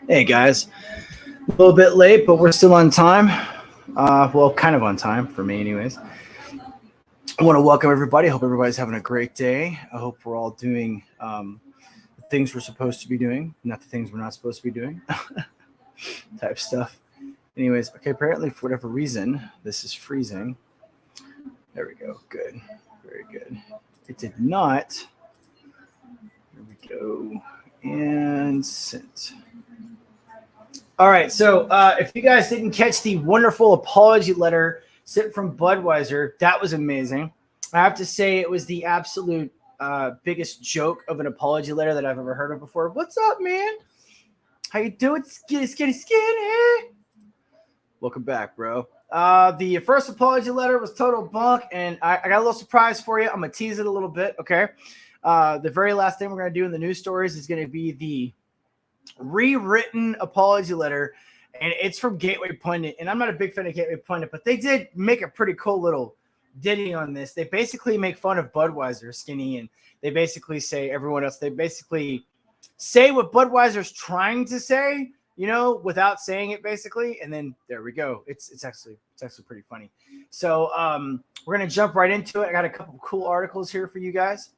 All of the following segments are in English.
Hey guys, a little bit late, but we're still on time. Well, kind of on time for me, anyways. I want to welcome everybody. I hope everybody's having a great day. I hope we're all doing the things we're supposed to be doing, not the things we're not supposed to be doing, type stuff. Anyways, okay, apparently for whatever reason, this is freezing. There we go. Good. Very good. It did not. Here we go. And sent. All right, so if you guys didn't catch the wonderful apology letter sent from Budweiser, that was amazing. I have to say it was the absolute biggest joke of an apology letter that I've ever heard of before. What's up, man? How you doing? Skinny. Welcome back, bro. The first apology letter was total bunk, and I got a little surprise for you. I'm going to tease it a little bit, okay? The very last thing we're going to do in the news stories is going to be the rewritten apology letter, and it's from Gateway Pundit. And I'm not a big fan of Gateway Pundit, but they did make a pretty cool little ditty on this. They basically make fun of Budweiser, Skinny, and they basically say everyone else. They basically say what Budweiser's trying to say, you know, without saying it, basically. And then there we go. It's actually pretty funny. So we're gonna jump right into it. I got a couple cool articles here for you guys.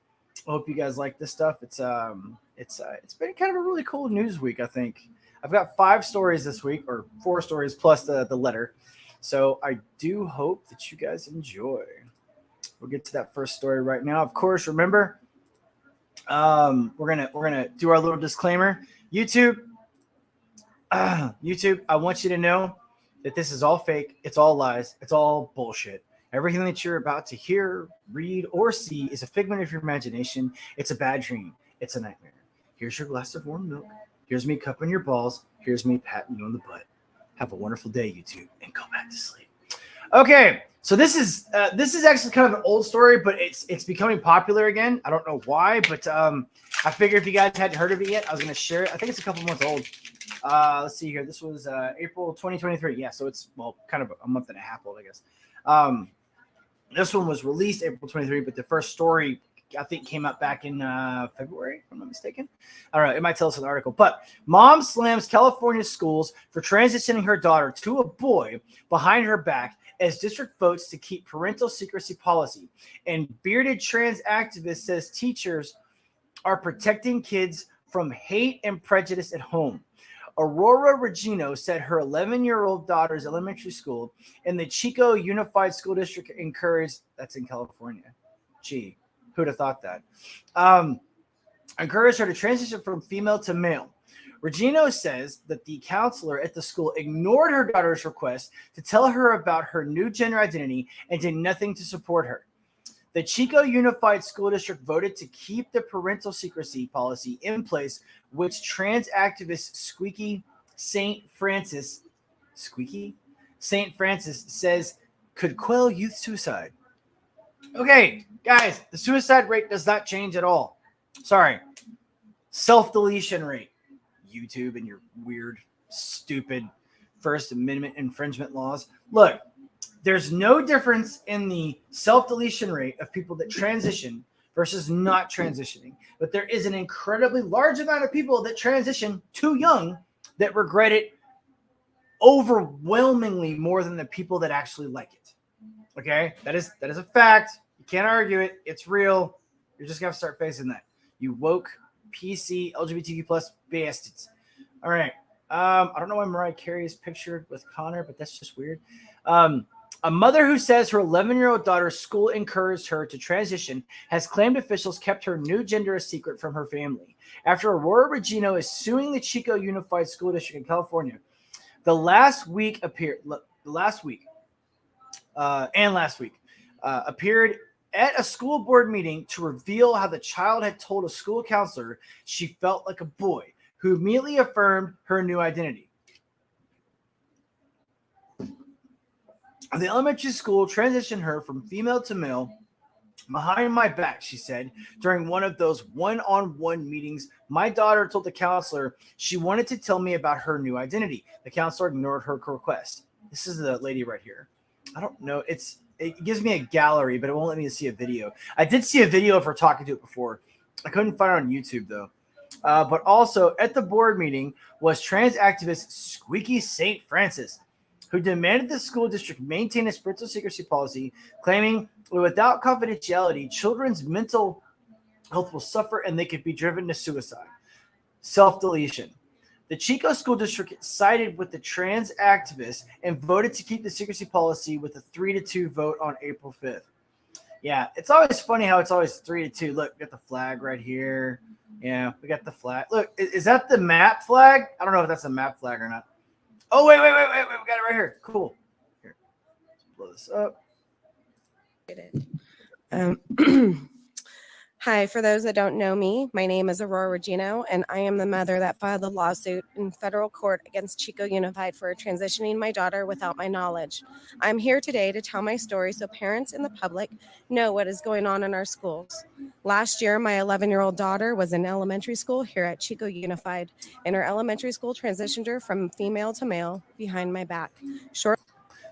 I hope you guys like this stuff. It's been kind of a really cool news week, I think. I've got 5 stories this week, or 4 stories plus the letter. So I do hope that you guys enjoy. We'll get to that first story right now. Of course, remember, we're gonna do our little disclaimer. YouTube, I want you to know that this is all fake. It's all lies. It's all bullshit. Everything that you're about to hear, read, or see is a figment of your imagination. It's a bad dream. It's a nightmare. Here's your glass of warm milk. Here's me cupping your balls. Here's me patting you on the butt. Have a wonderful day, YouTube, and go back to sleep. Okay, so this is actually kind of an old story, but it's becoming popular again. I don't know why, but I figure if you guys hadn't heard of it yet, I was going to share it. I think it's a couple months old. Let's see here. This was April 2023. Yeah, so it's, well, kind of a month and a half old, I guess. This one was released April 23, but the first story, I think, came out back in February, if I'm not mistaken. I don't know. It might tell us in the article. But mom slams California schools for transitioning her daughter to a boy behind her back as district votes to keep parental secrecy policy. And bearded trans activist says teachers are protecting kids from hate and prejudice at home. Aurora Regino said her 11-year-old daughter's elementary school in the Chico Unified School District encouraged, that's in California. Gee, who'd have thought that? Encouraged her to transition from female to male. Regino says that the counselor at the school ignored her daughter's request to tell her about her new gender identity and did nothing to support her. The Chico Unified School District voted to keep the parental secrecy policy in place, which trans activist St. Francis says could quell youth suicide. Okay, guys, the suicide rate does not change at all. Sorry. Self-deletion rate. YouTube and your weird, stupid First Amendment infringement laws. Look, there's no difference in the self-deletion rate of people that transition versus not transitioning. But there is an incredibly large amount of people that transition too young that regret it overwhelmingly more than the people that actually like it. Okay? That is a fact. You can't argue it. It's real. You're just going to start facing that. You woke PC LGBTQ plus bastards. All right. I don't know why Mariah Carey is pictured with Connor, but that's just weird. A mother who says her 11-year-old daughter's school encouraged her to transition has claimed officials kept her new gender a secret from her family. After Aurora Regino is suing the Chico Unified School District in California, last week appeared at a school board meeting to reveal how the child had told a school counselor she felt like a boy, who immediately affirmed her new identity. The elementary school transitioned her from female to male behind my back, she said, during one of those one-on-one meetings. My daughter told the counselor she wanted to tell me about her new identity. The counselor ignored her request. This is the lady right here. I don't know. It gives me a gallery, but it won't let me see a video. I did see a video of her talking to it before. I couldn't find it on YouTube, though. But also at the board meeting was trans activist Squeaky St. Francis, who demanded the school district maintain a parental secrecy policy, claiming that without confidentiality, children's mental health will suffer and they could be driven to suicide. Self-deletion. The Chico School District sided with the trans activists and voted to keep the secrecy policy with a 3-2 vote on April 5th. Yeah, it's always funny how it's always 3-2. Look, we got the flag right here. Yeah, we got the flag. Look, is that the map flag? I don't know if that's a map flag or not. Oh, wait. We got it right here. Cool. Here, let's blow this up. Hi, for those that don't know me, my name is Aurora Regino, and I am the mother that filed the lawsuit in federal court against Chico Unified for transitioning my daughter without my knowledge. I'm here today to tell my story so parents and the public know what is going on in our schools. Last year, my 11-year-old daughter was in elementary school here at Chico Unified, and her elementary school transitioned her from female to male behind my back.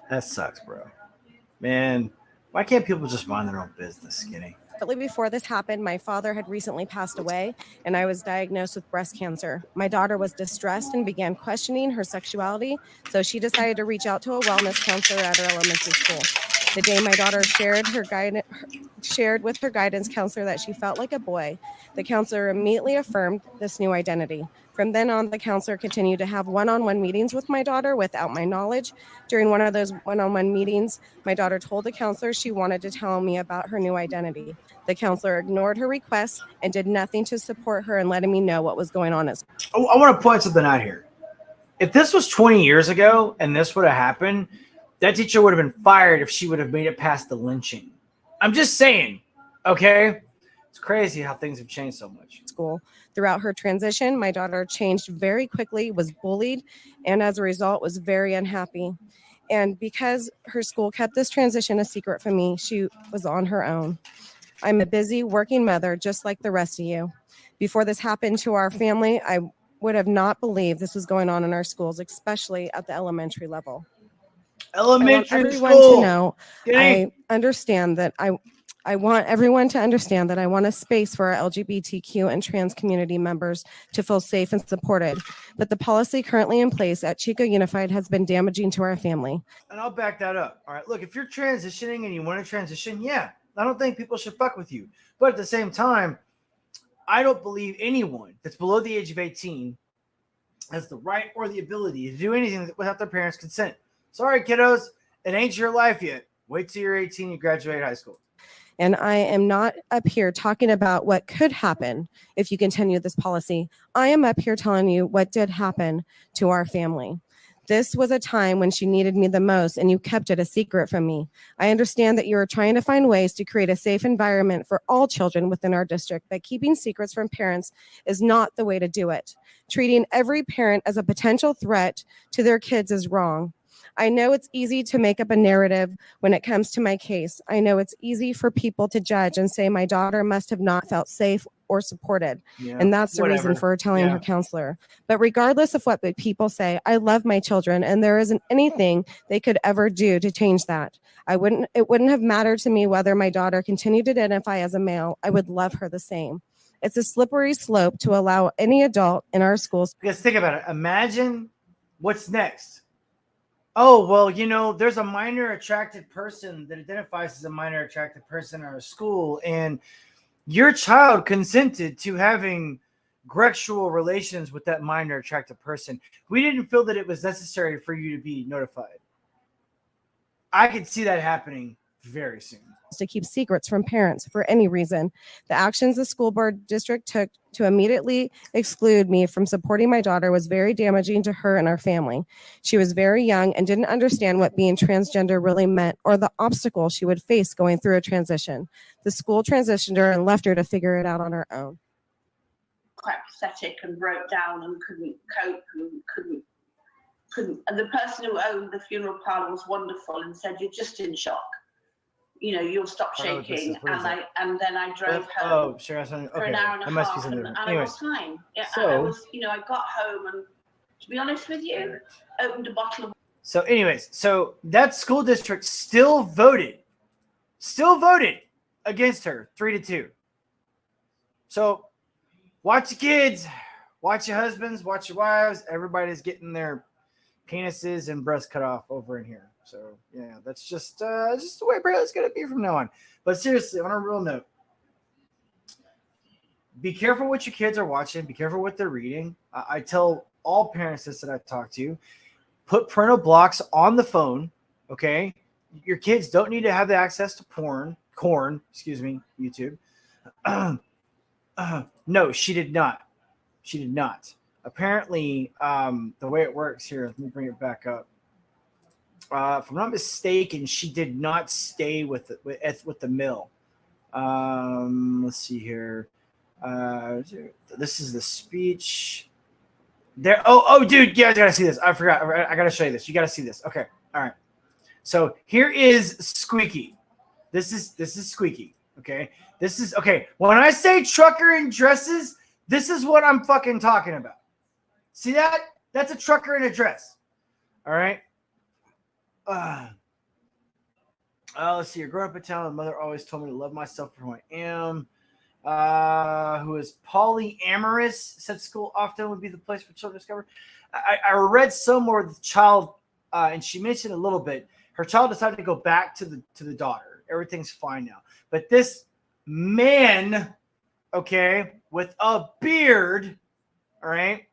That sucks, bro. Man, why can't people just mind their own business, Skinny? Shortly before this happened, my father had recently passed away, and I was diagnosed with breast cancer. My daughter was distressed and began questioning her sexuality, so she decided to reach out to a wellness counselor at her elementary school. The day my daughter shared with her guidance counselor that she felt like a boy, the counselor immediately affirmed this new identity. From then on, the counselor continued to have one-on-one meetings with my daughter without my knowledge. During one of those one-on-one meetings, my daughter told the counselor she wanted to tell me about her new identity. The counselor ignored her requests and did nothing to support her in letting me know what was going on. I want to point something out here. If this was 20 years ago and this would have happened, that teacher would have been fired if she would have made it past the lynching. I'm just saying, okay? It's crazy how things have changed so much. School. Throughout her transition, my daughter changed very quickly, was bullied, and as a result was very unhappy. And because her school kept this transition a secret from me, she was on her own. I'm a busy working mother just like the rest of you. Before this happened to our family, I would have not believed this was going on in our schools, especially at the elementary level. Elementary school. To know, I understand that I want everyone to understand that I want a space for our LGBTQ and trans community members to feel safe and supported. But the policy currently in place at Chico Unified has been damaging to our family. And I'll back that up. All right, look, if you're transitioning and you want to transition, yeah, I don't think people should fuck with you. But at the same time, I don't believe anyone that's below the age of 18 has the right or the ability to do anything without their parents' consent. Sorry, kiddos, it ain't your life yet. Wait till you're 18 and graduate high school. And I am not up here talking about what could happen if you continue this policy. I am up here telling you what did happen to our family. This was a time when she needed me the most, and you kept it a secret from me. I understand that you are trying to find ways to create a safe environment for all children within our district, but keeping secrets from parents is not the way to do it. Treating every parent as a potential threat to their kids is wrong. I know it's easy to make up a narrative when it comes to my case. I know it's easy for people to judge and say my daughter must have not felt safe or supported. Yeah, and that's the reason for telling her counselor. But regardless of what people say, I love my children, and there isn't anything they could ever do to change that. It wouldn't have mattered to me whether my daughter continued to identify as a male. I would love her the same. It's a slippery slope to allow any adult in our schools. Because think about it. Imagine what's next. Oh, well, you know, there's a minor attracted person that identifies as a minor attracted person in our school, and your child consented to having sexual relations with that minor attracted person. We didn't feel that it was necessary for you to be notified. I could see that happening very soon. To keep secrets from parents for any reason. The actions the school board district took to immediately exclude me from supporting my daughter was very damaging to her and our family. She was very young and didn't understand what being transgender really meant or the obstacle she would face going through a transition. The school transitioned her and left her to figure it out on her own. Quite pathetic and broke down and couldn't cope and couldn't. And the person who owned the funeral parlor was wonderful and said, "You're just in shock. You know, you'll stop shaking." And then I drove home for an hour and a half, and I was fine. Yeah, I was, you know, I got home and, to be honest with you, opened a bottle of. So, anyways, so that school district still voted against her 3-2. So, watch your kids, watch your husbands, watch your wives. Everybody's getting their penises and breasts cut off over in here. So yeah, that's just the way it's gonna be from now on. But seriously, on a real note, be careful what your kids are watching. Be careful what they're reading. I tell all parents this that I talk to: put parental blocks on the phone. Okay, your kids don't need to have the access to YouTube. No, she did not. She did not. Apparently, the way it works here, let me bring it back up. If I'm not mistaken, she did not stay with the mill. Let's see here. This is the speech. There. Oh, dude, yeah, I gotta see this. I forgot. I gotta show you this. You gotta see this. Okay. All right. So here is Squeaky. This is Squeaky. Okay. This is okay. When I say trucker in dresses, this is what I'm fucking talking about. See that? That's a trucker in a dress. All right. Let's see. Growing up in town, my mother always told me to love myself for who I am. Who is polyamorous, said school often would be the place for children to discover. I read somewhere the child, and she mentioned a little bit, her child decided to go back to the daughter. Everything's fine now. But this man, okay, with a beard, all right,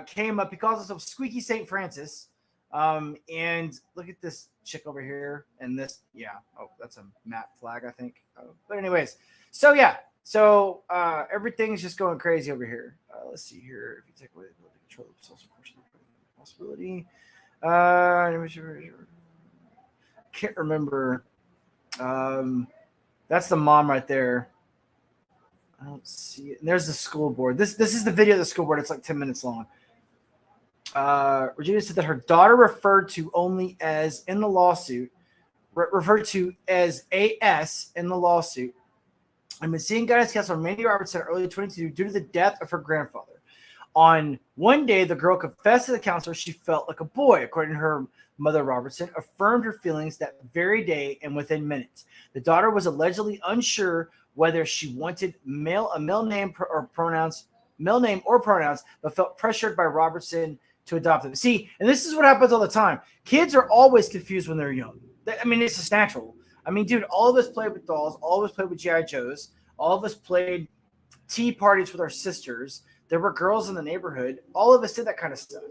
came up. He calls himself Squeaky St. Francis. And look at this chick over here. And this, yeah. Oh, that's a map flag, I think. But anyways, so yeah. So everything's just going crazy over here. Let's see here. If you take away the control of social possibility. Can't remember. That's the mom right there. I don't see it. And there's the school board. This is the video of the school board. It's like 10 minutes long. Regina said that her daughter referred to only as in the lawsuit, referred to as AS in the lawsuit, and been seeing guidance counselor Mandy Robertson early 22 due to the death of her grandfather. On one day, the girl confessed to the counselor she felt like a boy. According to her mother, Robertson affirmed her feelings that very day and within minutes. The daughter was allegedly unsure whether she wanted a male name or pronouns, but felt pressured by Robertson to adopt them. See, and this is what happens all the time. Kids are always confused when they're young. I mean, it's just natural. I mean, dude, all of us played with dolls. All of us played with G.I. Joes. All of us played tea parties with our sisters. There were girls in the neighborhood. All of us did that kind of stuff,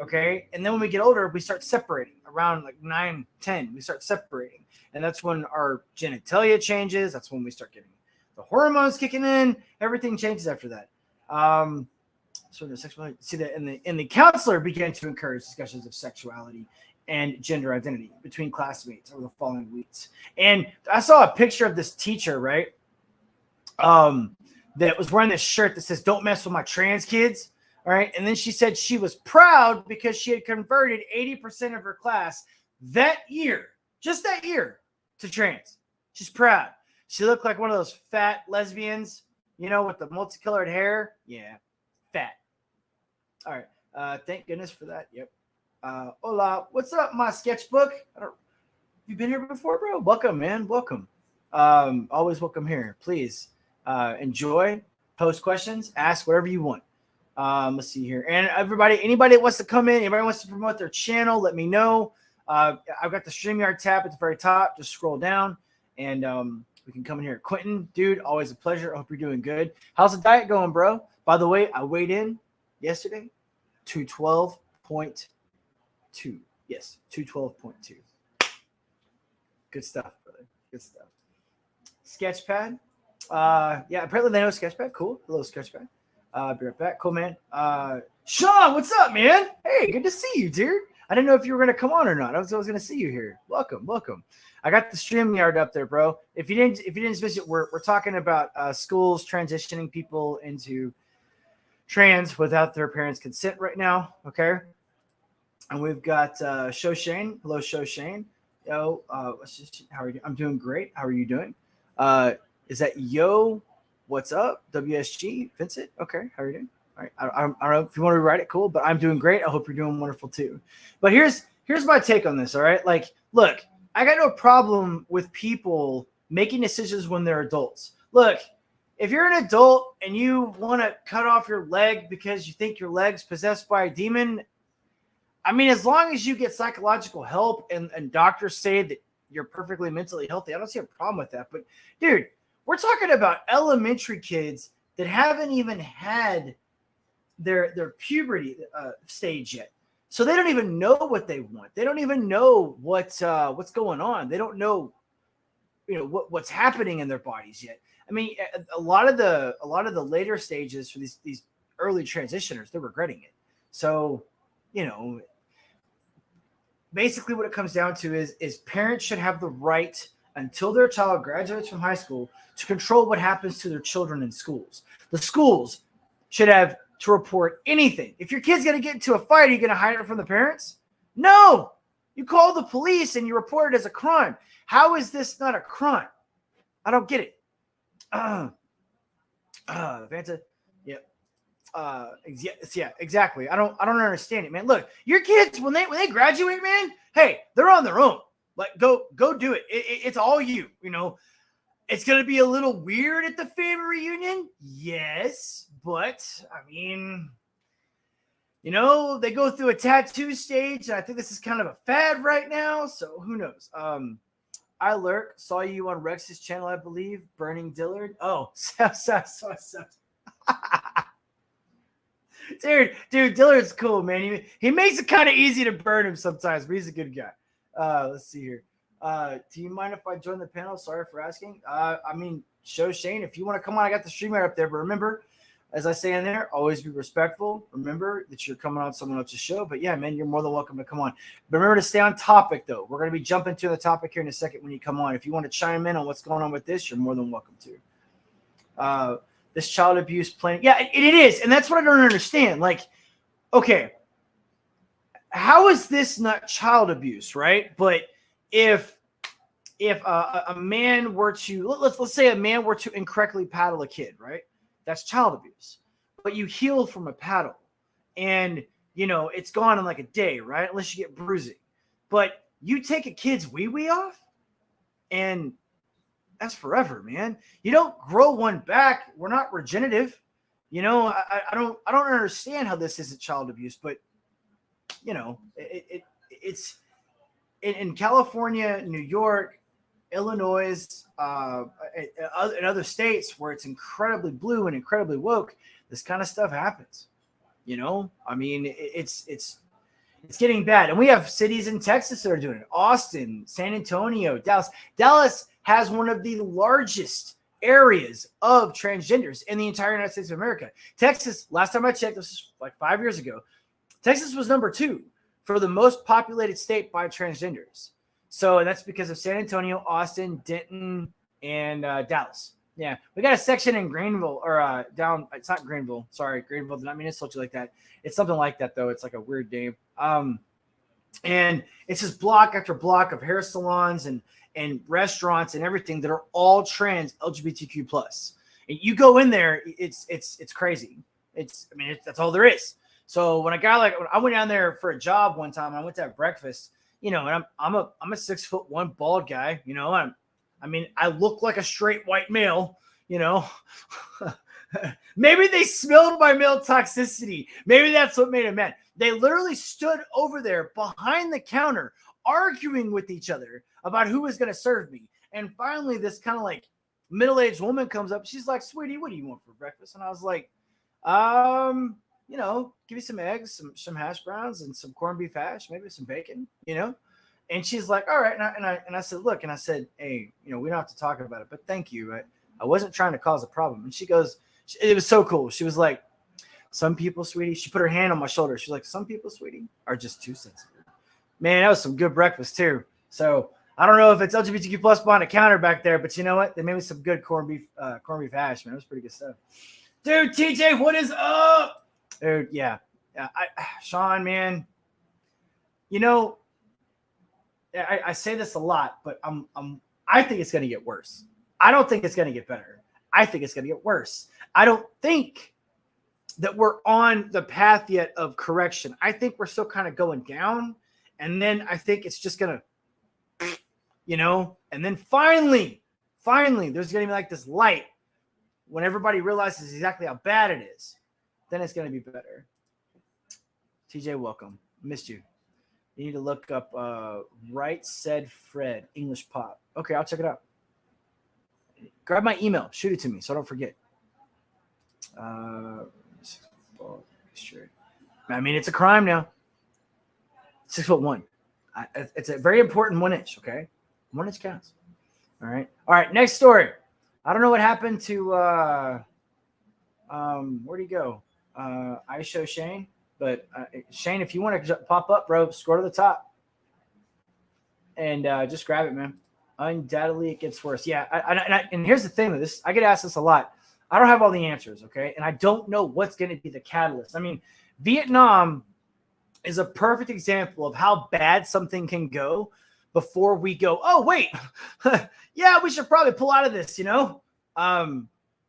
okay? And then when we get older, we start separating. Around like 9, 10, we start separating. And that's when our genitalia changes. That's when we start getting the hormones kicking in. Everything changes after that. So the sexual, see that, and the counselor began to encourage discussions of sexuality and gender identity between classmates over the following weeks. And I saw a picture of this teacher, right? That was wearing this shirt that says, "Don't mess with my trans kids." All right. And then she said she was proud because she had converted 80% of her class that year, just that year, to trans. She's proud. She looked like one of those fat lesbians, you know, with the multicolored hair. Yeah, fat. All right. Thank goodness for that. Yep. Hola. What's up, my sketchbook? You been here before, bro? Welcome, man. Welcome. Always welcome here. Please enjoy, post questions, ask whatever you want. Let's see here. And anybody that wants to come in, anybody wants to promote their channel, let me know. I've got the StreamYard tab at the very top. Just scroll down and we can come in here. Quentin, dude, always a pleasure. I hope you're doing good. How's the diet going, bro? By the way, I weighed in yesterday to 212.2. Yes, 212.2. Good stuff, brother. Good stuff. Sketchpad. Yeah, apparently they know Sketchpad. Cool. A little Sketchpad. Be right back. Cool, man. Sean, what's up, man? Hey, good to see you, dude. I didn't know if you were going to come on or not. I was going to see you here. Welcome. I got the StreamYard up there, bro. If you didn't visit, we're talking about schools transitioning people into trans without their parents' consent right now. Okay. And we've got Show Shane. Hello, Show Shane. Yo, how are you? I'm doing great. How are you doing? Is that Yo? What's up? WSG Vincent. Okay, how are you doing? All right. I don't know if you want to rewrite it. Cool, but I'm doing great. I hope you're doing wonderful too. But here's my take on this. All right, like, look, I got no problem with people making decisions when they're adults. Look, if you're an adult and you want to cut off your leg because you think your leg's possessed by a demon, I mean, as long as you get psychological help and doctors say that you're perfectly mentally healthy, I don't see a problem with that. But dude, we're talking about elementary kids that haven't even had their puberty stage yet. So they don't even know what they want. They don't even know what's going on. They don't know, what's happening in their bodies yet. I mean, a lot of the later stages for these early transitioners, they're regretting it. So, basically what it comes down to is parents should have the right until their child graduates from high school to control what happens to their children in schools. The schools should have to report anything. If your kid's going to get into a fight, are you going to hide it from the parents? No. You call the police and you report it as a crime. How is this not a crime? I don't get it. Vanta, yeah. Yeah, exactly. I don't understand it, man. Look, your kids when they graduate, man, hey, they're on their own. Like go do it. It's all you. It's gonna be a little weird at the family reunion, yes, but I mean, they go through a tattoo stage. And I think this is kind of a fad right now, so who knows? I lurk. Saw you on Rex's channel, I believe. Burning Dillard. Oh, so. Dude, Dillard's cool, man. He makes it kind of easy to burn him sometimes, but he's a good guy. Let's see here. Do you mind if I join the panel? Sorry for asking. I mean, show Shane if you want to come on. I got the streamer up there, but remember, as I say in there, always be respectful. Remember that you're coming on someone else's show. But yeah, man, you're more than welcome to come on. But remember to stay on topic, though. We're going to be jumping to the topic here in a second when you come on. If you want to chime in on what's going on with this, you're more than welcome to. This child abuse plan. Yeah, it is. And that's what I don't understand. Like, okay, how is this not child abuse, right? But if a man were to, let's say a man were to incorrectly paddle a kid, right? That's child abuse. But you heal from a paddle and, it's gone in like a day, right? Unless you get bruising. But you take a kid's wee-wee off and that's forever, man. You don't grow one back. We're not regenerative. I don't understand how this isn't child abuse, but it's in California, New York, Illinois, and other states where it's incredibly blue and incredibly woke. This kind of stuff happens. I mean, it's getting bad, and we have cities in Texas that are doing it. Austin, San Antonio, Dallas. Dallas has one of the largest areas of transgenders in the entire United States of America. Texas, last time I checked, this was like 5 years ago, Texas was number 2 for the most populated state by transgenders. So that's because of San Antonio, Austin, Denton, and Dallas. Yeah, we got a section in Greenville or down. It's not Greenville. Sorry, Greenville did not mean to insult you like that. It's something like that though. It's like a weird name. And it's just block after block of hair salons and restaurants and everything that are all trans LGBTQ plus. And you go in there, it's crazy. That's all there is. So when I went down there for a job one time, I went to have breakfast, and I'm a 6'1" bald guy, I look like a straight white male, Maybe they smelled my male toxicity. Maybe that's what made it mad. They literally stood over there behind the counter arguing with each other about who was going to serve me. And finally, this kind of like middle-aged woman comes up. She's like, "Sweetie, what do you want for breakfast?" And I was like, give me some eggs, some hash browns, and some corned beef hash, maybe some bacon, And she's like, "All right." And I said, "Look," and I said, "Hey, we don't have to talk about it, but thank you. I wasn't trying to cause a problem." And she goes, it was so cool. She was like, "Some people, sweetie," she put her hand on my shoulder. She's like, "Some people, sweetie, are just too sensitive." Man, that was some good breakfast too. So I don't know if it's LGBTQ plus behind a counter back there, but you know what? They made me some good corned beef hash, man. It was pretty good stuff. Dude, TJ, what is up? Dude, yeah. Sean, man. I say this a lot, but I think it's gonna get worse. I don't think it's gonna get better. I think it's gonna get worse. I don't think that we're on the path yet of correction. I think we're still kind of going down, and then I think it's just gonna, and then finally, there's gonna be like this light when everybody realizes exactly how bad it is, then it's going to be better. TJ, welcome. Missed you. You need to look up Right Said Fred, English Pop. Okay, I'll check it out. Grab my email. Shoot it to me so I don't forget. I mean, it's a crime now. 6'1". It's a very important 1 inch, okay? 1 inch counts. All right, next story. I don't know what happened to where'd he go? I show Shane, but Shane, if you want to pop up, bro, scroll to the top and just grab it, man. Undoubtedly, it gets worse. Yeah, and here's the thing with this. I get asked this a lot. I don't have all the answers, okay? And I don't know what's going to be the catalyst. I mean, Vietnam is a perfect example of how bad something can go before we go, oh, wait, yeah, we should probably pull out of this, you know?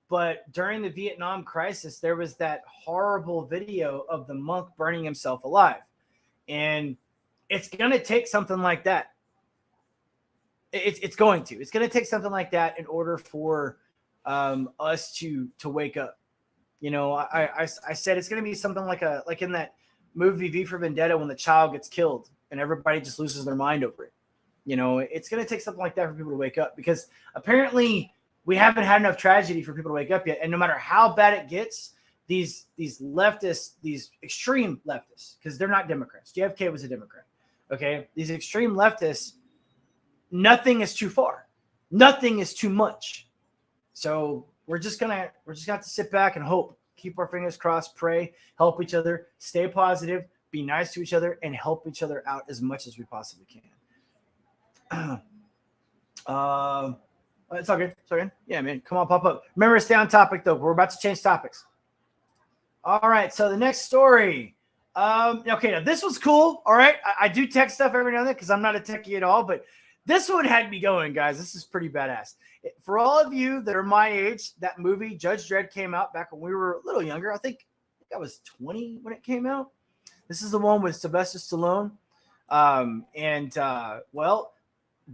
But during the Vietnam crisis, there was that horrible video of the monk burning himself alive. And it's going to take something like that. It's going to take something like that in order for us to wake up. You know, I said it's going to be something like in that movie V for Vendetta when the child gets killed and everybody just loses their mind over it. You know, it's going to take something like that for people to wake up, because apparently we haven't had enough tragedy for people to wake up yet. And no matter how bad it gets, these leftists, these extreme leftists, because they're not Democrats. JFK was a Democrat. Okay, these extreme leftists, nothing is too far, nothing is too much. So we're just gonna have to sit back and hope, keep our fingers crossed, pray, help each other, stay positive, be nice to each other, and help each other out as much as we possibly can. It's all good. It's all good. Yeah, man. Come on, pop up. Remember, stay on topic though. We're about to change topics. All right. So the next story. Okay, now this was cool. All right. I do tech stuff every now and then because I'm not a techie at all, but this one had me going, guys. This is pretty badass. For all of you that are my age, that movie Judge Dredd came out back when we were a little younger. I think I was 20 when it came out. This is the one with Sylvester Stallone. Well,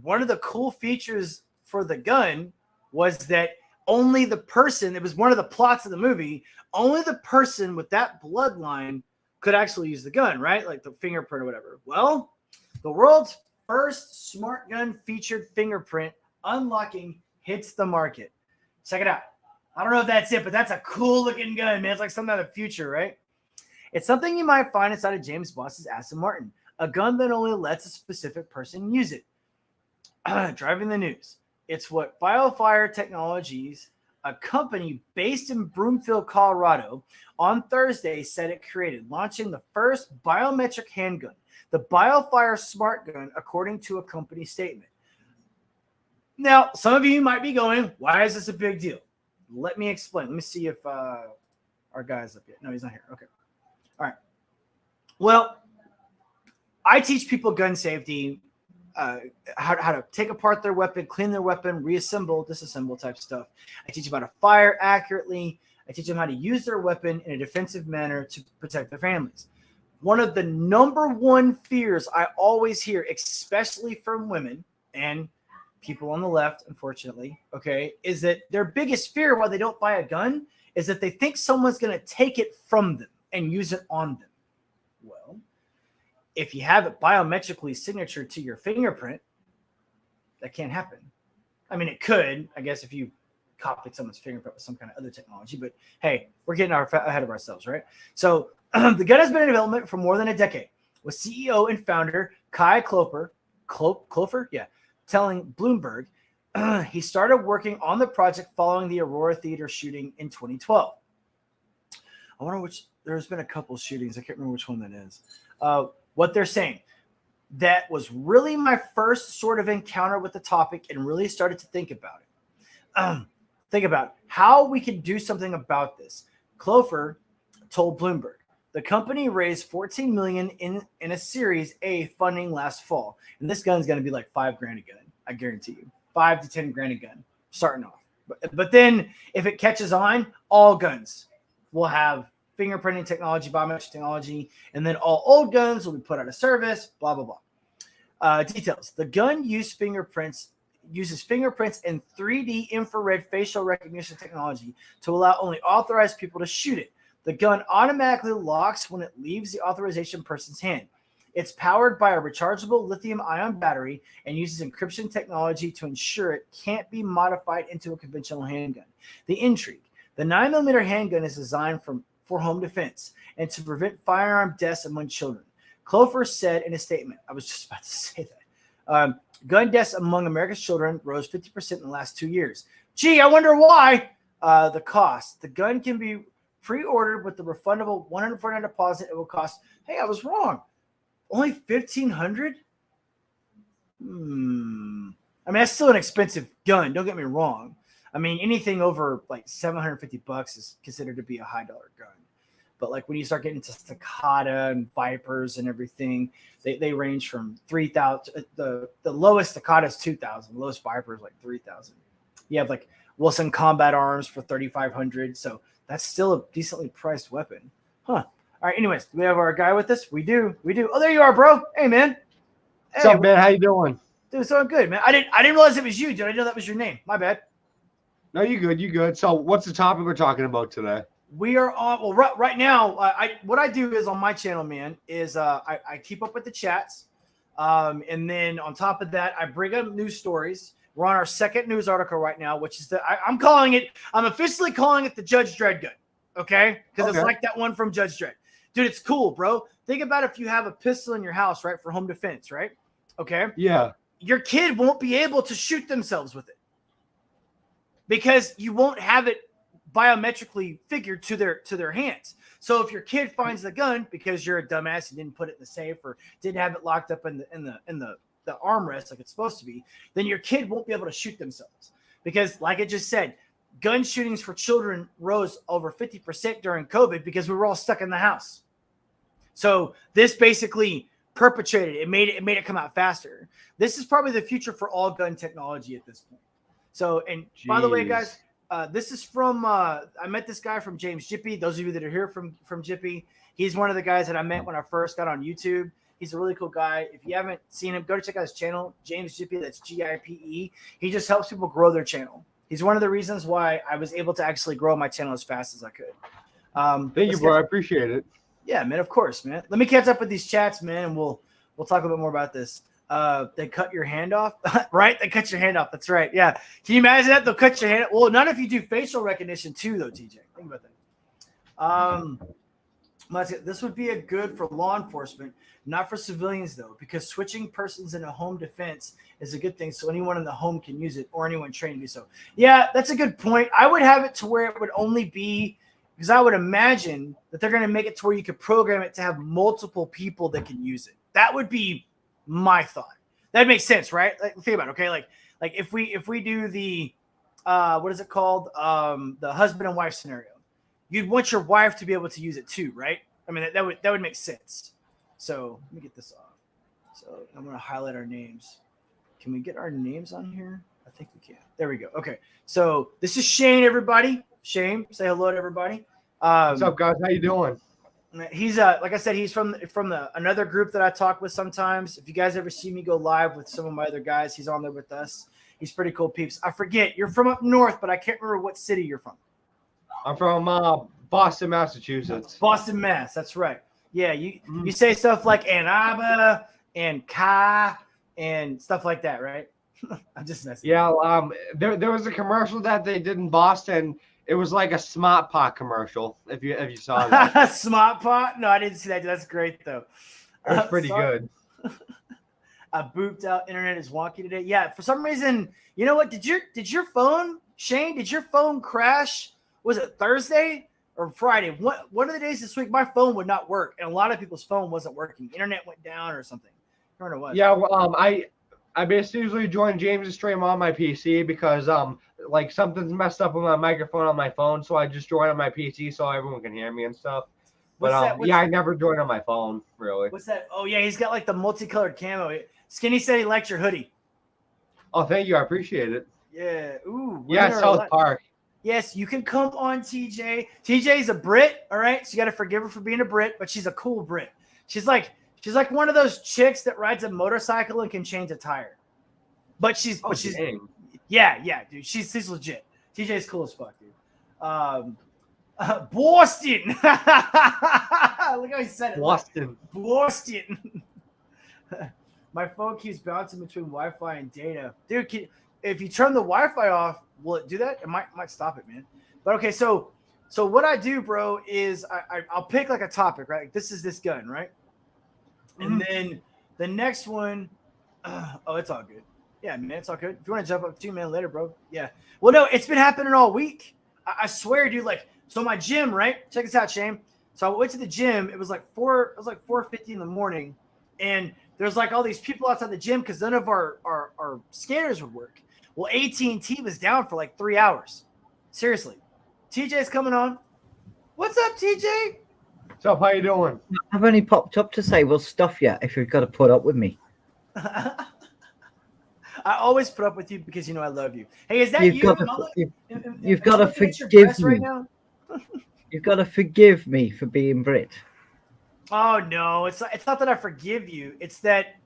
one of the cool features for the gun was that only the person, it was one of the plots of the movie, only the person with that bloodline could actually use the gun, right? Like the fingerprint or whatever. Well, the world's first smart gun featured fingerprint unlocking hits the market. Check it out. I don't know if that's it, but that's a cool looking gun, man. It's like something out of the future, right? It's something you might find inside of James Boss's Aston Martin, a gun that only lets a specific person use it. Driving the news. It's what BioFire Technologies, a company based in Broomfield, Colorado, on Thursday said it created, launching the first biometric handgun, the BioFire Smart Gun, according to a company statement. Now, some of you might be going, why is this a big deal? Let me explain. Let me see if our guy's up yet. No, he's not here. Okay. All right. Well, I teach people gun safety, how to take apart their weapon, clean their weapon, reassemble, disassemble type stuff. I teach them how to fire accurately. I teach them how to use their weapon in a defensive manner to protect their families. One of the number one fears I always hear, especially from women and people on the left, unfortunately, okay, is that their biggest fear why they don't buy a gun is that they think someone's going to take it from them and use it on them. Well, if you have it biometrically signatured to your fingerprint, that can't happen. I mean, it could, I guess, if you copied someone's fingerprint with some kind of other technology, but hey, we're getting ahead of ourselves, right? So the gun has been in development for more than a decade, with CEO and founder Kai Clofer, telling Bloomberg he started working on the project following the Aurora Theater shooting in 2012. I wonder there's been a couple shootings. I can't remember which one that is. What they're saying, that was really my first sort of encounter with the topic and really started to think about it. Think about how we can do something about this. Clofer told Bloomberg, the company raised $14 million in a Series A funding last fall. And this gun's going to be like $5,000 a gun. I guarantee you. $5,000 to $10,000 a gun starting off. But then if it catches on, all guns will have fingerprinting technology, biometric technology, and then all old guns will be put out of service, blah, blah, blah. Details. The gun used fingerprints uses fingerprints and 3D infrared facial recognition technology to allow only authorized people to shoot it. The gun automatically locks when it leaves the authorization person's hand. It's powered by a rechargeable lithium-ion battery and uses encryption technology to ensure it can't be modified into a conventional handgun. The intrigue. The 9mm handgun is designed for home defense and to prevent firearm deaths among children. Clover said in a statement, I was just about to say that, gun deaths among America's children rose 50% in the last 2 years. Gee, I wonder why. The cost. The gun can be pre-ordered with the refundable $149 deposit. It will cost, hey, I was wrong, only $1,500? I mean, that's still an expensive gun. Don't get me wrong. I mean, anything over like $750 is considered to be a high dollar gun. But like when you start getting into Takata and Vipers and everything, they range from 3,000. The lowest Takata is 2,000. The lowest Viper is like 3,000. You have like Wilson Combat Arms for 3,500. So that's still a decently priced weapon. Huh. All right. Anyways, do we have our guy with us? We do. Oh, there you are, bro. Hey, man. What's up, man? How you doing? Dude, so good, man. I didn't realize it was you. Did I know that was your name? My bad. No, you good. You good. So what's the topic we're talking about today? We are on. Well, right now, what I do is on my channel, man, is I keep up with the chats, and then on top of that, I bring up news stories. We're on our second news article right now, which is I'm officially calling it the Judge Dread gun, okay? Because it's like that one from Judge Dredd. Dude, it's cool, bro. Think about if you have a pistol in your house, right, for home defense, right? Okay. Yeah. Your kid won't be able to shoot themselves with it because you won't have it biometrically figured to their hands. So if your kid finds the gun because you're a dumbass and didn't put it in the safe or didn't have it locked up in the armrest like it's supposed to be, then your kid won't be able to shoot themselves. Because like I just said, gun shootings for children rose over 50% during COVID because we were all stuck in the house. So this basically perpetrated it, made it come out faster. This is probably the future for all gun technology at this point. So, and by the way, guys, this is from I met this guy from James Jippy. Those of you that are here from Jippy, he's one of the guys that I met when I first got on YouTube. He's a really cool guy. If you haven't seen him, go to check out his channel, James Jippy. That's Gipe. He just helps people grow their channel. He's one of the reasons why I was able to actually grow my channel as fast as I could. Thank you, bro. I appreciate it. Yeah, man. Of course, man. Let me catch up with these chats, man, and we'll talk a bit more about this. They cut your hand off, right? They cut your hand off. That's right. Yeah. Can you imagine that? They'll cut your hand. Well, not if you do facial recognition too, though, TJ. Think about that. This would be a good for law enforcement, not for civilians, though, because switching persons in a home defense is a good thing. So anyone in the home can use it or anyone trained to do so. Yeah, that's a good point. I would have it to where it would only be because I would imagine that they're going to make it to where you could program it to have multiple people that can use it. That would be my thought. That makes sense, right? Like, think about it, okay? Like if we do the what is it called? The husband and wife scenario. You'd want your wife to be able to use it too, right? I mean, that would make sense. So let me get this off. So I'm going to highlight our names. Can we get our names on here? I think we can. There we go. Okay. So this is Shane, everybody. Shane, say hello to everybody. What's up, guys? How you doing? He's like I said, he's from another group that I talk with sometimes. If you guys ever see me go live with some of my other guys, he's on there with us. He's pretty cool peeps. I forget, you're from up north, but I can't remember what city you're from. I'm from Boston, Massachusetts. Boston, Mass. That's right. Yeah, you say stuff like Ann Arbor and Ka and stuff like that, right? I'm just messing. Yeah, there was a commercial that they did in Boston. It was like a Smart Pot commercial. If you saw that. Smart Pot? No, I didn't see that. That's great though. It was pretty good. I booped out. Internet is wonky today. Yeah, for some reason, you know what? Did your phone, Shane? Did your phone crash? Was it Thursday or Friday? One of the days this week, my phone would not work, and a lot of people's phone wasn't working. Internet went down or something. I don't know what. Yeah, well, I basically usually join James' stream on my PC because like something's messed up with my microphone on my phone, so I just join on my PC so everyone can hear me and stuff. But I never join on my phone really. What's that? Oh yeah, he's got like the multicolored camo. Skinny said he liked your hoodie. Oh, thank you. I appreciate it. Yeah. Ooh. Yeah, South Park. Yes, you can come on, TJ. TJ's a Brit, all right? So you got to forgive her for being a Brit, but she's a cool Brit. She's like one of those chicks that rides a motorcycle and can change a tire. But she's dang. yeah, dude. She's legit. TJ's cool as fuck, dude. Boston. Look how he said it. Boston. Boston. My phone keeps bouncing between Wi-Fi and data, dude. If you turn the Wi-Fi off, will it do that? It might stop it, man. But okay, so what I do, bro, is I'll pick like a topic, right? Like this is this gun, right? And then the next one, oh, it's all good. Yeah, man, it's all good. If you want to jump up 2 minutes later, bro. Yeah. Well, no, it's been happening all week. I swear, dude. Like, so my gym, right? Check this out, Shane. So I went to the gym. It was like 4:50 in the morning, and there's like all these people outside the gym because none of our scanners would work. Well, AT&T was down for like 3 hours. Seriously. TJ's coming on. What's up, TJ? What's up? How you doing? I've only popped up to say we'll stuff you if you've got to put up with me. I always put up with you because you know I love you. Hey, is that you? You've got to forgive me. Right now? You've got to forgive me for being Brit. Oh no, it's not that I forgive you. It's that,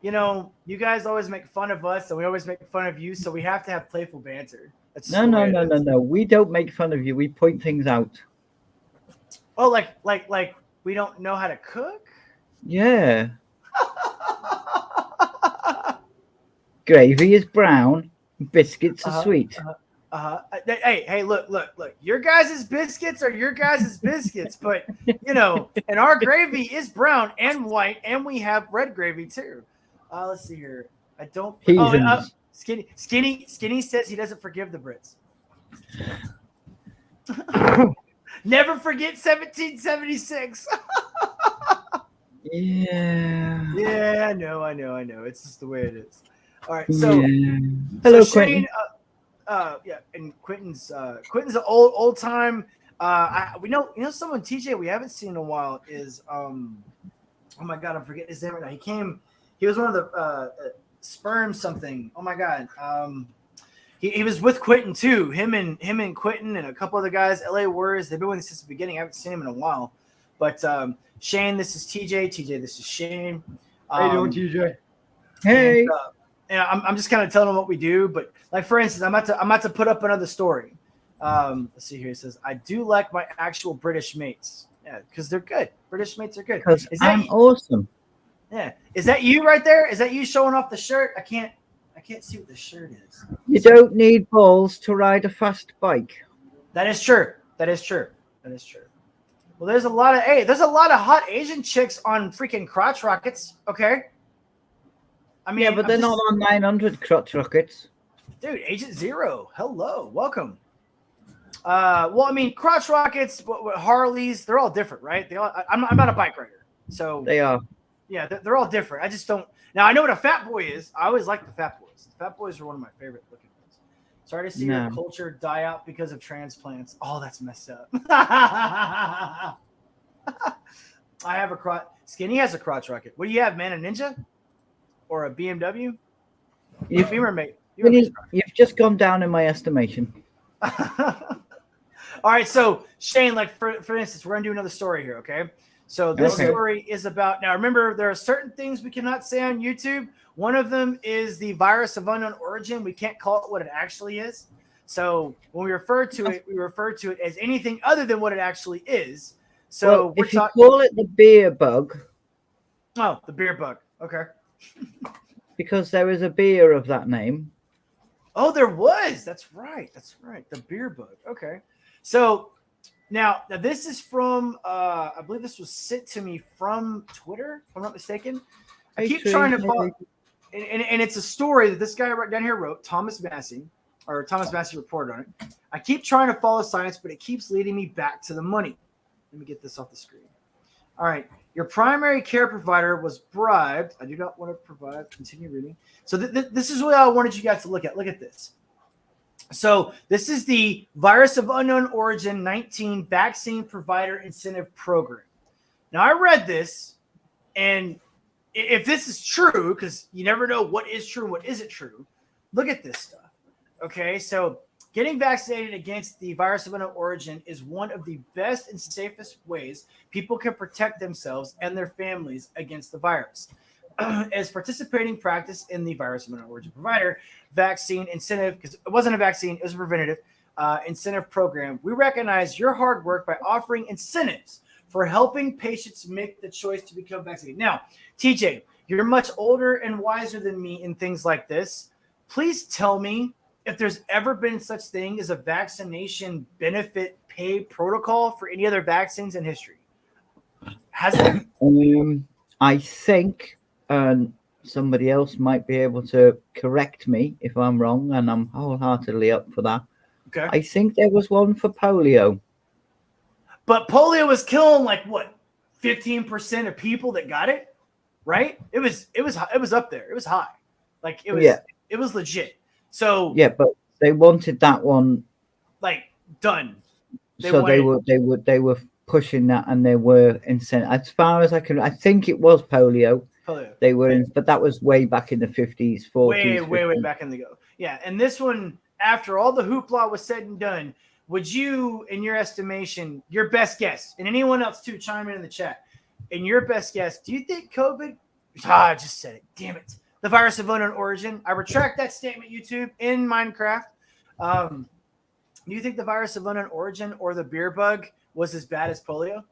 you know, you guys always make fun of us and we always make fun of you, so we have to have playful banter. That's No. We don't make fun of you. We point things out. Oh, like we don't know how to cook? Yeah. Gravy is brown, biscuits are sweet. Hey, look. Your guys' biscuits are your guys' biscuits, but you know, and our gravy is brown and white, and we have red gravy too. Let's see here. I don't. Skinny says he doesn't forgive the Brits. Never forget 1776. Yeah. Yeah, I know. It's just the way it is. All right, so Hello, Shane, Quentin. Yeah, and Quentin's an old time. We know someone TJ we haven't seen in a while is oh my god, I'm forgetting his name right now. He was one of the sperm something. Oh my god. He was with Quentin too. Him and Quentin and a couple other guys. LA Warriors. They've been with us since the beginning. I haven't seen him in a while. But Shane, this is TJ. TJ, this is Shane. How you doing, TJ? Hey. And I'm just kind of telling them what we do. But like for instance, I'm about to put up another story. Let's see here. It says I do like my actual British mates. Yeah, because they're good. British mates are good. Because I'm awesome. Yeah. Is that you right there? Is that you showing off the shirt? I can't see what the shirt is. You don't need balls to ride a fast bike. That is true. Well, there's a lot of hot Asian chicks on freaking crotch rockets. Okay. I mean, yeah, but they're not on 900 crotch rockets. Dude, Agent Zero. Hello. Welcome. Well, I mean, crotch rockets, Harleys, they're all different, right? I'm not a bike rider. So they are. Yeah, they're all different. I just don't. Now, I know what a fat boy is. I always like the fat boys. The fat boys are one of my favorite looking ones. Sorry to see your culture die out because of transplants. Oh, that's messed up. I have a crotch. Skinny has a crotch rocket. What do you have, man? A Ninja? Or a BMW? You've just gone down in my estimation. All right, so Shane, like for instance, we're gonna do another story here, okay? So this story is about, now remember, there are certain things we cannot say on YouTube. One of them is the virus of unknown origin. We can't call it what it actually is. So when we refer to it, we refer to it as anything other than what it actually is. So if you call it the beer bug. Oh, the beer bug. Okay. Because there is a beer of that name. Oh, there was. That's right. The beer bug. Okay. So now this is from, I believe this was sent to me from Twitter, if I'm not mistaken. I keep trying to follow, and it's a story that this guy right down here wrote, Thomas Massey reported on it. I keep trying to follow science, but it keeps leading me back to the money. Let me get this off the screen. All right. Your primary care provider was bribed. I do not want to provide. Continue reading. So this is what I wanted you guys to look at. Look at this. So this is the Virus of Unknown Origin 19 Vaccine Provider Incentive Program. Now, I read this, and if this is true, because you never know what is true and what isn't true, look at this stuff. Okay, so getting vaccinated against the virus of unknown origin is one of the best and safest ways people can protect themselves and their families against the virus. is participating practice in the virus of unknown origin provider vaccine incentive, because it wasn't a vaccine, it was a preventative incentive program. We recognize your hard work by offering incentives for helping patients make the choice to become vaccinated. Now, TJ, you're much older and wiser than me in things like this. Please tell me if there's ever been such thing as a vaccination benefit pay protocol for any other vaccines in history. Has there? I think somebody else might be able to correct me if I'm wrong, and I'm wholeheartedly up for that. Okay. I think there was one for polio. But polio was killing like what, 15% of people that got it, right? It was up there. It was high. Like it was legit. So yeah, but they wanted that one like done. They were pushing that, and they were incentive. As far as I think it was polio. They were in, but that was way back in the 50s, 40s. Way back in the go. Yeah, and this one, after all the hoopla was said and done, would you, in your estimation, your best guess, and anyone else too, chime in the chat, in your best guess, do you think COVID? I just said it. Damn it. The virus of unknown origin. I retract that statement, YouTube, in Minecraft. Do you think the virus of unknown origin or the beer bug was as bad as polio?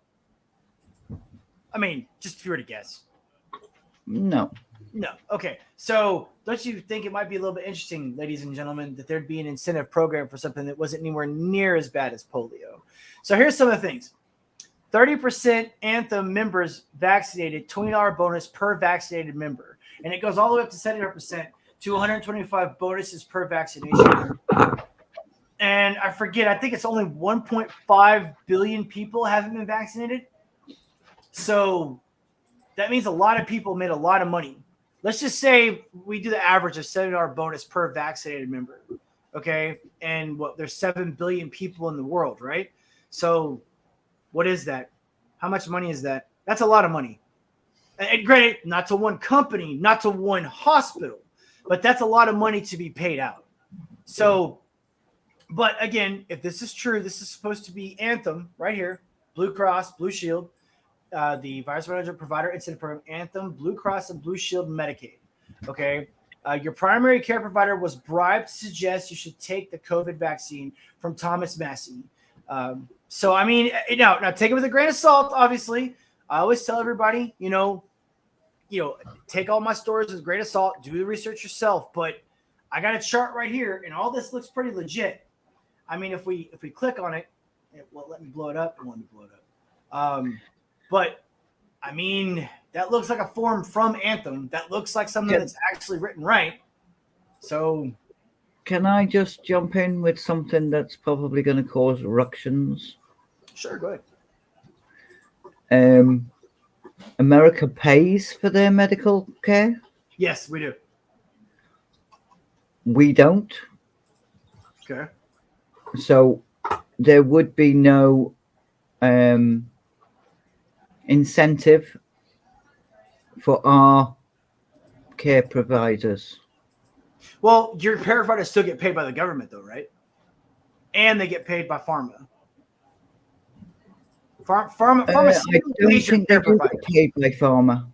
I mean, just if you were to guess. No. Okay. So don't you think it might be a little bit interesting, ladies and gentlemen, that there'd be an incentive program for something that wasn't anywhere near as bad as polio? So here's some of the things. 30% Anthem members vaccinated, $20 bonus per vaccinated member. And it goes all the way up to 70% to 125 bonuses per vaccination. And I forget, I think it's only 1.5 billion people haven't been vaccinated. So that means a lot of people made a lot of money. Let's just say we do the average of $7 bonus per vaccinated member. Okay. And there's 7 billion people in the world, right? So what is that? How much money is that? That's a lot of money. And granted, not to one company, not to one hospital, but that's a lot of money to be paid out. So, but again, if this is true, this is supposed to be Anthem right here, Blue Cross, Blue Shield, the virus manager provider incentive program, Anthem, Blue Cross, and Blue Shield Medicaid. Okay. Your primary care provider was bribed to suggest you should take the COVID vaccine from Thomas Massey. So, I mean, now take it with a grain of salt, obviously. I always tell everybody, take all my stories with a grain of salt, do the research yourself. But I got a chart right here, and all this looks pretty legit. I mean, if we click on it, it won't let me blow it up. It won't let me blow it up. But I mean, that looks like a form from Anthem. That looks like something that's actually written right. So, can I just jump in with something that's probably going to cause ructions? Sure, go ahead. America pays for their medical care? Yes, we do. We don't. Okay. So there would be no incentive for our care providers. Well, your care providers still get paid by the government, though, right? And they get paid by pharma. I don't think they do get paid by pharma.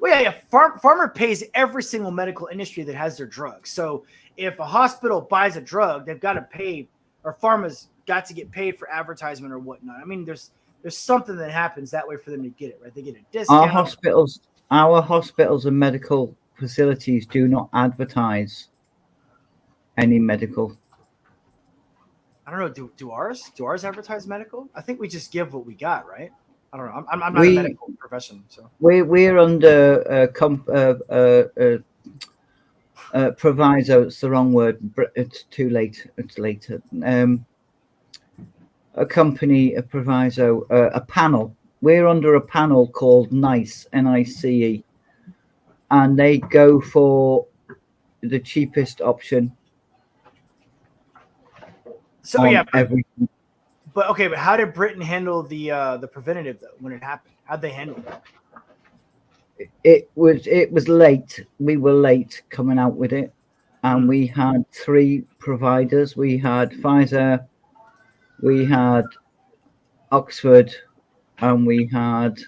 Well, yeah. Pharma pays every single medical industry that has their drugs. So if a hospital buys a drug, they've got to pay, or pharma's got to get paid for advertisement or whatnot. I mean, there's something that happens that way for them to get it, right? They get a discount. Our hospitals and medical facilities do not advertise any medical. I don't know. Do ours advertise medical? I think we just give what we got, right? I don't know. I'm not a medical professional, so we're under proviso. It's the wrong word. It's too late. It's later. A company, a proviso, a panel. We're under a panel called NICE, NICE, and they go for the cheapest option. So everything. But how did Britain handle the preventative though when it happened? How'd they handle it? It was late. We were late coming out with it, and we had 3 providers. We had Pfizer, we had Oxford, and we had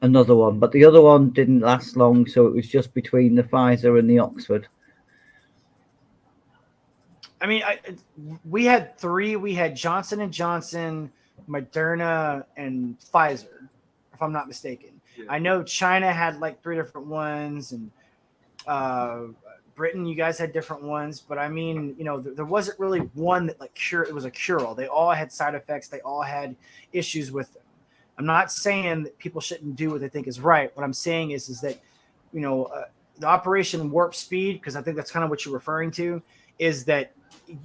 another one, but the other one didn't last long, so it was just between the Pfizer and the Oxford. I mean, we had three. We had Johnson and Johnson, Moderna, and Pfizer, if I'm not mistaken. Yeah. I know China had like 3 different ones, and Britain, you guys had different ones. But I mean, you know, there wasn't really one that like it was a cure-all. They all had side effects. They all had issues with them. I'm not saying that people shouldn't do what they think is right. What I'm saying is that, you know, the Operation Warp Speed, because I think that's kind of what you're referring to, is that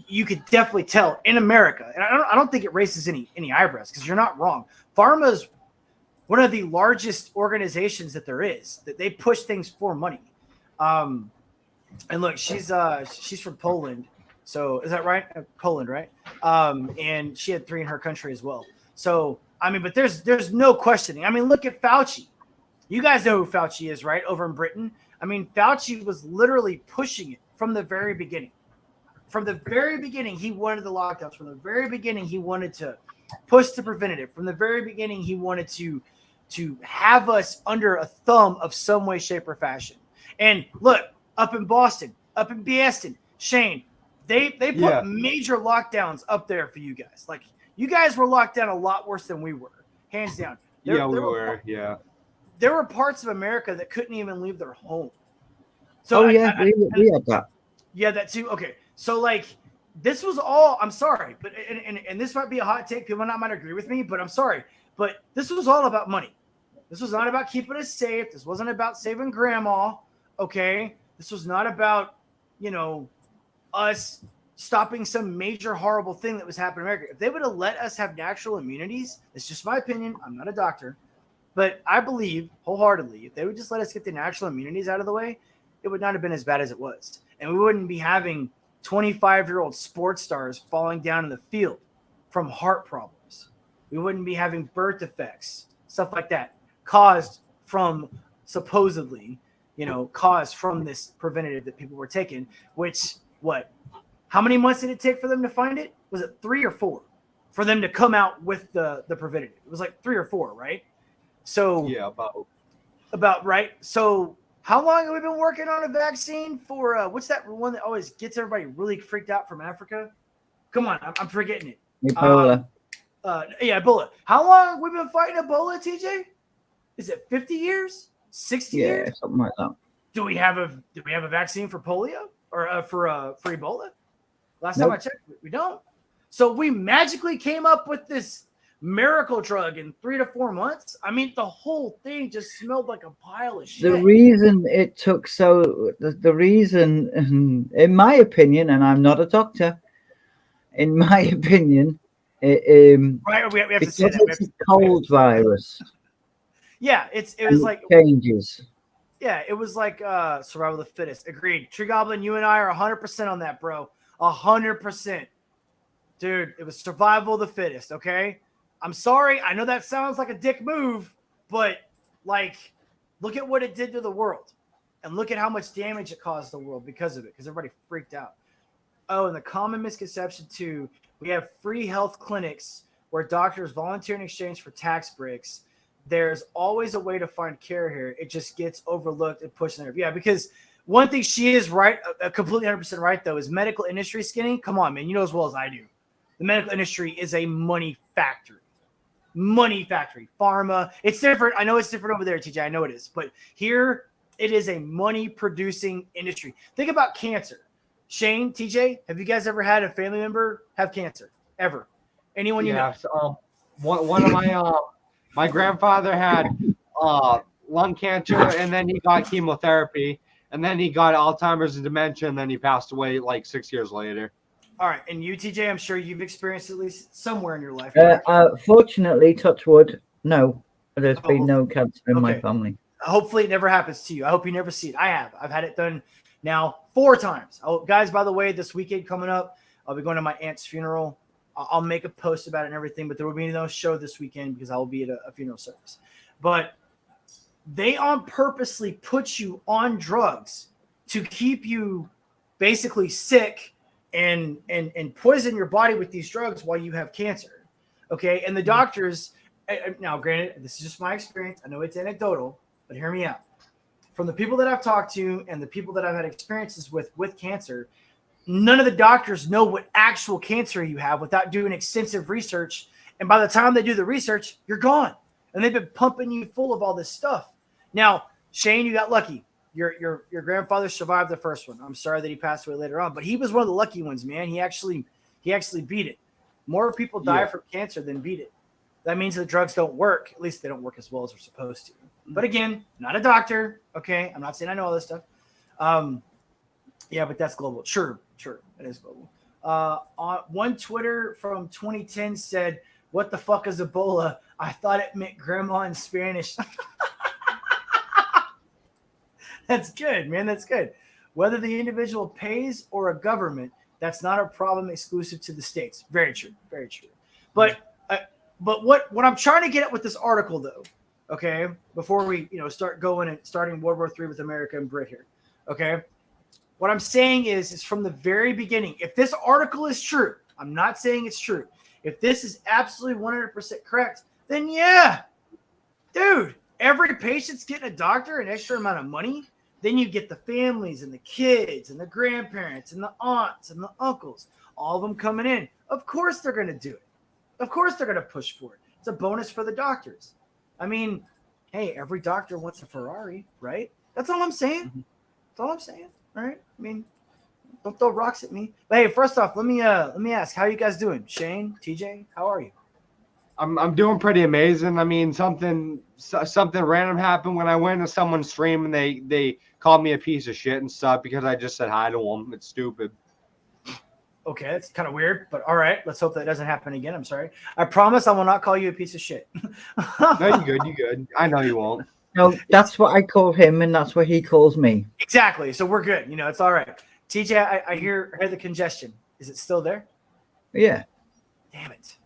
you could definitely tell in America, and I don't think it raises any eyebrows, because you're not wrong. Pharma's one of the largest organizations that there is, that they push things for money. And look, she's from Poland, so is that right? Poland, right? And she had 3 in her country as well. So I mean, but there's no questioning. I mean, look at Fauci. You guys know who Fauci is, right? Over in Britain. I mean, Fauci was literally pushing it from the very beginning. From the very beginning, he wanted the lockdowns. From the very beginning, he wanted to push the preventative. From the very beginning, he wanted to have us under a thumb of some way, shape, or fashion. And look, up in Boston, up in Boston, Shane, they put major lockdowns up there for you guys. Like, you guys were locked down a lot worse than we were, hands down. We were. There were parts of America that couldn't even leave their home. So we had that. Yeah, that too. Okay, so like this was all. I'm sorry, but and this might be a hot take. People might agree with me, but I'm sorry. But this was all about money. This was not about keeping us safe. This wasn't about saving grandma. Okay, this was not about, you know, us stopping some major horrible thing that was happening in America. If they would have let us have natural immunities, it's just my opinion. I'm not a doctor, but I believe wholeheartedly, if they would just let us get the natural immunities out of the way, it would not have been as bad as it was. And we wouldn't be having 25-year-old sports stars falling down in the field from heart problems. We wouldn't be having birth defects, stuff like that, caused from supposedly, you know, caused from this preventative that people were taking, which how many months did it take for them to find it? Was it 3 or 4 for them to come out with the preventative? It was like 3 or 4, right? So yeah, about right. So how long have we been working on a vaccine for? What's that one that always gets everybody really freaked out from Africa? Come on, I'm forgetting it. Ebola. Ebola. How long have we been fighting Ebola, TJ? Is it 50 years? 60 years? Yeah, something like that. Do we have a vaccine for polio or for Ebola? Last time I checked, we don't. So we magically came up with this miracle drug in 3 to 4 months. I mean, the whole thing just smelled like a pile of shit. The reason it took the reason, in my opinion, and I'm not a doctor, in my opinion, right? We have to say that. It's a cold virus. Yeah, it was like changes. Yeah, it was like survival of the fittest. Agreed. Tree Goblin, you and I are 100% on that, bro. 100%. Dude, it was survival of the fittest, okay? I'm sorry. I know that sounds like a dick move, but like, look at what it did to the world. And look at how much damage it caused the world because of it, because everybody freaked out. Oh, and the common misconception too, we have free health clinics where doctors volunteer in exchange for tax breaks. There's always a way to find care here. It just gets overlooked and pushed in there. Yeah, because one thing she is right, completely 100% right, though, is medical industry skinny. Come on, man. You know as well as I do. The medical industry is a money factory. Money factory. Pharma. It's different. I know it's different over there, TJ. I know it is. But here, it is a money-producing industry. Think about cancer. Shane, TJ, have you guys ever had a family member have cancer? Ever? Anyone you know? So, one of my grandfather had lung cancer, and then he got chemotherapy, and then he got Alzheimer's and dementia, and then he passed away like 6 years later. All right, and you, TJ, I'm sure you've experienced at least somewhere in your life. Fortunately, touch wood, no. There's been no cancer in my family. Hopefully it never happens to you. I hope you never see it. I have. I've had it done now 4 times. Oh, guys, by the way, this weekend coming up, I'll be going to my aunt's funeral. I'll make a post about it and everything, but there will be no show this weekend because I will be at a funeral service. But they on purposely put you on drugs to keep you basically sick and poison your body with these drugs while you have cancer. Okay. And the doctors, Now, granted, this is just my experience. I know it's anecdotal, but hear me out. From the people that I've talked to and the people that I've had experiences with cancer, none of the doctors know what actual cancer you have without doing extensive research. And by the time they do the research, you're gone. And they've been pumping you full of all this stuff. Now, Shane, you got lucky. Your grandfather survived the first one. I'm sorry that he passed away later on, but he was one of the lucky ones, man. He actually beat it. More people die from cancer than beat it. That means the drugs don't work. At least they don't work as well as they're supposed to. But again, not a doctor. Okay, I'm not saying I know all this stuff. Yeah, but that's global. Sure, it is global. On one Twitter from 2010 said, "What the fuck is Ebola? I thought it meant grandma in Spanish." That's good, man. That's good. Whether the individual pays or a government, that's not a problem exclusive to the states. Very true. Very true. But what I'm trying to get at with this article, though, okay, before we start going and starting World War III with America and Brit here, okay, what I'm saying is from the very beginning, if this article is true, I'm not saying it's true. If this is absolutely 100% correct, then yeah, dude, every patient's getting a doctor, an extra amount of money. Then you get the families and the kids and the grandparents and the aunts and the uncles, all of them coming in. Of course they're going to do it. Of course they're going to push for it. It's a bonus for the doctors. I mean, hey, every doctor wants a Ferrari, right? That's all I'm saying. That's all I'm saying, all right? I mean, don't throw rocks at me. But hey, first off, let me ask, how are you guys doing? Shane, TJ, how are you? I'm doing pretty amazing. I mean, something random happened when I went to someone's stream and they called me a piece of shit and stuff because I just said hi to them. It's stupid. Okay, that's kind of weird, but all right. Let's hope that doesn't happen again. I'm sorry. I promise I will not call you a piece of shit. No, you good. I know you won't. No, that's what I call him, and that's what he calls me. Exactly. So we're good. It's all right. TJ, I hear the congestion. Is it still there? Yeah. Damn it.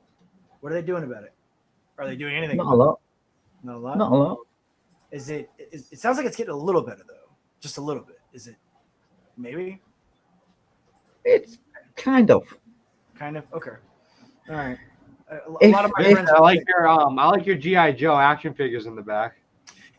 What are they doing about it? Are they doing anything? Not a lot. Not a lot? Not a lot. It sounds like it's getting a little better, though. Just a little bit. Is it? Maybe? It's kind of. Kind of? Okay. All right. A lot of my friends. I like your G.I. Joe action figures in the back.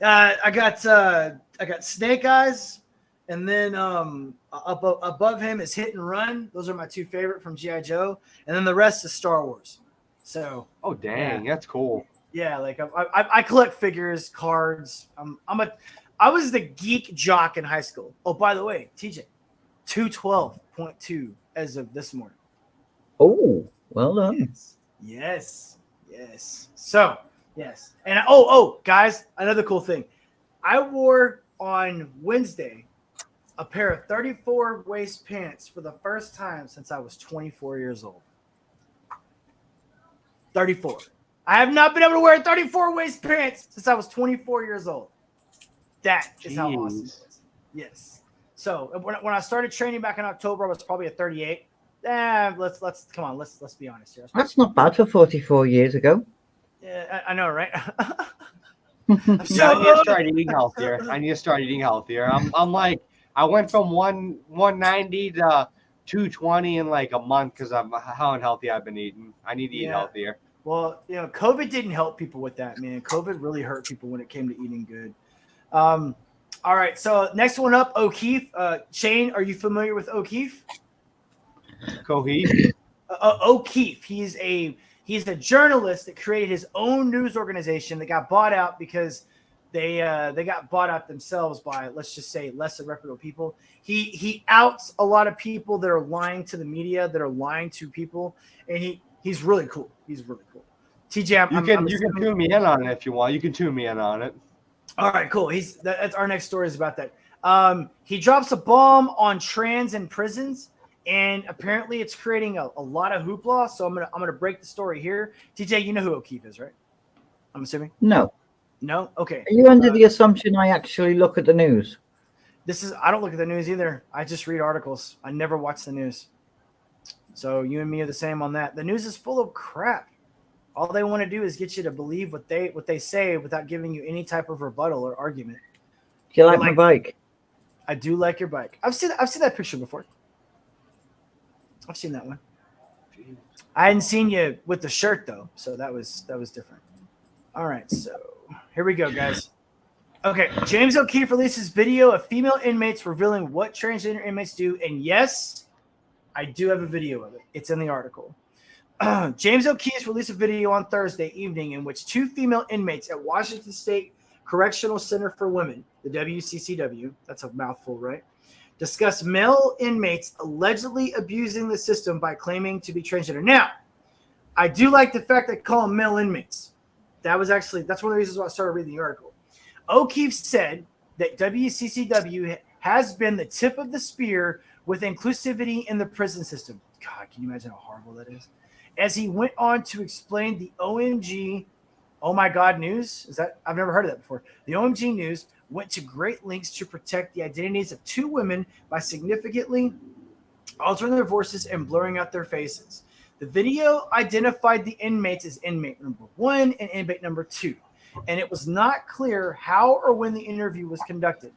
I got Snake Eyes, and then above him is Hit and Run. Those are my two favorite from G.I. Joe, and then the rest is Star Wars. So. Oh dang, that's cool. Yeah, like I collect figures, cards. I was the geek jock in high school. Oh, by the way, TJ, 212.2 as of this morning. Oh, well done. Yes. So, yes. And guys, another cool thing. I wore on Wednesday a pair of 34 waist pants for the first time since I was 24 years old. 34. I have not been able to wear 34 waist pants since I was 24 years old. That is how awesome it is. Yes. So when I started training back in October, I was probably a 38. Let's come on. Let's be honest here. That's not bad for 44 years ago. Yeah, I know, right? I need to start eating healthier. I'm like, I went from 190 to 220 in like a month because of how unhealthy I've been eating. I need to eat healthier. Well, COVID didn't help people with that, man. COVID really hurt people when it came to eating good. All right, so next one up, O'Keefe. Shane, are you familiar with O'Keefe? O'Keefe. He's a journalist that created his own news organization that got bought out because they got bought out themselves by, let's just say, lesser reputable people. He outs a lot of people that are lying to the media, that are lying to people, and he's really cool. He's really cool. TJ, you can tune me in on it if you want. You can tune me in on it. All right, cool. That's our next story is about that. He drops a bomb on trans in prisons, and apparently it's creating a lot of hoopla. So I'm gonna break the story here. TJ, you know who O'Keefe is, right? I'm assuming. No. No. Okay. Are you under the assumption I actually look at the news? I don't look at the news either. I just read articles. I never watch the news. So you and me are the same on that. The news is full of crap. All they want to do is get you to believe what they say without giving you any type of rebuttal or argument. Do you like my bike? I do like your bike. I've seen that picture before. I've seen that one. I hadn't seen you with the shirt though, so that was different. All right, so here we go, guys. Okay, James O'Keefe releases video of female inmates revealing what transgender inmates do, and yes, I do have a video of it. It's in the article. James O'Keefe released a video on Thursday evening in which two female inmates at Washington State Correctional Center for Women, the WCCW, that's a mouthful, right? Discuss male inmates allegedly abusing the system by claiming to be transgender. Now, I do like the fact they call them male inmates. That's one of the reasons why I started reading the article. O'Keefe said that WCCW has been the tip of the spear with inclusivity in the prison system. God, can you imagine how horrible that is? As he went on to explain the OMG, oh my God news, I've never heard of that before. The OMG news went to great lengths to protect the identities of two women by significantly altering their voices and blurring out their faces. The video identified the inmates as inmate number 1 and inmate number 2, and it was not clear how or when the interview was conducted.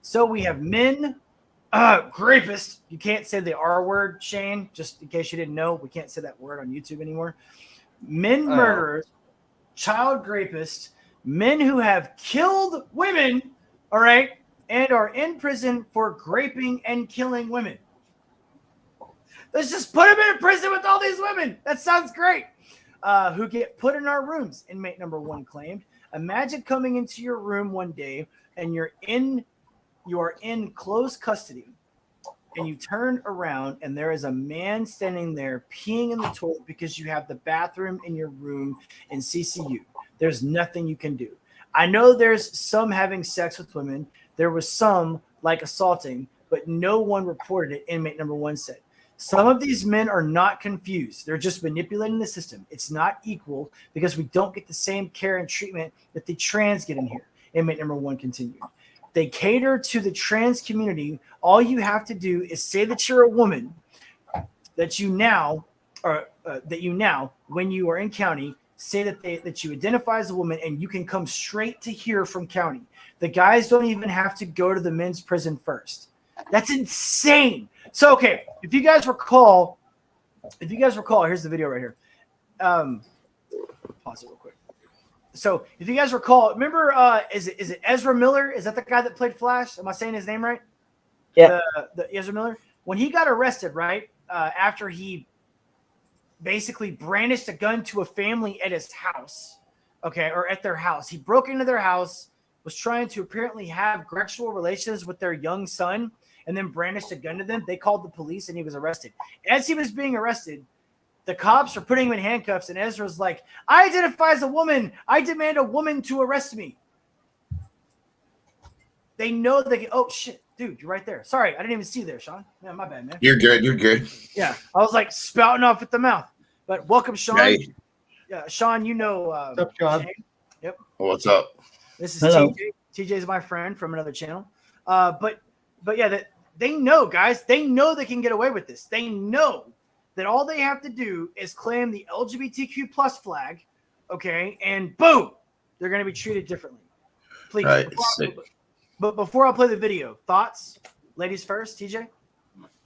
So we have men, rapists. You can't say the R word, Shane, just in case you didn't know. We can't say that word on YouTube anymore. Men murderers, child rapists, men who have killed women, all right, and are in prison for raping and killing women. Let's just put them in prison with all these women. That sounds great. Who get put in our rooms, inmate number 1 claimed. Imagine coming into your room one day and you are in close custody, and you turn around and there is a man standing there peeing in the toilet because you have the bathroom in your room in CCU. There's nothing you can do. I know there's some having sex with women. There was some like assaulting, but no one reported it, inmate number 1 said. Some of these men are not confused. They're just manipulating the system. It's not equal because we don't get the same care and treatment that the trans get in here, inmate number 1 continued. They cater to the trans community. All you have to do is say that you're a woman, that you now, when you are in county, say that you identify as a woman, and you can come straight to here from county. The guys don't even have to go to the men's prison first. That's insane. So, okay, if you guys recall, here's the video right here. Pause it real quick. So, if you guys recall, remember, is it Ezra Miller? Is that the guy that played Flash? Am I saying his name right? Yeah. The Ezra Miller. When he got arrested, right, after he basically brandished a gun to a family at his house, okay, or at their house. He broke into their house, was trying to apparently have sexual relations with their young son, and then brandished a gun to them. They called the police, and he was arrested. As he was being arrested, the cops are putting him in handcuffs, and Ezra's like, I identify as a woman. I demand a woman to arrest me. They know they oh, shit, dude, you're right there. Sorry, I didn't even see you there, Sean. Yeah, my bad, man. You're good. You're good. Yeah, I was like spouting off at the mouth. But welcome, Sean. Hey. Yeah, Sean, you know. What's up, Sean? Shane. Yep. What's up? This is Hello. TJ. TJ is my friend from another channel. But yeah, that they know, guys. They know they can get away with this. They know that all they have to do is claim the LGBTQ plus flag, okay, and boom, they're going to be treated differently. Please. Right. But before I play the video, thoughts, ladies first, TJ.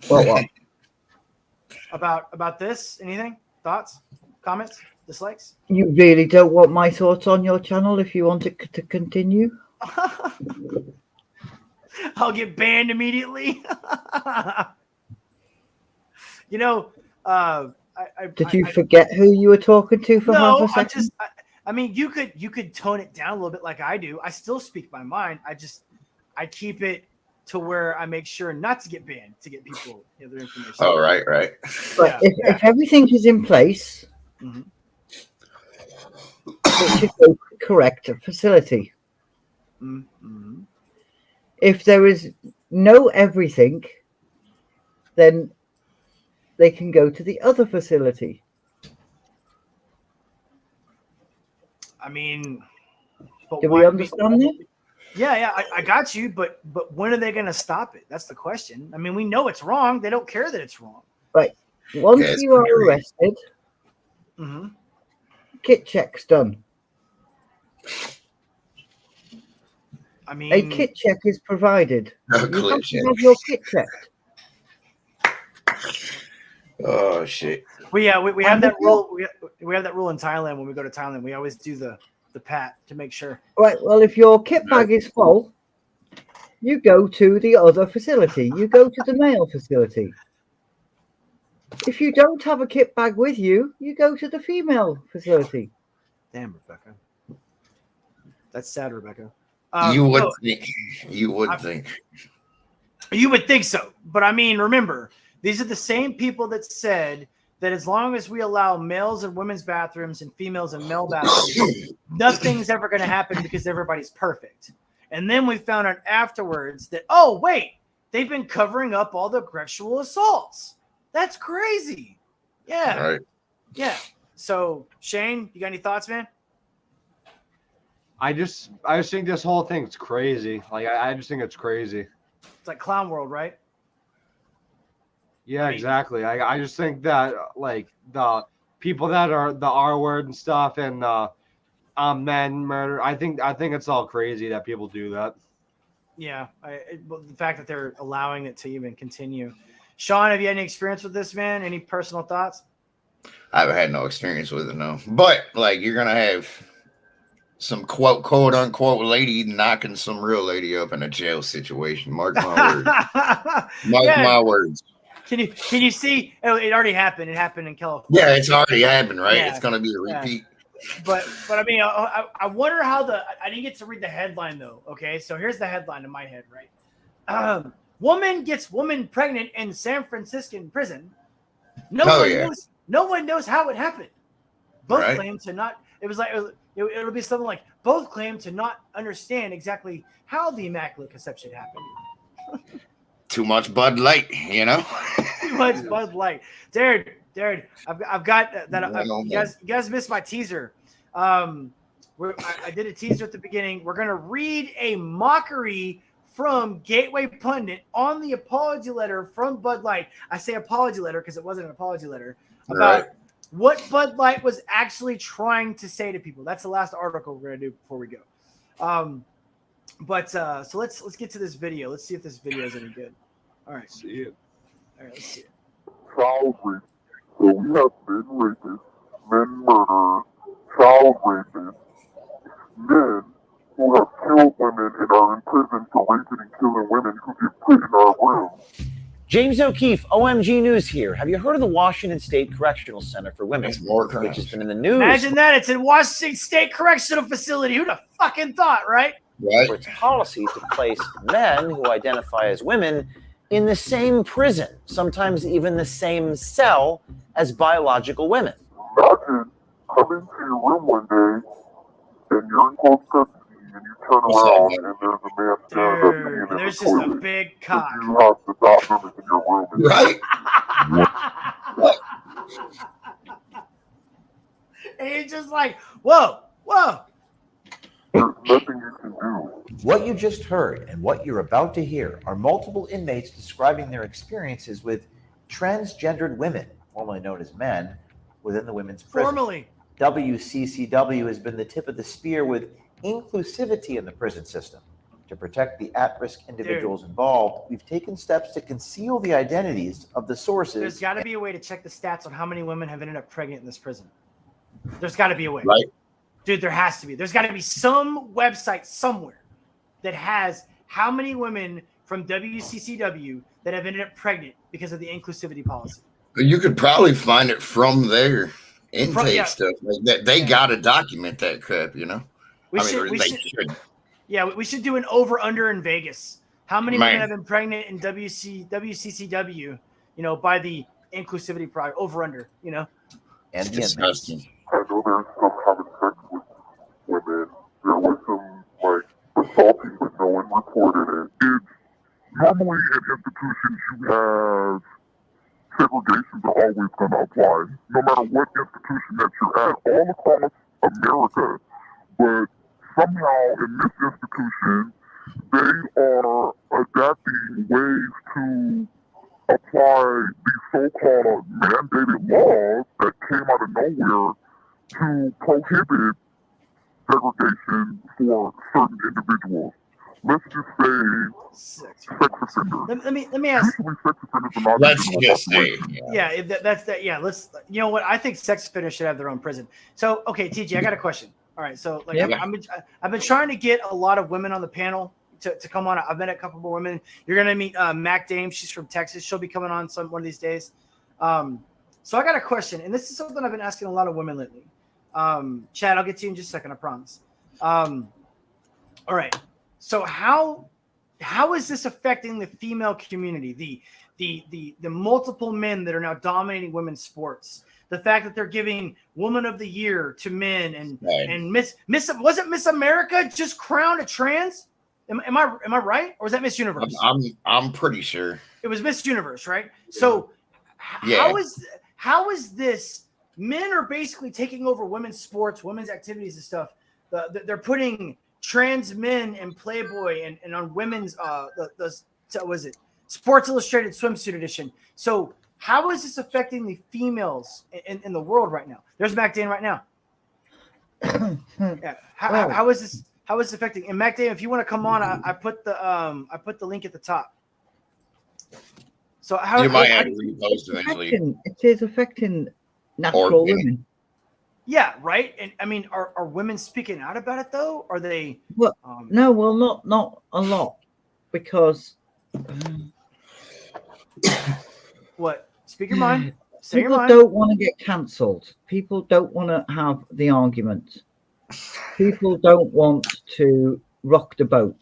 What? About this? Anything? Thoughts? Comments? Dislikes? You really don't want my thoughts on your channel if you want it to continue? I'll get banned immediately. You know, Did you forget who you were talking to for no, half a second? I mean, you could tone it down a little bit like I do. I still speak my mind. I keep it to where I make sure not to get banned to get people their information. Oh, right. But if everything is in place, Mhm. it should go to the correct facility. Mm-hmm. If there is no everything, then they can go to the other facility. I mean, but Do why- we understand that? Yeah, I got you, but when are they going to stop it? That's the question. I mean, we know it's wrong. They don't care that it's wrong. Once Yes, you are very. arrested, Mm-hmm. kit check's done. I A mean, kit check is provided. No You have clip to check. have your kit checked. Oh shit. we have that rule. We have that rule in Thailand when we go to Thailand. We always do the pat to make sure. Right. Well, if your kit bag is full, you go to the other facility. You go to the male facility. If you don't have a kit bag with you, you go to the female facility. Damn, Rebecca. That's sad, Rebecca. You would no, think. You would think. You would think so. But I mean, remember, these are the same people that said that as long as we allow males in women's bathrooms and females in male bathrooms, nothing's ever going to happen because everybody's perfect. And then we found out afterwards that, oh, wait, they've been covering up all the sexual assaults. That's crazy. Yeah. Right. Yeah. So, Shane, you got any thoughts, man? I just think this whole thing's crazy. Like, I just think it's crazy. It's like clown world, right? Yeah, exactly. I just think that, like, the people that are the R word and stuff and men murder, I think it's all crazy that people do that. Yeah. The fact that they're allowing it to even continue. Sean, have you had any experience with this, man? Any personal thoughts? I've had no experience with it, no. But like, you're gonna have some quote unquote lady knocking some real lady up in a jail situation. Mark my words. My words. Can you see? Oh, it already happened. It happened in California. Yeah, it's already happened, right? Yeah. It's gonna be a repeat. But I mean, I wonder how I didn't get to read the headline though. Okay, so here's the headline in my head, right? Woman gets woman pregnant in San Franciscan prison. No one knows how it happened. Both claim to not. It was like it'll be something like both claim to not understand exactly how the Immaculate Conception happened. Too much Bud Light, you know. Too much Bud Light, Jared. I've got that. You guys missed my teaser. I did a teaser at the beginning. We're gonna read a mockery from Gateway Pundit on the apology letter from Bud Light. I say apology letter because it wasn't an apology letter about what Bud Light was actually trying to say to people. That's the last article we're gonna do before we go. So let's get to this video. Let's see if this video is any good. All right. See it. All right, let's see it. Child rape. So we have men rapists, men murderers, child rapists, men who have killed women and are in prison for raping and killing women who get put in our room. James O'Keefe, OMG News here. Have you heard of the Washington State Correctional Center for Women, It's more which has been in the news? Imagine that. It's in Washington State Correctional Facility. Who'd have fucking thought, right? For its policy to place men who identify as women in the same prison, sometimes even the same cell as biological women. Imagine coming to your room one day and you're in close custody and you turn around and there's a man staring at you And in there's the just a toilet. big cock. You have the doctors in your room. Right. And he's just like, whoa. There's nothing you can do. What you just heard and what you're about to hear are multiple inmates describing their experiences with transgendered women, formerly known as men, within the women's prison. Formally. WCCW has been the tip of the spear with inclusivity in the prison system. To protect the at-risk individuals involved, we've taken steps to conceal the identities of the sources. There's got to be a way to check the stats on how many women have ended up pregnant in this prison. There's got to be a way. Right. Dude, there has to be. There's got to be some website somewhere that has how many women from WCCW that have ended up pregnant because of the inclusivity policy. You could probably find it from their intake Yeah. stuff. Like that, they got to document that crap, you know. We should. Yeah, we should do an over/under in Vegas. How many women have been pregnant in WCCW? You know, by the inclusivity project. Over/under. You know. And It's disgusting. I know there's some having sex with women. There was some assaulting, but no one reported it. It's normally in institutions you have segregation are always going to apply, no matter what institution that you're at, all across America. But somehow in this institution, they are adapting ways to apply these so-called mandated laws that came out of nowhere to prohibit segregation for certain individuals. Let's just say sex offenders. Let me ask. Usually sex offenders are not Let's just say. Yeah, that's that. Yeah, let's. You know what? I think sex offenders should have their own prison. So, okay, TJ, I got a question. All right, so like Yep. I've been trying to get a lot of women on the panel to come on. I've met a couple more women. You're gonna meet Mac Dame. She's from Texas. She'll be coming on one of these days. So I got a question, and this is something I've been asking a lot of women lately. Chad, I'll get to you in just a second, I promise. All right. So how is this affecting the female community? The multiple men that are now dominating women's sports. The fact that they're giving Woman of the Year to men and Miss wasn't Miss America just crowned a trans? Am I right? Or was that Miss Universe? I'm pretty sure It was Miss Universe, right? So Yeah. how is this? Men are basically taking over women's sports, women's activities and stuff. They're putting trans men in Playboy and on women's was it Sports Illustrated swimsuit edition. So how is this affecting the females in the world right now? There's Mac Dane right now. Yeah. How is this? How is it affecting? And Mac Dane, if you want to come on, I put the link at the top. So how you might how have do to you- repost eventually. It is affecting natural Organic. women. Yeah, right. And I mean, are women speaking out about it though? Are they? Well, no, well, not a lot, because What? Speak your mind. Say your people mind. don't want to get cancelled. People don't want to have the argument. People don't want to rock the boat.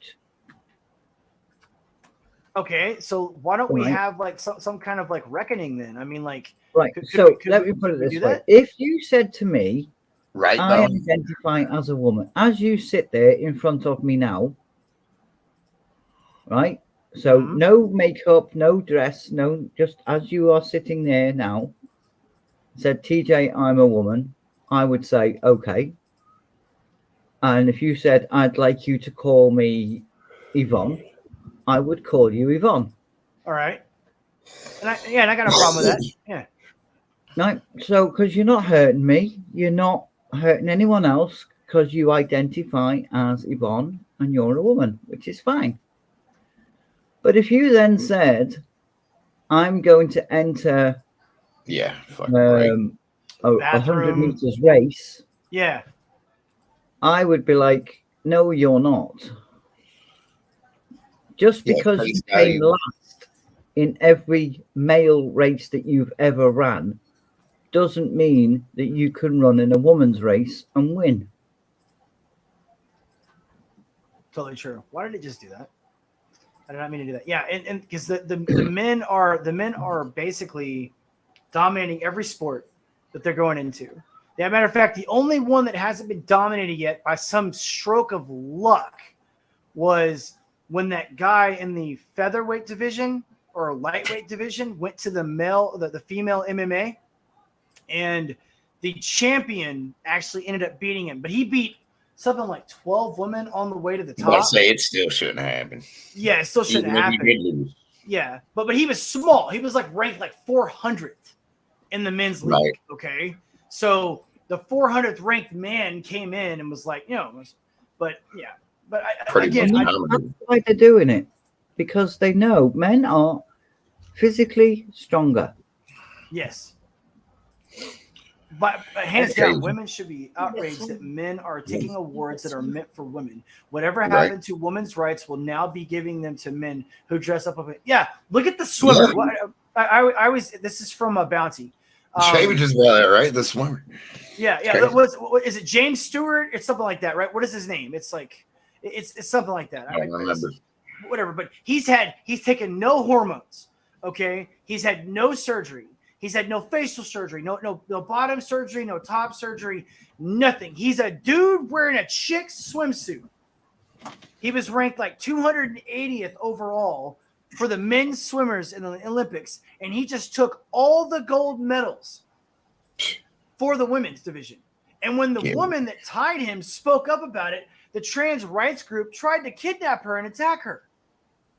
Okay, so why don't we Right. have like some kind of like reckoning then? I mean, like, Right. Could So we- could let we- me put it could we this do way: that? if you said to me, Right "I now. identify as a woman," as you sit there in front of me now, right? So Mhm. no makeup, no dress, no, just as you are sitting there now, said, "TJ, I'm a woman," I would say, "Okay." And if you said, "I'd like you to call me Yvonne," I would call you Yvonne. all right, and I got no problem with that. Yeah, No, so because you're not hurting me, you're not hurting anyone else, because you identify as Yvonne and you're a woman, which is fine. But if you then said, "I'm going to enter Yeah. Fucking right. a 100 Bathroom. meters race," yeah, I would be like, "No, you're not." Just Yeah, because face you came value. last in every male race that you've ever ran doesn't mean that you can run in a woman's race and win. totally true. Why did it just do that? I did not mean to do that. Yeah, and because the men are basically dominating every sport that they're going into. Yeah, matter of fact, the only one that hasn't been dominated yet by some stroke of luck was when that guy in the featherweight division or lightweight division went to the female MMA, and the champion actually ended up beating him. But he beat something like 12 women on the way to the I'm about top. to say it still shouldn't happen. Yeah, it still shouldn't Even if happen. he did lose. Yeah, but he was small. He was like ranked like 400th in the men's league. Right. Okay, so the 400th ranked man came in and was like, but yeah, but Pretty again, much I, dominated. That's why they're doing it, because they know men are physically stronger. yes. But hands Okay. down, women should be outraged that men are taking awards that are meant for women. Whatever Right. happened to women's rights will now be giving them to men who dress up. Yeah, look at the swimmer. Yeah. I always. This is from a Bounty. Shavage is well, right? The swimmer. Yeah. Okay. What is it? James Stewart? It's something like that, right? What is his name? It's like it's something like that. I don't remember. Whatever. But he's taken no hormones. Okay. He's had no surgery. He's had no facial surgery, no bottom surgery, no top surgery, nothing. He's a dude wearing a chick's swimsuit. He was ranked like 280th overall for the men's swimmers in the Olympics, and he just took all the gold medals for the women's division. And when the woman that tied him spoke up about it, the trans rights group tried to kidnap her and attack her.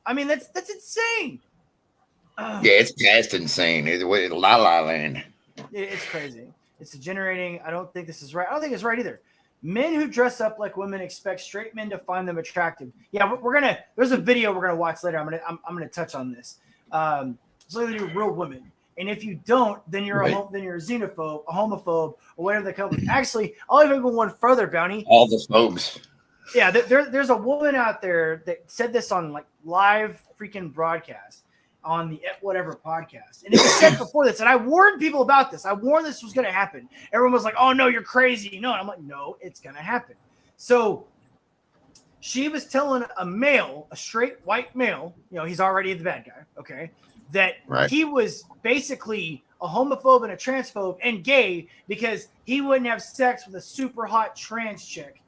I mean, that's insane. Yeah, it's past insane. It's La La Land. It's crazy. It's degenerating. I don't think this is right. I don't think it's right either. Men who dress up like women expect straight men to find them attractive. Yeah, there's a video we're gonna watch later. I'm gonna touch on this. So they're real women. And if you don't, then you're Right. then you're a xenophobe, a homophobe, or whatever they call it. Actually, I'll even go one further, Bounty. All the phobes. Yeah, there's a woman out there that said this on like live freaking broadcast on the whatever podcast. And it was said before this, and I warned people about this. I warned this was going to happen. Everyone was like, oh, no, you're crazy. No, and I'm like, no, it's going to happen. So she was telling a male, a straight white male, he's already the bad guy, okay, that he was basically a homophobe and a transphobe and gay because he wouldn't have sex with a super hot trans chick.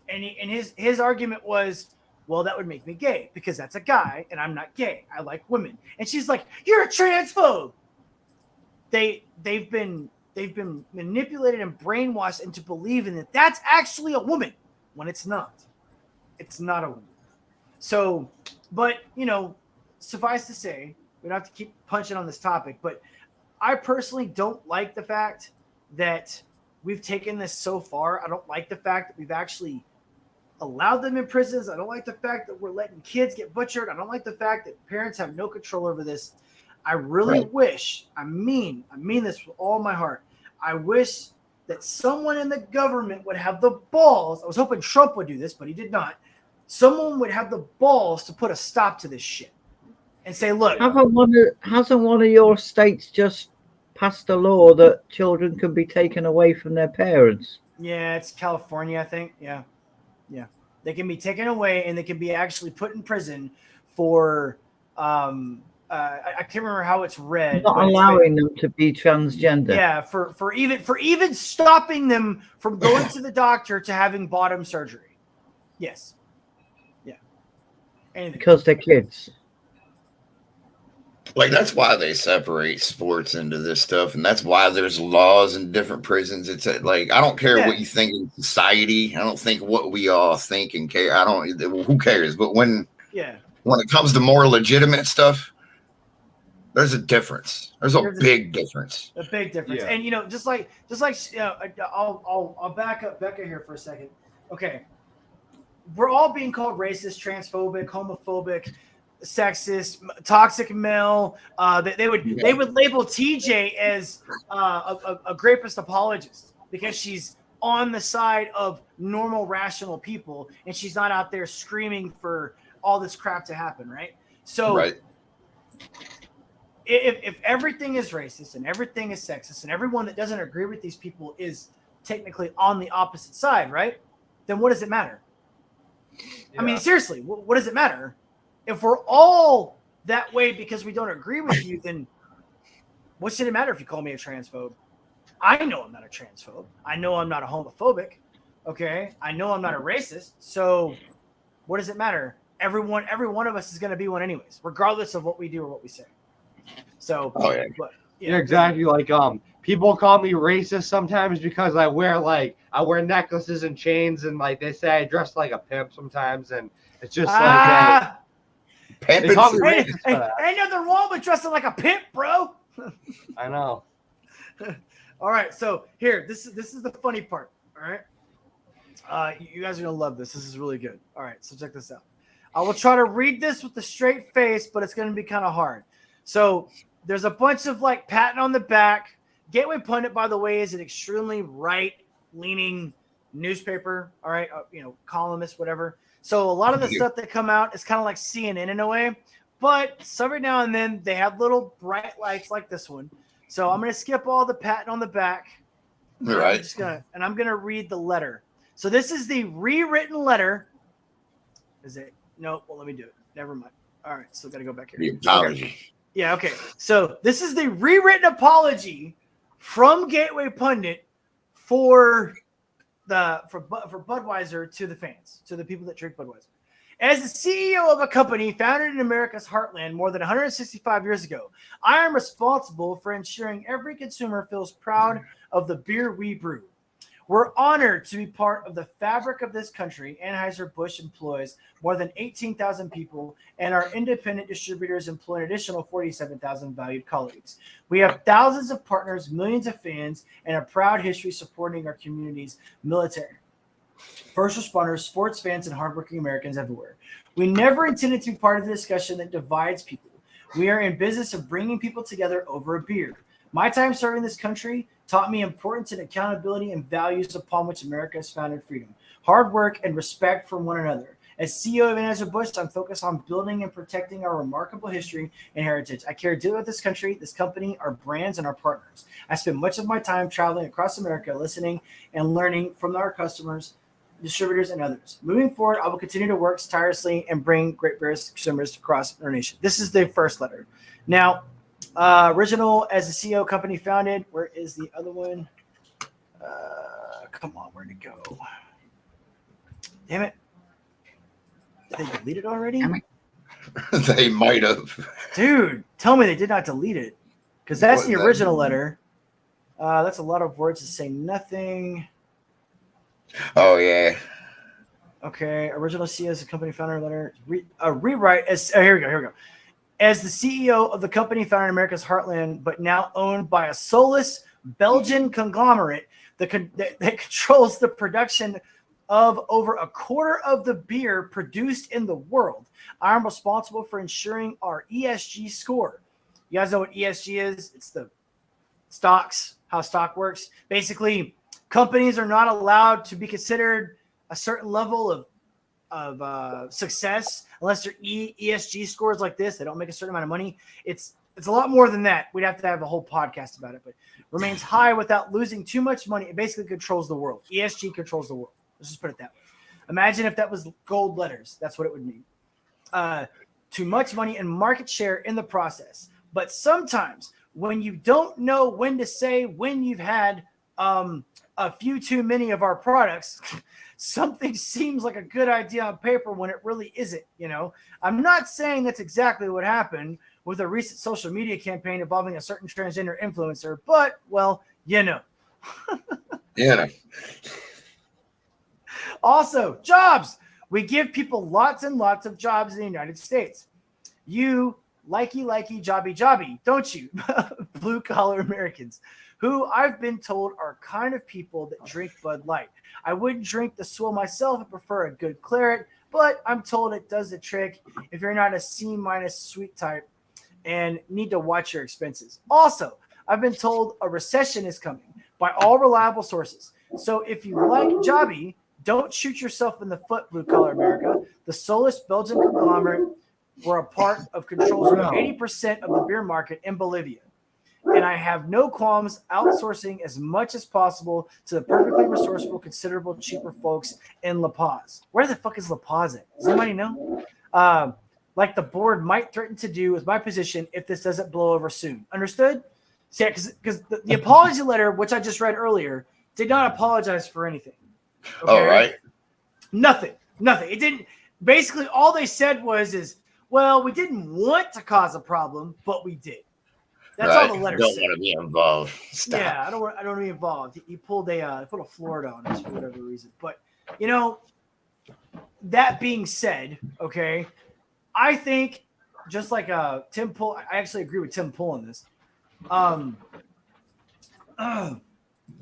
And his argument was, well, that would make me gay because that's a guy and I'm not gay. I like women. And she's like, you're a transphobe. They've been manipulated and brainwashed into believing that that's actually a woman when it's not. It's not a woman. So, but suffice to say, we don't have to keep punching on this topic, but I personally don't like the fact that we've taken this so far. I don't like the fact that we've actually allowed them in prisons. I don't like the fact that we're letting kids get butchered. I don't like the fact that parents have no control over this. I really wish, I mean this with all my heart. I wish that someone in the government would have the balls. I was hoping Trump would do this, but he did not. Someone would have the balls to put a stop to this shit and say, look. Hasn't one of your states just passed a law that children can be taken away from their parents? Yeah, it's California, I think. Yeah. They can be taken away and they can be actually put in prison for I can't remember how it's read. Not allowing them to be transgender. Yeah, for even stopping them from going to the doctor to having bottom surgery. Yes. Yeah. Anything. Because they're kids. Like, that's why they separate sports into this stuff, and that's why there's laws in different prisons. It's like, I don't care what you think in society. I don't think what we all think and care. Who cares? But when it comes to more legitimate stuff, there's a difference. There's a big difference. A big difference. Yeah. And just like I'll back up Becca here for a second. Okay. We're all being called racist, transphobic, homophobic, sexist, toxic male. They would label TJ as a rapist apologist because she's on the side of normal, rational people, and she's not out there screaming for all this crap to happen, right? So, if everything is racist and everything is sexist and everyone that doesn't agree with these people is technically on the opposite side, right? Then what does it matter? I mean, seriously, what does it matter? If we're all that way because we don't agree with you, then what should it matter if you call me a transphobe? I know I'm not a transphobe. I know I'm not a homophobic. Okay. I know I'm not a racist. So what does it matter? Every one of us is going to be one anyways, regardless of what we do or what we say. So, but, exactly. Like, people call me racist sometimes because I wear necklaces and chains, and like they say I dress like a pimp sometimes, and it's just like ain't nothing wrong with dressing like a pimp, bro. I know. All right, so here, this is the funny part. All right, you guys are gonna love this. This is really good. All right, so check this out. I will try to read this with a straight face, but it's gonna be kind of hard. So there's a bunch of like patting on the back. Gateway Pundit, by the way, is an extremely right-leaning newspaper. All right, columnist, whatever. So a lot of the stuff that come out is kind of like CNN in a way, but every now and then they have little bright lights like this one. So I'm going to skip all the patting on the back. Right. I'm going to read the letter. So this is the rewritten letter. Is it? No, well, let me do it. Never mind. All right. So got to go back here. The apology. Okay. Yeah. Okay. So this is the rewritten apology from Gateway Pundit for Budweiser to the fans, to the people that drink Budweiser. As the CEO of a company founded in America's heartland more than 165 years ago, I am responsible for ensuring every consumer feels proud of the beer we brew. We're honored to be part of the fabric of this country. Anheuser-Busch employs more than 18,000 people, and our independent distributors employ an additional 47,000 valued colleagues. We have thousands of partners, millions of fans, and a proud history supporting our community's military, first responders, sports fans, and hardworking Americans everywhere. We never intended to be part of the discussion that divides people. We are in business of bringing people together over a beer. My time serving this country taught me importance and accountability and values upon which America is founded: freedom, hard work, and respect for one another. As CEO of Anheuser-Busch, I'm focused on building and protecting our remarkable history and heritage. I care deeply about this country, this company, our brands, and our partners. I spend much of my time traveling across America, listening and learning from our customers, distributors, and others. Moving forward, I will continue to work tirelessly and bring great beers to consumers across our nation. This is the first letter. Now, original as the CEO company founded. Where is the other one? Come on, where'd it go? Damn it. Did they delete it already? They might have. Dude, tell me they did not delete it. Because that's the original letter. That's a lot of words to say nothing. Oh, yeah. Okay, original CEO as the company founder letter. Rewrite as here we go. As the CEO of the company founded in America's heartland, but now owned by a soulless Belgian conglomerate that controls the production of over a quarter of the beer produced in the world, I am responsible for ensuring our ESG score. You guys know what ESG is? It's the stocks, how stock works. Basically, companies are not allowed to be considered a certain level of success unless their ESG scores like this. They don't make a certain amount of money. It's a lot more than that. We'd have to have a whole podcast about it, but remains high without losing too much money. It basically controls the world. ESG controls the world. Let's just put it that way. Imagine if that was gold letters. That's what it would mean. Too much money and market share in the process. But sometimes when you don't know when to say when you've had a few too many of our products, something seems like a good idea on paper when it really isn't. You know, I'm not saying that's exactly what happened with a recent social media campaign involving a certain transgender influencer, but well, you know. Yeah. Also, jobs. We give people lots and lots of jobs in the United States. You likey, jobby, don't you? Blue collar Americans, who I've been told are kind of people that drink Bud Light. I wouldn't drink the swill myself. I prefer a good claret, but I'm told it does the trick if you're not a C- sweet type and need to watch your expenses. Also, I've been told a recession is coming by all reliable sources. So if you like jobby, don't shoot yourself in the foot, blue collar America. The soulless Belgian conglomerate were a part of controls over 80% of the beer market in Bolivia. And I have no qualms outsourcing as much as possible to the perfectly resourceful, considerable, cheaper folks in La Paz. Where the fuck is La Paz at? Does anybody know? Like the board might threaten to do with my position if this doesn't blow over soon. Understood? So, yeah, because the apology letter, which I just read earlier, did not apologize for anything. Okay? All right. Nothing. It didn't. Basically, all they said was, well, we didn't want to cause a problem, but we did. That's all the letter Don't said. want to be involved. Stop. Yeah, I don't want to be involved. He pulled a Florida on us for whatever reason. But you know, that being said, okay, I think just like Tim Pool, I actually agree with Tim Pool on this.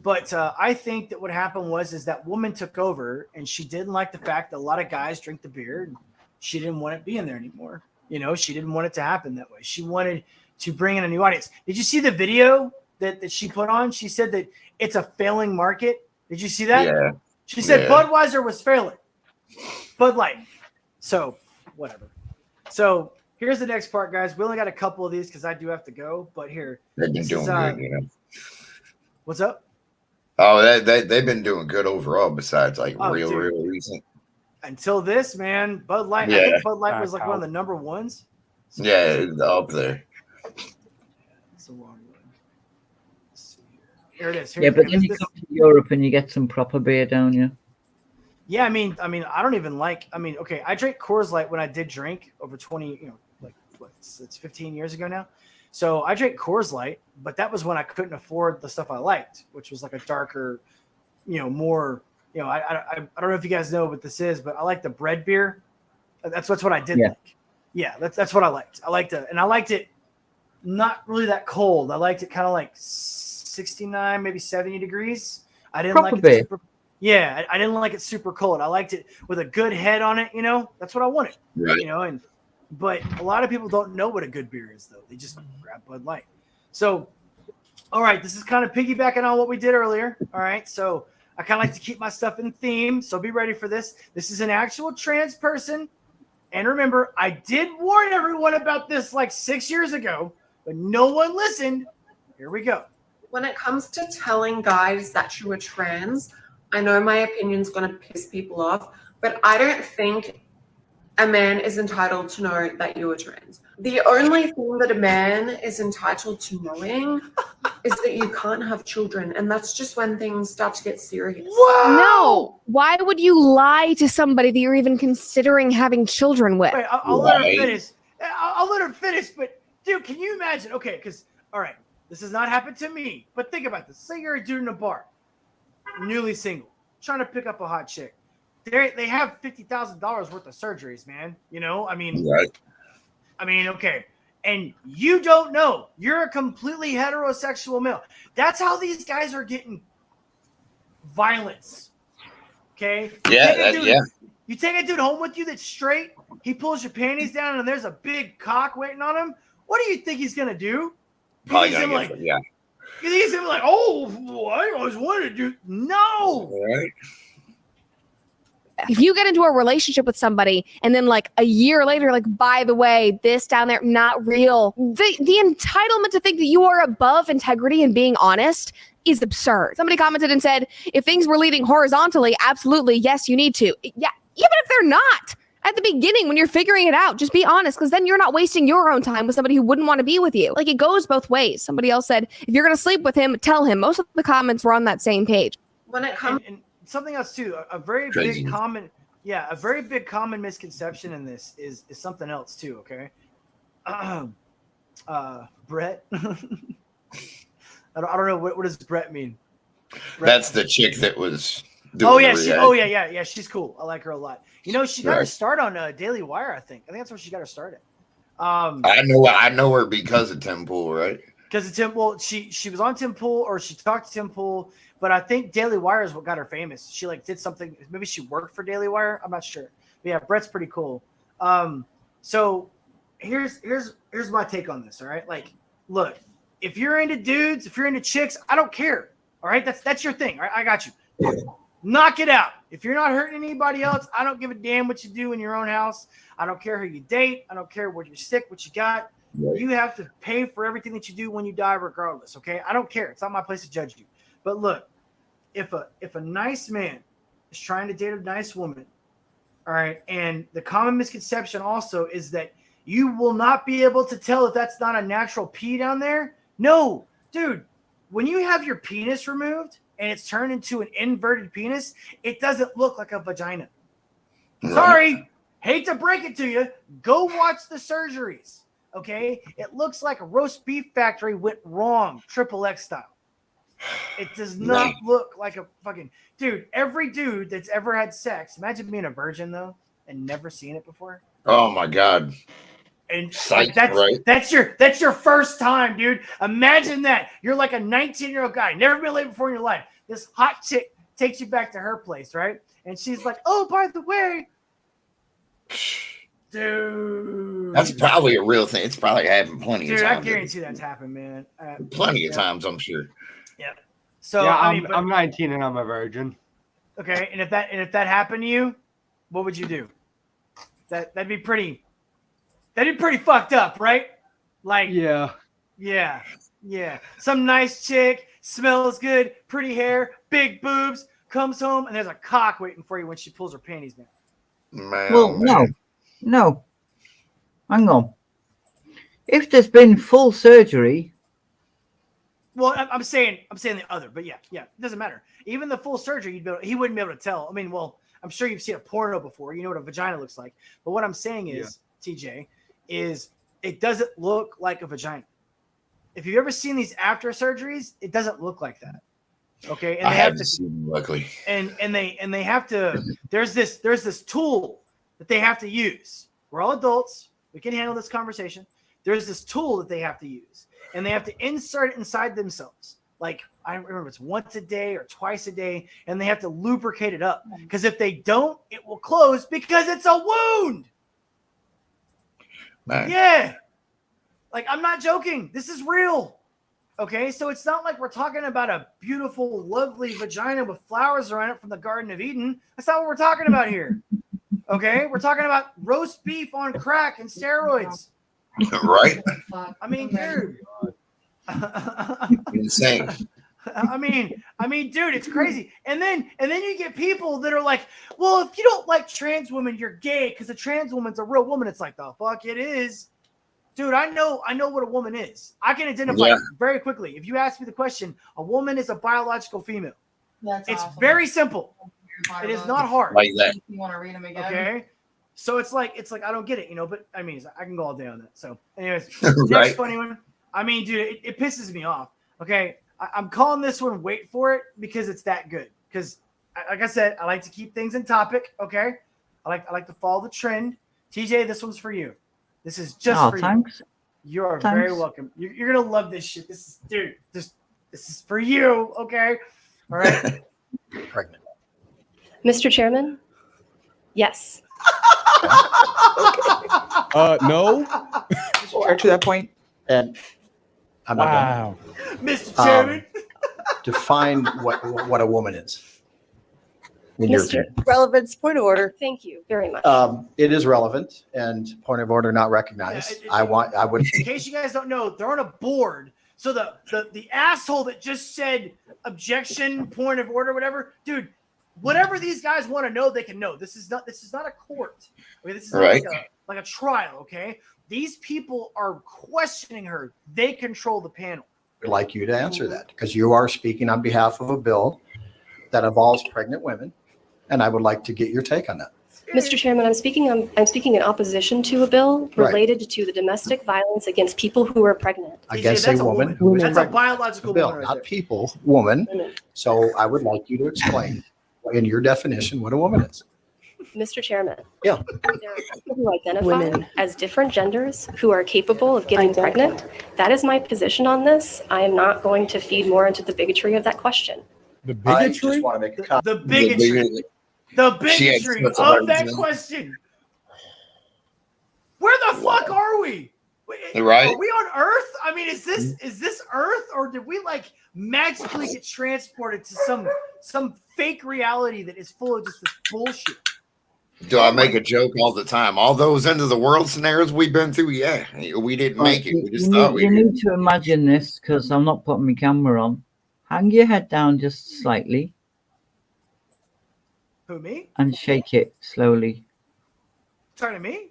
But I think that what happened is that woman took over and she didn't like the fact that a lot of guys drink the beer. And she didn't want it being there anymore. You know, she didn't want it to happen that way. She wanted to bring in a new audience. Did you see the video that she put on? She said that it's a failing market. Did you see that? Yeah. She said Budweiser was failing. Bud Light. So, whatever. So, here's the next part, guys. We only got a couple of these because I do have to go. But here. They've been doing good, you know. What's up? Oh, they've been doing good overall besides like real recent. Until this, man. Bud Light. Yeah. I think Bud Light was like one of the number ones. So yeah, up there. That's the wrong one. Let's see here. Here it is. Yeah, but then you come to Europe and you get some proper beer, don't you? Yeah, I mean, I don't even like. I mean, okay, I drank Coors Light when I did drink over 20. You know, like what? It's 15 years ago now. So I drank Coors Light, but that was when I couldn't afford the stuff I liked, which was like a darker, you know, more. You know, I don't know if you guys know what this is, but I like the bread beer. That's what I did like. Yeah, that's what I liked. I liked it, and I liked it not really that cold. I liked it kind of like 69, maybe 70 degrees. I didn't like it super. Yeah, I didn't like it super cold. I liked it with a good head on it. You know, that's what I wanted. Right. You know, and But a lot of people don't know what a good beer is, though. They just grab Bud Light. So, all right, this is kind of piggybacking on what we did earlier. All right, so I kind of like to keep my stuff in theme, so be ready for this. This is an actual trans person. And remember, I did warn everyone about this like 6 years ago, but no one listened. Here we go. When it comes to telling guys that you are trans, I know my opinion's going to piss people off, but I don't think a man is entitled to know that you are trans. The only thing that a man is entitled to knowing is that you can't have children, and that's just when things start to get serious. Whoa! No. Why would you lie to somebody that you're even considering having children with? Wait, I'll let her finish. I'll let her finish, but dude, can you imagine? Okay, because, all right, this has not happened to me, but think about this. Say you're a dude in a bar, newly single, trying to pick up a hot chick. They have $50,000 worth of surgeries, man. You know, I mean, Right. Okay. And you don't know. You're a completely heterosexual male. That's how these guys are getting violence. Okay? You take a dude home with you that's straight, he pulls your panties down, and there's a big cock waiting on him. What do you think he's going to do? Probably You think gonna get yeah. he's gonna be like, oh, I always wanted to do. No. Right. If you get into a relationship with somebody and then like a year later, like, by the way, this down there, not real. The entitlement to think that you are above integrity and being honest is absurd. Somebody commented and said, if things were leading horizontally, absolutely, yes, you need to. Yeah, even if they're not. At the beginning, when you're figuring it out, just be honest, because then you're not wasting your own time with somebody who wouldn't want to be with you. Like, it goes both ways. Somebody else said, if you're going to sleep with him, tell him. Most of the comments were on that same page. When it comes And something else too, a very Crazy. big common, a very big common misconception in this is something else too. Okay, Brett. I don't know what does Brett mean. Brett. That's the chick that was doing Oh yeah, the reaction. she's cool. I like her a lot. You know, she got her start on Daily Wire. I think that's where she got her started. I know her because of Tim Pool, right? Because of Tim. Well, she was on Tim Pool, or she talked to Tim Pool. But I think Daily Wire is what got her famous. She like did something. Maybe she worked for Daily Wire. I'm not sure. But yeah, Brett's pretty cool. So here's my take on this. All right, like, look, if you're into dudes, if you're into chicks, I don't care. All right, that's your thing. All right, I got you. Knock it out. If you're not hurting anybody else, I don't give a damn what you do in your own house. I don't care who you date. I don't care where you're sick, what you got. Right. You have to pay for everything that you do when you die, regardless. Okay, I don't care. It's not my place to judge you. But look, if a nice man is trying to date a nice woman, all right, and the common misconception also is that you will not be able to tell if that's not a natural pee down there. No, dude, when you have your penis removed and it's turned into an inverted penis, it doesn't look like a vagina. Right. Sorry, hate to break it to you. Go watch the surgeries, okay? It looks like a roast beef factory went wrong, XXX style. It does not look like a fucking dude. Every dude that's ever had sex, imagine being a virgin though and never seen it before. Oh my god! And like, that's your first time, dude. Imagine that. You're like a 19-year-old guy, never been laid before in your life. This hot chick takes you back to her place, right? And she's like, "Oh, by the way, dude." That's probably a real thing. It's probably happened plenty of times. Dude, I guarantee that's happened, man. Plenty of times, I'm sure. Yeah. So yeah, I'm 19 and I'm a virgin. Okay, and if that happened to you, what would you do? That'd be pretty fucked up, right? Like yeah. Some nice chick, smells good, pretty hair, big boobs, comes home and there's a cock waiting for you when she pulls her panties down. No. Hang on. If there's been full surgery. Well, I'm saying the other, but yeah, it doesn't matter. Even the full surgery, he wouldn't be able to tell. I mean, well, I'm sure you've seen a porno before. You know what a vagina looks like. But what I'm saying is, TJ, is it doesn't look like a vagina. If you've ever seen these after surgeries, it doesn't look like that. Okay, and I haven't seen them, luckily. And they have to. There's this tool that they have to use. We're all adults. We can handle this conversation. There's this tool that they have to use. And they have to insert it inside themselves. Like, I don't remember, it's once a day or twice a day, and they have to lubricate it up. Because if they don't, it will close because it's a wound. Man. Yeah. Like, I'm not joking. This is real. Okay, so it's not like we're talking about a beautiful, lovely vagina with flowers around it from the Garden of Eden. That's not what we're talking about here. Okay, we're talking about roast beef on crack and steroids. Right? I mean, dude. Insane. I mean, dude, it's crazy. And then you get people that are like, well, if you don't like trans women, you're gay because a trans woman's a real woman. It's like, the fuck it is. Dude, I know what a woman is. I can identify very quickly. If you ask me the question, a woman is a biological female. It's very simple. It is not hard. Like that. You want to read them again? Okay. So it's like I don't get it, but I mean, I can go all day on that. So anyways, Right. next funny one. I mean, dude, it pisses me off. Okay. I'm calling this one wait for it because it's that good. Because like I said, I like to keep things in topic. Okay. I like to follow the trend. TJ, this one's for you. This is just for thanks. you. You are Thanks. very welcome. You're gonna love this shit. This is, dude. This is for you. Okay. All right. Pregnant. Mr. Chairman? Yes. No. Or to that point, and I'm not Wow. Mr. Chairman. define what a woman is. In your Mr. opinion. Relevance, point of order. Thank you very much. It is relevant and point of order not recognized. I would. In case you guys don't know, they're on a board. So the asshole that just said objection, point of order, whatever, dude. Whatever these guys want to know, they can know. This is not a court. I mean, this is not Right. like a trial. Okay, these people are questioning her. They control the panel. I'd like you to answer that because you are speaking on behalf of a bill that involves pregnant women, and I would like to get your take on that. Mr. Chairman, I'm speaking in opposition to a bill Right. related to the domestic violence against people who are pregnant. Against that's a a woman woman. who is That's a pregnant. biological Bill, woman right not there. people, woman. Women. So I would like you to explain, in your definition, what a woman is. Mr. Chairman. Yeah. There are people who identify Women. as different genders who are capable of getting pregnant. That is my position on this. I am not going to feed more into the bigotry of that question. The I just bigotry? want to make a comment. The bigotry. The She had bigotry such a of hard that time. question. Where the fuck are we? Right. Are we on Earth? I mean, is this Earth, or did we like magically get transported to some fake reality that is full of just this bullshit? Do I make a joke all the time? All those end of the world scenarios we've been through, yeah, we didn't make it. We just thought we you did. need to imagine this because I'm not putting my camera on. Hang your head down just slightly Who, me? and shake it slowly. Talking to me?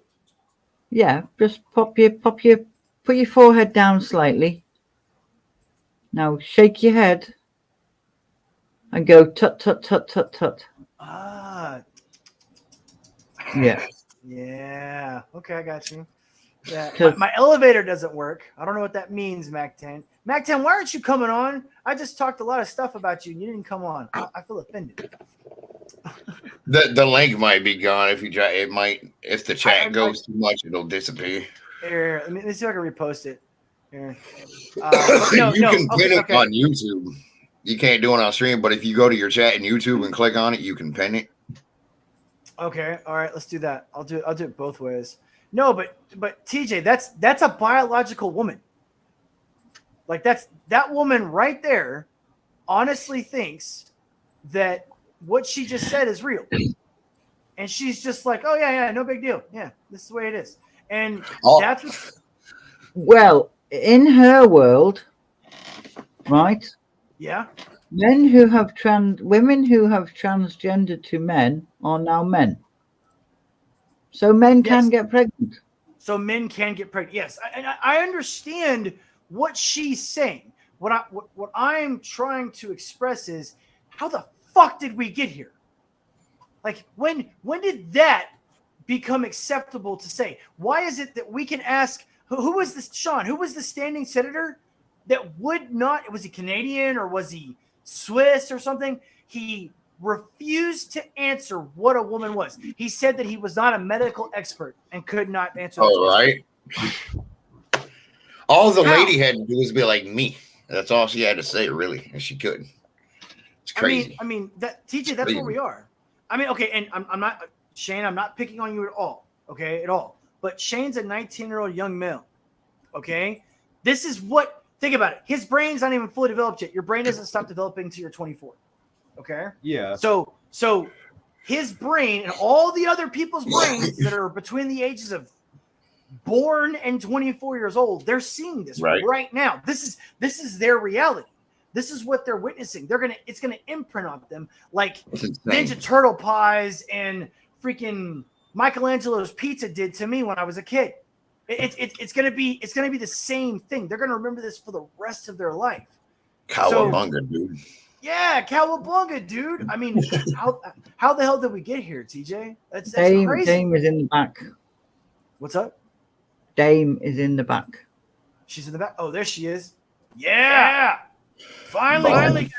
Yeah, just put your forehead down slightly. Now shake your head and go tut tut tut tut tut. Ah, Yeah. yeah. Okay, I got you. Yeah, Cause- my elevator doesn't work. I don't know what that means, Mac 10. Mac 10, why aren't you coming on? I just talked a lot of stuff about you and you didn't come on. I feel offended. The link might be gone if you try. It might, if the chat goes too much, it'll disappear. Here, let me see if I can repost it. Here. You can pin it on YouTube. You can't do it on stream, but if you go to your chat in YouTube and click on it, you can pin it. Okay, all right, let's do that. I'll do it both ways. No, but TJ, that's a biological woman. Like that woman right there honestly thinks that what she just said is real. And she's just like, oh yeah, no big deal. Yeah, this is the way it is. And that's what, Well, in her world, right? yeah. Women who have transgendered to men are now men. So men can get pregnant. So men can get pregnant. Yes, and I understand what she's saying. What I'm trying to express is how the fuck did we get here? Like when did that become acceptable to say? Why is it that we can ask who was this Sean? Who was the standing senator that would not? Was he Canadian or was he Swiss or something? He refused to answer what a woman was. He said that he was not a medical expert and could not answer. All right. All the lady had to do was be like me. That's all she had to say, really, and she couldn't. It's crazy. I mean that TJ. That's where we are. I mean, okay, and I'm not Shane. I'm not picking on you at all. Okay, at all. but Shane's a 19-year-old young male. Okay, this is what. Think about it. His brain's not even fully developed yet. Your brain doesn't stop developing until you're 24. Okay. Yeah. So his brain and all the other people's brains that are between the ages of born and 24 years old, they're seeing this right now. This is their reality. This is what they're witnessing. It's gonna imprint on them like Ninja Turtle pies and freaking Michelangelo's pizza did to me when I was a kid. It's gonna be the same thing. They're gonna remember this for the rest of their life. Cowabunga, dude. Yeah, cowabunga, dude. I mean, how the hell did we get here, TJ? That's Dame, crazy. Dame is in the back. What's up? Dame is in the back. She's in the back. Oh, there she is. Yeah. Finally.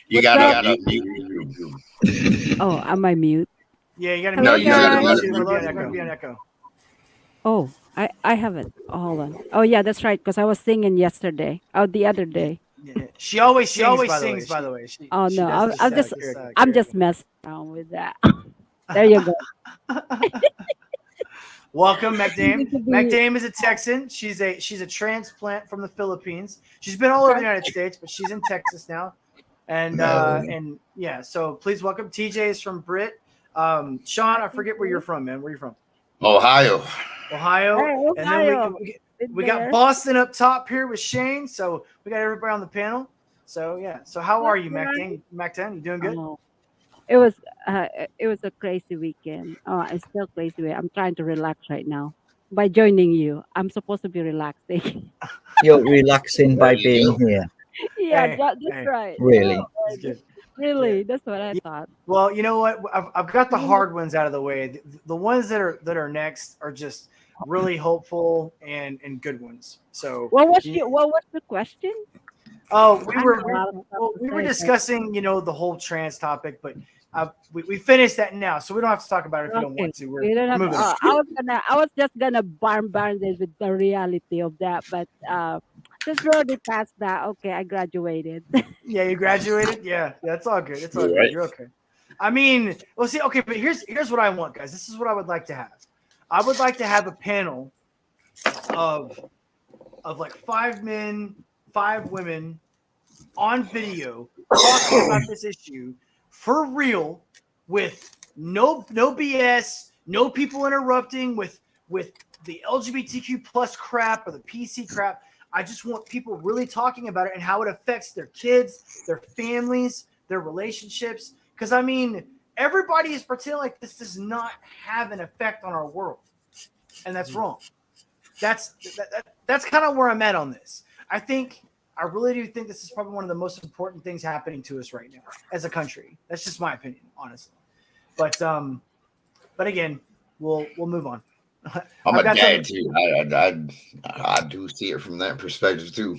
You gotta mute. Oh, am I mute? Yeah, you gotta No, mute. you gotta let It'll be on echo. Oh, I haven't. Hold on. Oh yeah, that's right. Because I was singing yesterday. Oh, the other day. Yeah. She always sings, by the way. Oh She no, does I'm this, just uh, I'm just messing around with that. There you go. Welcome, MacDame. Good to be- MacDame is a Texan. She's a transplant from the Philippines. She's been all over the United States, but she's in Texas now. And yeah, so please welcome. TJ is from Brit. Sean, I forget where you're from, man. Where are you from? Ohio. Ohio. Hey, And Ohio. then we got Boston up top here with Shane. So we got everybody on the panel. So yeah. So how are you, MacDame? MacDame, you doing good? Oh, it was a crazy weekend. Oh, it's still crazy. I'm trying to relax right now by joining you. I'm supposed to be relaxing. You're relaxing by being here. Yeah, Hey, that's hey. right. Really? Oh, really, that's what I thought. Well, you know what? I've got the hard ones out of the way. The ones that are next are just really hopeful and good ones. So What was the question? Oh, I have a lot of stuff we to were say, but- discussing, the whole trans topic, but we finished that now, so we don't have to talk about it if you don't want to. We don't have, moving on. I was just gonna burn this with the reality of that, but since we already passed that, okay, I graduated. Yeah, you graduated. Yeah, it's all good. It's all You're good. right. You're okay. I mean, well, see, okay, but here's what I want, guys. This is what I would like to have. I would like to have a panel of like 5 men, 5 women on video talking about this issue for real, with no BS, no people interrupting with the LGBTQ plus crap or the PC crap. I just want people really talking about it and how it affects their kids, their families, their relationships. Because I mean, everybody is pretending like this does not have an effect on our world, and that's wrong. That's kind of where I'm at on this. I really do think this is probably one of the most important things happening to us right now as a country. That's just my opinion, honestly. But again, we'll move on. I'm I've a got dad some- too. I do see it from that perspective too.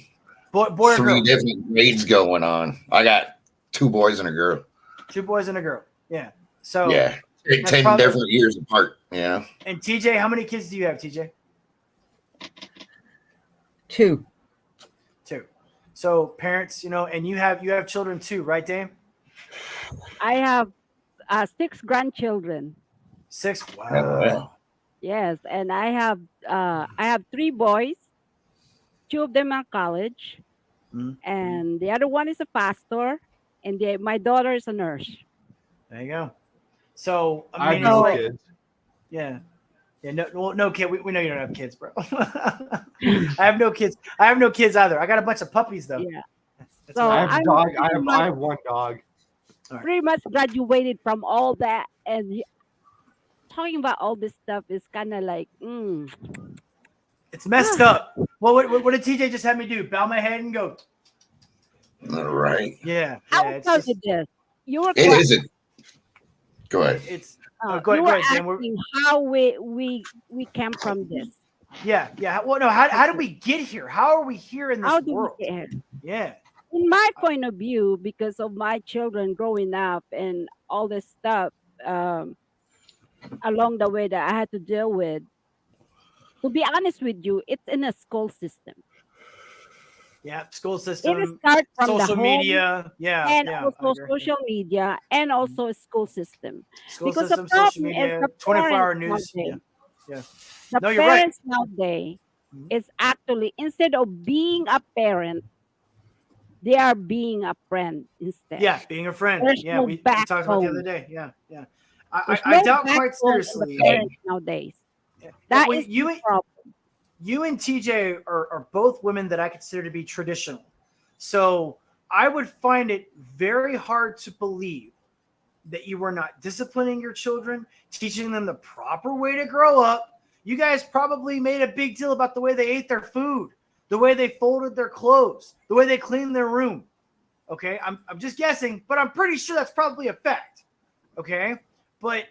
Boy or 3 girl? different grades going on. I got 2 boys and a girl. 2 boys and a girl. Yeah. So Yeah, that's 10 probably- different years apart. Yeah. And TJ, how many kids do you have, TJ? 2. 2. So parents, and you have children too, right, Dame? I have 6 grandchildren. 6. Oh, yeah. Yes, and I have 3 boys. 2 of them are college, and the other one is a pastor, and my daughter is a nurse. There you go. So I mean, have no it's like, kids. yeah. No kid. We know you don't have kids, bro. I have no kids. I have no kids either. I got a bunch of puppies though. Yeah. That's So why I have a I'm dog. pretty I have 1 dog. pretty much graduated from all that, and talking about all this stuff is kind of like, It's messed up. Well, what did TJ just have me do? Bow my head and go. All right. Yeah. I'll It's tell just, you this. You were It quite- isn't. Go ahead. it's you go ahead, were Dan. asking how we came from this. Yeah. Well, no. How did we get here? How are we here in this How did world? we get here? Yeah. In my point of view, because of my children growing up and all this stuff along the way that I had to deal with, to be honest with you, it's in a school system. Yeah, school It system, starts from the social home media. Yeah, and yeah, I also agree. social media and also school system. School Because the system, social problem is media, the 24-hour parents news. Yeah, nowadays. yeah. The No, you're right. parents nowadays is actually, instead of being a parent, they are being a friend instead. Yeah, being a friend. There's Yeah, no we talked about the other backbone. day. Yeah, yeah. There's I no doubt quite backbone in the seriously. parents nowadays. That Well, is the problem. you and TJ are both women that I consider to be traditional. So I would find it very hard to believe that you were not disciplining your children, teaching them the proper way to grow up. You guys probably made a big deal about the way they ate their food, the way they folded their clothes, the way they cleaned their room. Okay, I'm just guessing, but I'm pretty sure that's probably a fact. Okay, but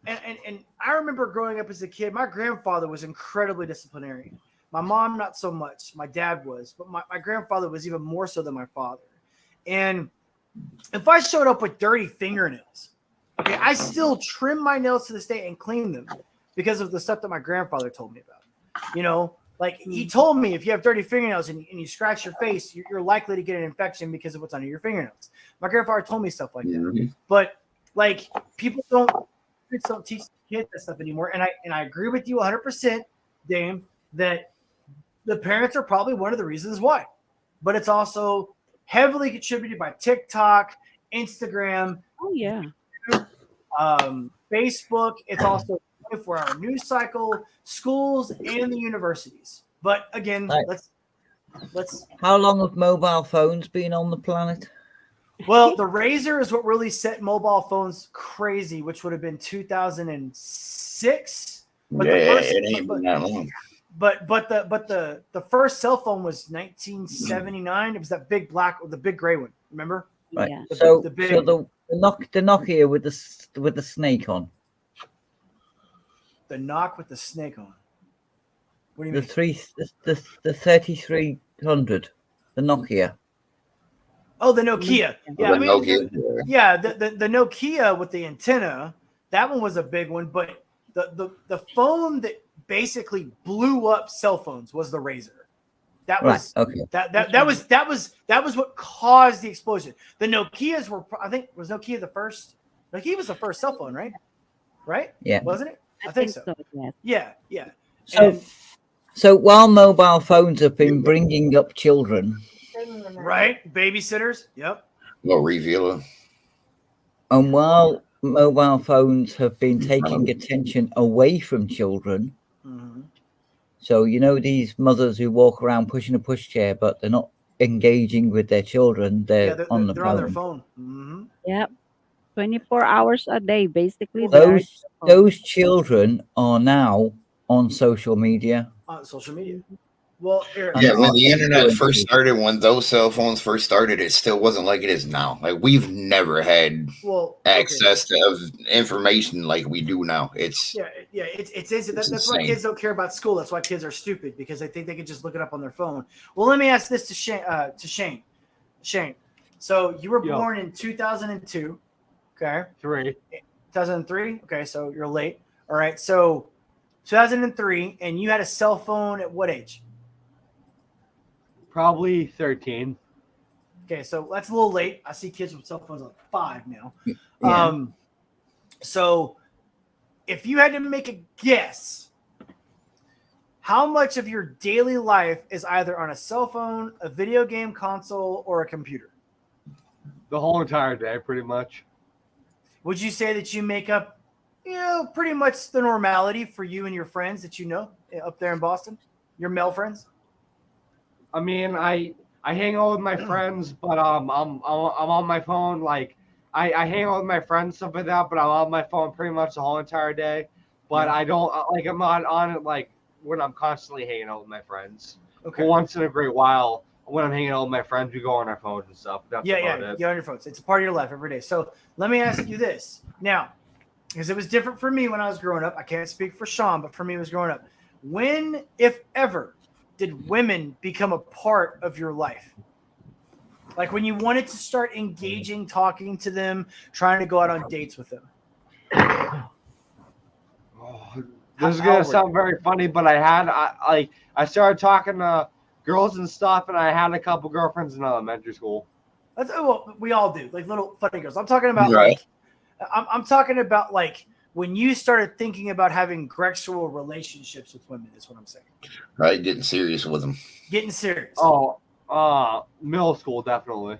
and I remember growing up as a kid, my grandfather was incredibly disciplinarian. My mom, not so much. My dad was, but my grandfather was even more so than my father. And if I showed up with dirty fingernails, okay, I still trim my nails to this day and clean them because of the stuff that my grandfather told me about. You know, like he told me if you have dirty fingernails and you scratch your face, you're likely to get an infection because of what's under your fingernails. My grandfather told me stuff like that. But like people don't teach kids that stuff anymore. And I agree with you 100%, Dame, that the parents are probably one of the reasons why. But it's also heavily contributed by TikTok, Instagram, Facebook. It's also 24-hour news cycle, schools, and the universities. But again, let's. How long have mobile phones been on the planet? Well, the Razor is what really set mobile phones crazy, which would have been 2006. But it ain't been that long. But the first cell phone was 1979. It was that big black or the big gray one. Remember? Right. Yeah. So The big- the Nokia with the snake on. The knock with the snake on. What do you The mean? the 3300, the Nokia. Oh, the Nokia. Yeah, I mean, Nokia. the Nokia with the antenna. That one was a big one, but the phone that basically blew up cell phones was the Razor. That was that was what caused the explosion. The Nokias were, I think, was Nokia the first? Nokia was the first cell phone, right? Right? Yeah. Wasn't it? I think so. Yes. Yeah. So while mobile phones have been bringing up children, Right? Babysitters. Yep. No revealer. and while mobile phones have been taking attention away from children, so you know these mothers who walk around pushing a pushchair, but they're not engaging with their children. They're on the they're phone. on their phone. Mm-hmm. Yep. 24 hours a day, basically. Those children are now on social media. On social media. Well, Yeah, when the internet first started, when those cell phones first started, it still wasn't like it is now. Like we've never had access to information like we do now. It's it's instant. That's why insane. kids don't care about school. That's why kids are stupid, because they think they can just look it up on their phone. Well, let me ask this to Shane. Shane, so you were born in 2002, okay? 2003. Okay, so you're late. All right, so 2003, and you had a cell phone at what age? Probably 13. Okay, so that's a little late. I see kids with cell phones at 5 now. Yeah. So if you had to make a guess, how much of your daily life is either on a cell phone, a video game console, or a computer? The whole entire day, pretty much. Would you say that you make up, pretty much the normality for you and your friends that you know up there in Boston, your male friends? I mean, I hang out with my friends, but I'm on my phone. Like I hang out with my friends, stuff like that, but I'm on my phone pretty much the whole entire day. But I don't I'm not on it like when I'm constantly hanging out with my friends. Okay. But once in a great while, when I'm hanging out with my friends, we go on our phones and stuff. That's about it. You're on your phones. It's a part of your life every day. So let me ask you this now, because it was different for me when I was growing up. I can't speak for Sean, but for me, it was growing up. When, if ever, did women become a part of your life? Like when you wanted to start engaging, talking to them, trying to go out on dates with them? This is gonna sound very funny, but I started talking to girls and stuff, and I had a couple girlfriends in elementary school. Well, we all do, like little funny girls. I'm talking about Right. I'm talking about like when you started thinking about having sexual relationships with women. Is what I'm saying. Right, getting serious with them. Getting serious. Oh, middle school definitely.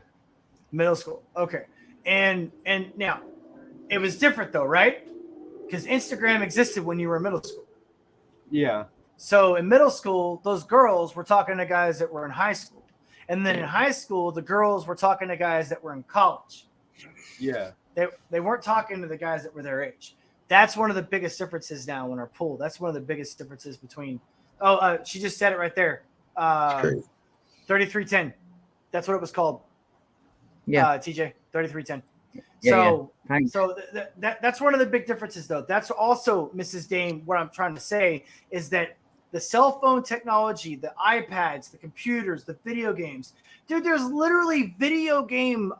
Middle school. Okay. And now it was different though, right? Because Instagram existed when you were in middle school. Yeah. So in middle school, those girls were talking to guys that were in high school. And then in high school, the girls were talking to guys that were in college. Yeah. They weren't talking to the guys that were their age. That's one of the biggest differences now in our pool. That's one of the biggest differences between she just said it right there. 3310. That's what it was called. Yeah. TJ, 3310. Yeah, Thanks. So that's one of the big differences, though. That's also, Mrs. Dame, what I'm trying to say is that the cell phone technology, the iPads, the computers, the video games, dude, there's literally video game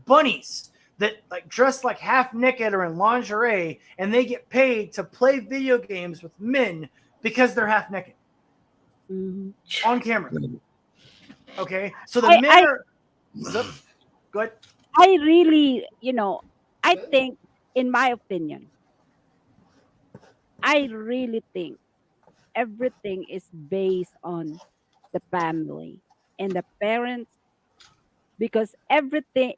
bunnies that like dress like half naked or in lingerie, and they get paid to play video games with men because they're half naked on camera. Okay, so the men are. Go ahead. I really, I think, in my opinion, I really think everything is based on the family and the parents, because everything,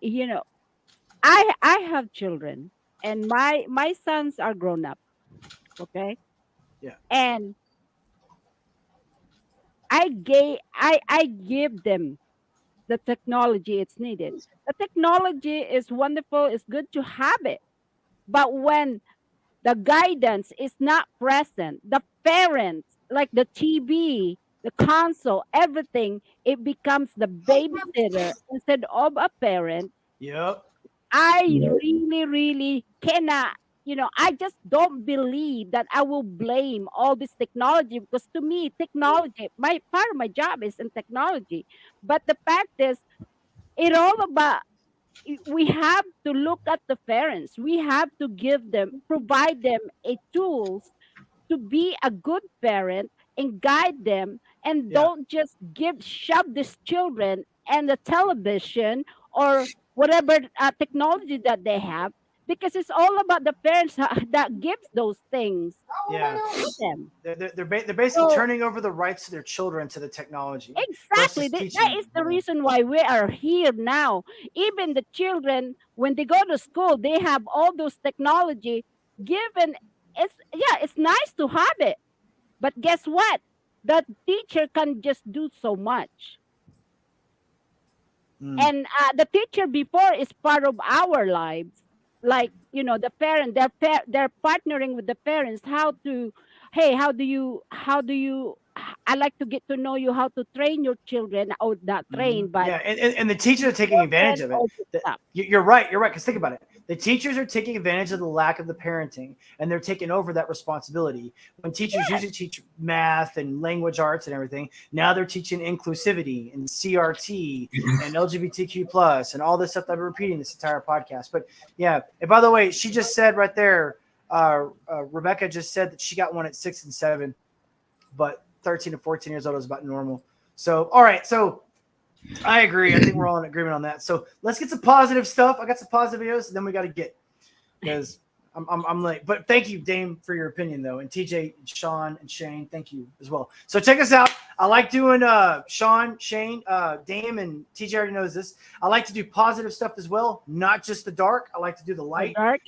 I have children and my sons are grown up. Okay. Yeah. And I give them the technology it's needed. The technology is wonderful, it's good to have it. But when the guidance is not present, the parents, like the TV, the console, everything, it becomes the babysitter instead of a parent. Yep. I really, really cannot, I just don't believe that I will blame all this technology, because to me, technology, part of my job is in technology. But the fact is, we have to look at the parents. We have to provide them a tools to be a good parent and guide them, and don't just shove these children and the television or whatever technology that they have, because it's all about the parents that gives those things. Yeah. to them. They're basically turning over the rights to their children to the technology. Exactly. versus That teaching. is the reason why we are here now. Even the children, when they go to school, they have all those technology given. It's nice to have it. But guess what? The teacher can just do so much. And the teacher before is part of our lives. Like, the parent, they're partnering with the parents. How do you, I like to get to know you, how to train your children, or not train, but Yeah, and the teachers are taking advantage of it. You're right. Because think about it. The teachers are taking advantage of the lack of the parenting, and they're taking over that responsibility. When teachers usually teach math and language arts and everything, now they're teaching inclusivity and CRT and LGBTQ plus and all this stuff that I've been repeating this entire podcast. But yeah, and by the way, she just said right there, Rebecca just said that she got one at 6 and 7, but 13 to 14 years old is about normal. So, all right. So I agree. I think we're all in agreement on that. So let's get some positive stuff. I got some positive videos, and then we got to get, because I'm late. But thank you, Dame, for your opinion, though. And TJ, Sean, and Shane, thank you as well. So check us out. I like doing Sean, Shane, Dame, and TJ already knows this. I like to do positive stuff as well, not just the dark. I like to do the light. Dark.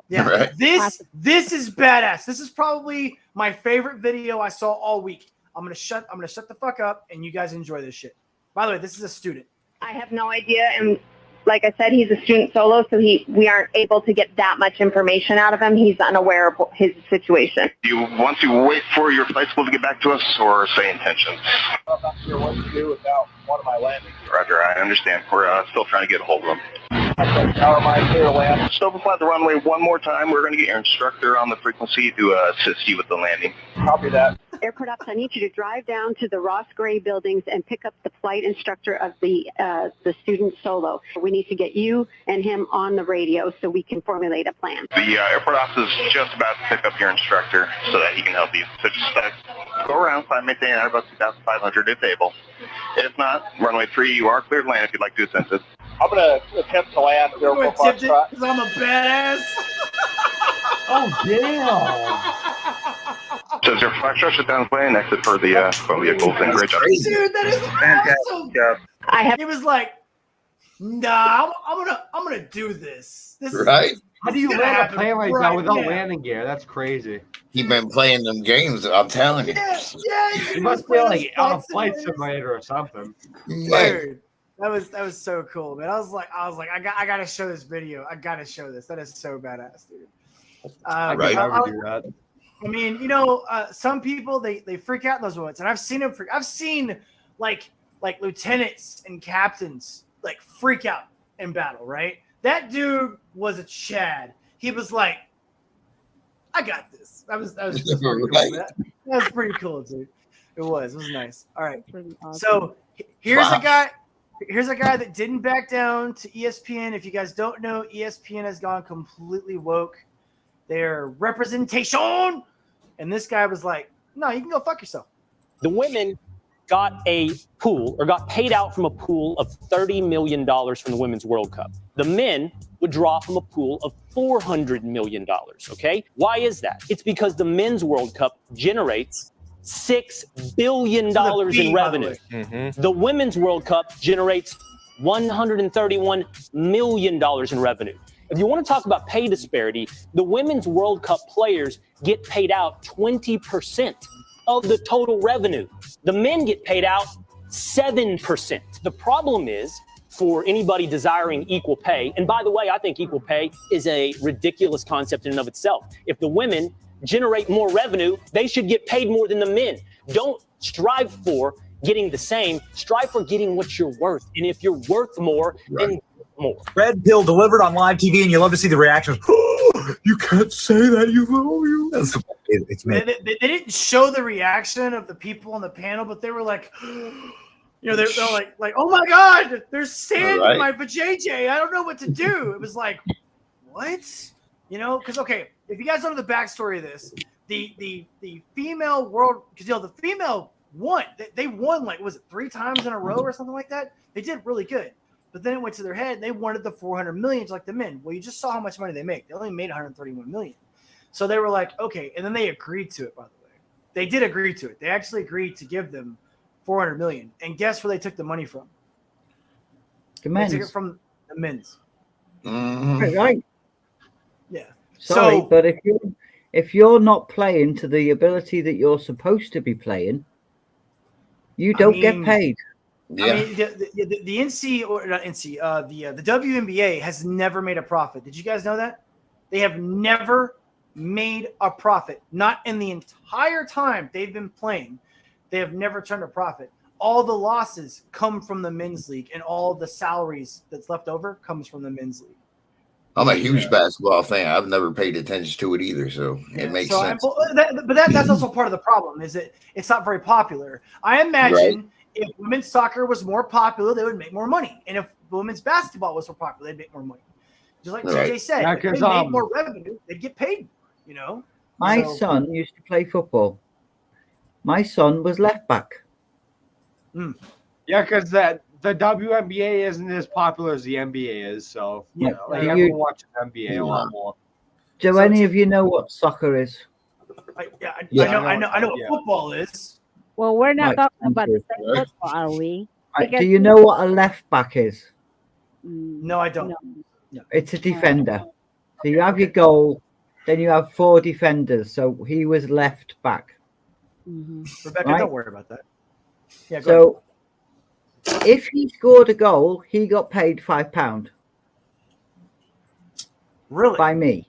Yeah, Right. This is badass. This is probably my favorite video I saw all week. I'm gonna shut the fuck up, and you guys enjoy this shit. By the way, this is a student. I have no idea, and like I said, he's a student solo, so we aren't able to get that much information out of him. He's unaware of his situation. Do you want to wait for your flight school to get back to us, or say intentions? I'm not sure what to do without one of my landings. Roger, I understand. We're still trying to get a hold of them. How am I clear to land? Still flat the runway one more time. We're going to get your instructor on the frequency to assist you with the landing. Copy that. Airport ops, I need you to drive down to the Ross Gray buildings and pick up the flight instructor of the student solo. We need to get you and him on the radio so we can formulate a plan. The airport ops is just about to pick up your instructor so that he can help you. So just Go around, climb, maintain at about 2,500 if able. If not, runway 3, you are cleared to land if you'd like to ascend it. I'm going to attempt to land 04 Foxtrot. Because I'm a badass. Oh, damn. So 0 Foxtrot, shut down plane, exit for the vehicles, and great job. Dude, that is awesome. Yeah. He was like, "Nah, I'm gonna do this. This Right? is How do you gonna land a happen plane like right that without now." landing gear? That's crazy. He been playing them games. I'm telling you. Yeah, He must be like on a flight simulator or something. Dude, that was so cool, man. I was like, I gotta show this video. I gotta show this. That is so badass, dude. I could never do that. I mean, some people they freak out in those moments, and I've seen them. I've seen like lieutenants and captains like freak out in battle. Right? That dude was a Chad. He was like, "I got this." That was pretty cool. Right. That was pretty cool, dude. It was nice. All right. So here's a guy. Here's a guy that didn't back down to ESPN. If you guys don't know, ESPN has gone completely woke. Their representation. And this guy was like, "No, you can go fuck yourself." The women got a pool or got paid out from a pool of $30 million from the Women's World Cup. The men would draw from a pool of $400 million, okay? Why is that? It's because the Men's World Cup generates $6 billion in revenue. The Women's World Cup generates $131 million in revenue. If you want to talk about pay disparity, the Women's World Cup players get paid out 20% of the total revenue. The men get paid out 7%. The problem is, for anybody desiring equal pay, and by the way, I think equal pay is a ridiculous concept in and of itself. If the women generate more revenue, they should get paid more than the men. Don't strive for getting the same, strive for getting what you're worth. And if you're worth more, then more. Red pill delivered on live TV, and you love to see the reactions. You can't say that, it's me. They didn't show the reaction of the people on the panel, but they were like, they're like, "Oh my God, there's sand in my vajayjay. I don't know what to do." It was like, what? Because okay, if you guys don't know the backstory of this, the female world, because the female won. They won like, was it 3 times in a row or something like that? They did really good. But then it went to their head. They wanted the 400 million like the men. Well, you just saw how much money they make. They only made 131 million. So they were like, okay. And then they agreed to it, by the way. They did agree to it. They actually agreed to give them 400 million. And guess where they took the money from? The men's. They took it from the men's. Right. Yeah. Sorry, but if you're not playing to the ability that you're supposed to be playing, you don't get paid. Yeah. I mean, the NC or not NC, the WNBA has never made a profit. Did you guys know that? They have never made a profit. Not in the entire time they've been playing. They have never turned a profit. All the losses come from the men's league, and all the salaries that's left over comes from the men's league. I'm a huge basketball fan. I've never paid attention to it either, so it makes sense. That's also part of the problem, is that it's not very popular. I imagine if women's soccer was more popular, they would make more money. And if women's basketball was more popular, they'd make more money. Just like TJ said, if they made more revenue, they'd get paid, My son used to play football. My son was left back. Yeah, because the WNBA isn't as popular as the NBA is, so everyone watches NBA a lot more. Do any of you know what soccer is? I know what football is. Well, we're not talking about the same football, are we? Do you know what a left back is? No, I don't. No. It's a defender. So you have your goal, then you have 4 defenders. So he was left back. Rebecca, don't worry about that. Yeah. So if he scored a goal, he got paid £5. Really? By me.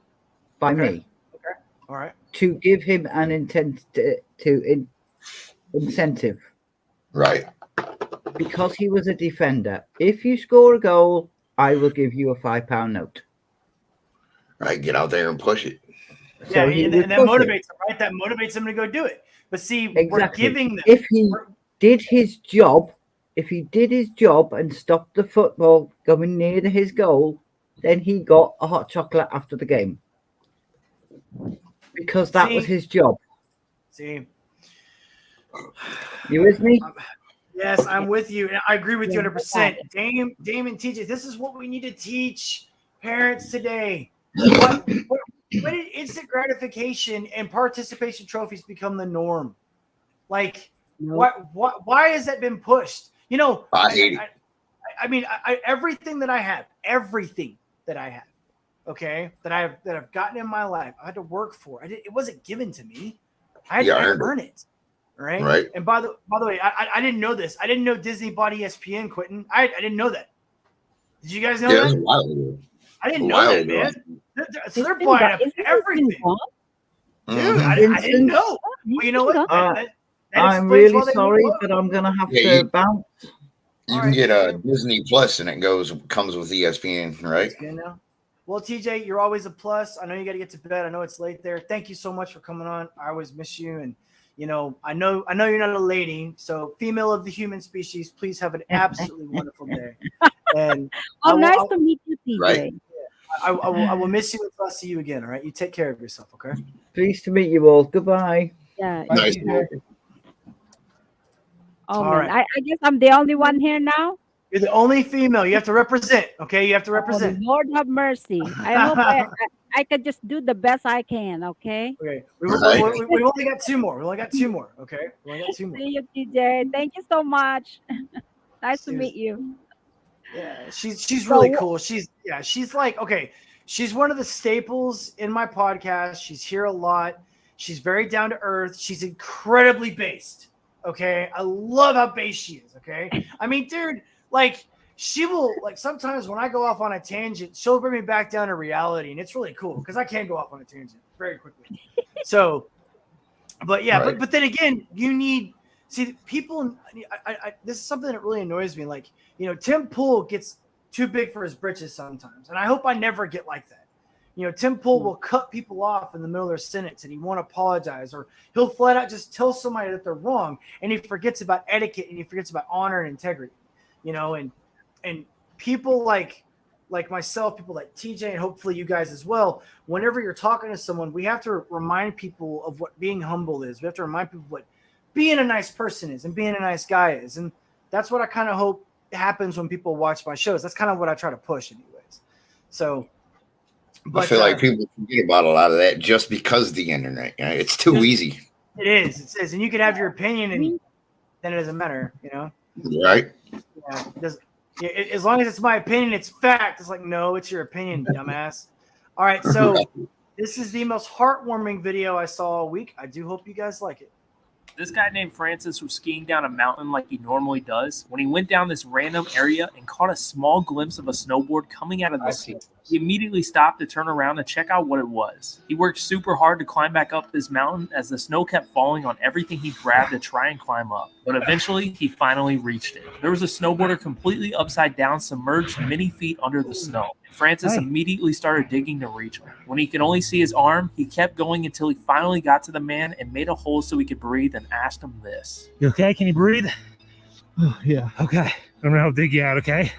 Okay. All right. To give him an incentive. Right. Because he was a defender. If you score a goal, I will give you a £5 note. Right. Get out there and push it. Yeah, So and that motivates them, right? That motivates them to go do it. But see, we're giving them. If he did his job, and stopped the football going near to his goal, then he got a hot chocolate after the game. Because that was his job. See, You with me? Yes, I'm with you. And I agree with you 100%. Dame and TJ, this is what we need to teach parents today. When did instant gratification and participation trophies become the norm? Like, why has that been pushed? You know, I hate it. I mean, everything that I have, okay, that I've gotten in my life, I had to work for. It wasn't given to me. I had to earn it. Right. And by the way, I didn't know this. I didn't know Disney bought ESPN, Quentin. I didn't know that. Did you guys know that? It was a while ago. I didn't know that, man. So they're buying up everything. Dude, I didn't know. Well, you know what? That I'm really sorry, but I'm gonna have to bounce. You can get a Disney Plus, and it comes with ESPN, right? Well, TJ, you're always a plus. I know you got to get to bed. I know it's late there. Thank you so much for coming on. I always miss you, and you know, I know you're not a lady, so female of the human species, please have an absolutely wonderful day. And nice to meet you, TJ. Right. I will miss you until I see you again. All right, you take care of yourself, okay? Pleased to meet you all. Goodbye. Yeah. Nice. Oh, All man. right. I guess I'm the only one here now. You're the only female. You have to represent, okay? You have to represent. Oh, Lord have mercy. I hope I could just do the best I can, okay? Okay. We only got two more. Okay? We only got two more. See you, TJ. Thank you so much. Nice to meet you. Yeah, she's really cool. She's like, okay, she's one of the staples in my podcast. She's here a lot. She's very down to earth. She's incredibly based. Okay. I love how based she is. Okay. I mean, dude, like she will, like, sometimes when I go off on a tangent, she'll bring me back down to reality, and it's really cool because I can go off on a tangent very quickly. So, but yeah, Right. but then again, you need, see, people, this is something that really annoys me. Like, you know, Tim Pool gets too big for his britches sometimes, and I hope I never get like that. You know, Tim Pool will cut people off in the middle of their sentence, and he won't apologize, or he'll flat out just tell somebody that they're wrong, and he forgets about etiquette, and he forgets about honor and integrity. You know, and people like myself, people like TJ, and hopefully you guys as well. Whenever you're talking to someone, we have to remind people of what being humble is. We have to remind people what being a nice person is and being a nice guy is, and that's what I kind of hope happens when people watch my shows. That's kind of what I try to push, anyways. So. But, I feel like people forget about a lot of that just because of the internet. It's too easy. It is, and you can have your opinion, and then it doesn't matter, you know. Right. Yeah, it doesn't. Yeah, as long as it's my opinion, it's fact. It's like, no, it's your opinion, dumbass. All right, so this is the most heartwarming video I saw all week. I do hope you guys like it. This guy named Francis was skiing down a mountain like he normally does. When he went down this random area and caught a small glimpse of a snowboard coming out of the sea, he immediately stopped to turn around and check out what it was. He worked super hard to climb back up this mountain as the snow kept falling on everything he grabbed to try and climb up. But eventually, he finally reached it. There was a snowboarder completely upside down, submerged many feet under the snow. Francis immediately started digging to reach him. When he could only see his arm, he kept going until he finally got to the man and made a hole so he could breathe and asked him this. You okay? Can you breathe? Oh, yeah. Okay. I'm going to dig you out, okay?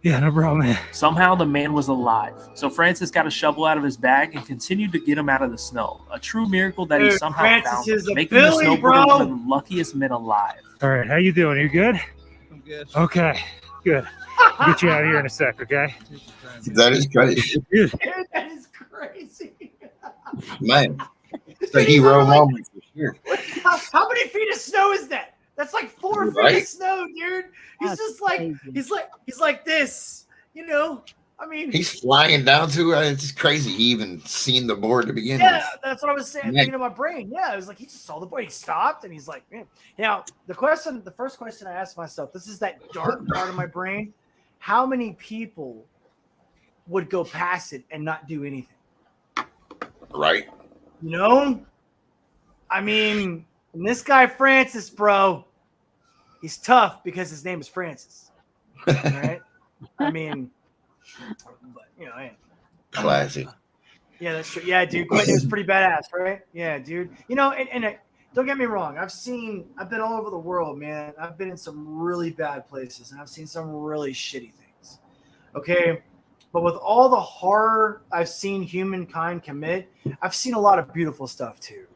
Yeah, no problem, man. Somehow the man was alive. So Francis got a shovel out of his bag and continued to get him out of the snow. A true miracle that he somehow found, making the snowboarder one of the luckiest men alive. All right, how you doing? You good? I'm good. Okay, good. I'll get you out of here in a sec, okay? That is crazy. Dude, that is crazy. Man, it's a hero moment for sure. How many feet of snow is that? That's like 4 feet of snow, dude. He's just like he's like this, you know. I mean, he's flying down to it. It's crazy. He even seen the board to begin with. Yeah, that's what I was saying. Thinking in my brain. Yeah, it was like he just saw the board. He stopped and he's like, man. Now the first question I asked myself, this is that dark part of my brain. How many people would go past it and not do anything? Right. You know, I mean, this guy Francis, bro, he's tough because his name is Francis. Right? I mean, but, you know, hey. Classic. Yeah, that's true. Yeah, dude, Quentin was pretty badass, right? Yeah, dude. You know, and don't get me wrong. I've been all over the world, man. I've been in some really bad places, and I've seen some really shitty things. Okay. But with all the horror I've seen humankind commit, I've seen a lot of beautiful stuff too.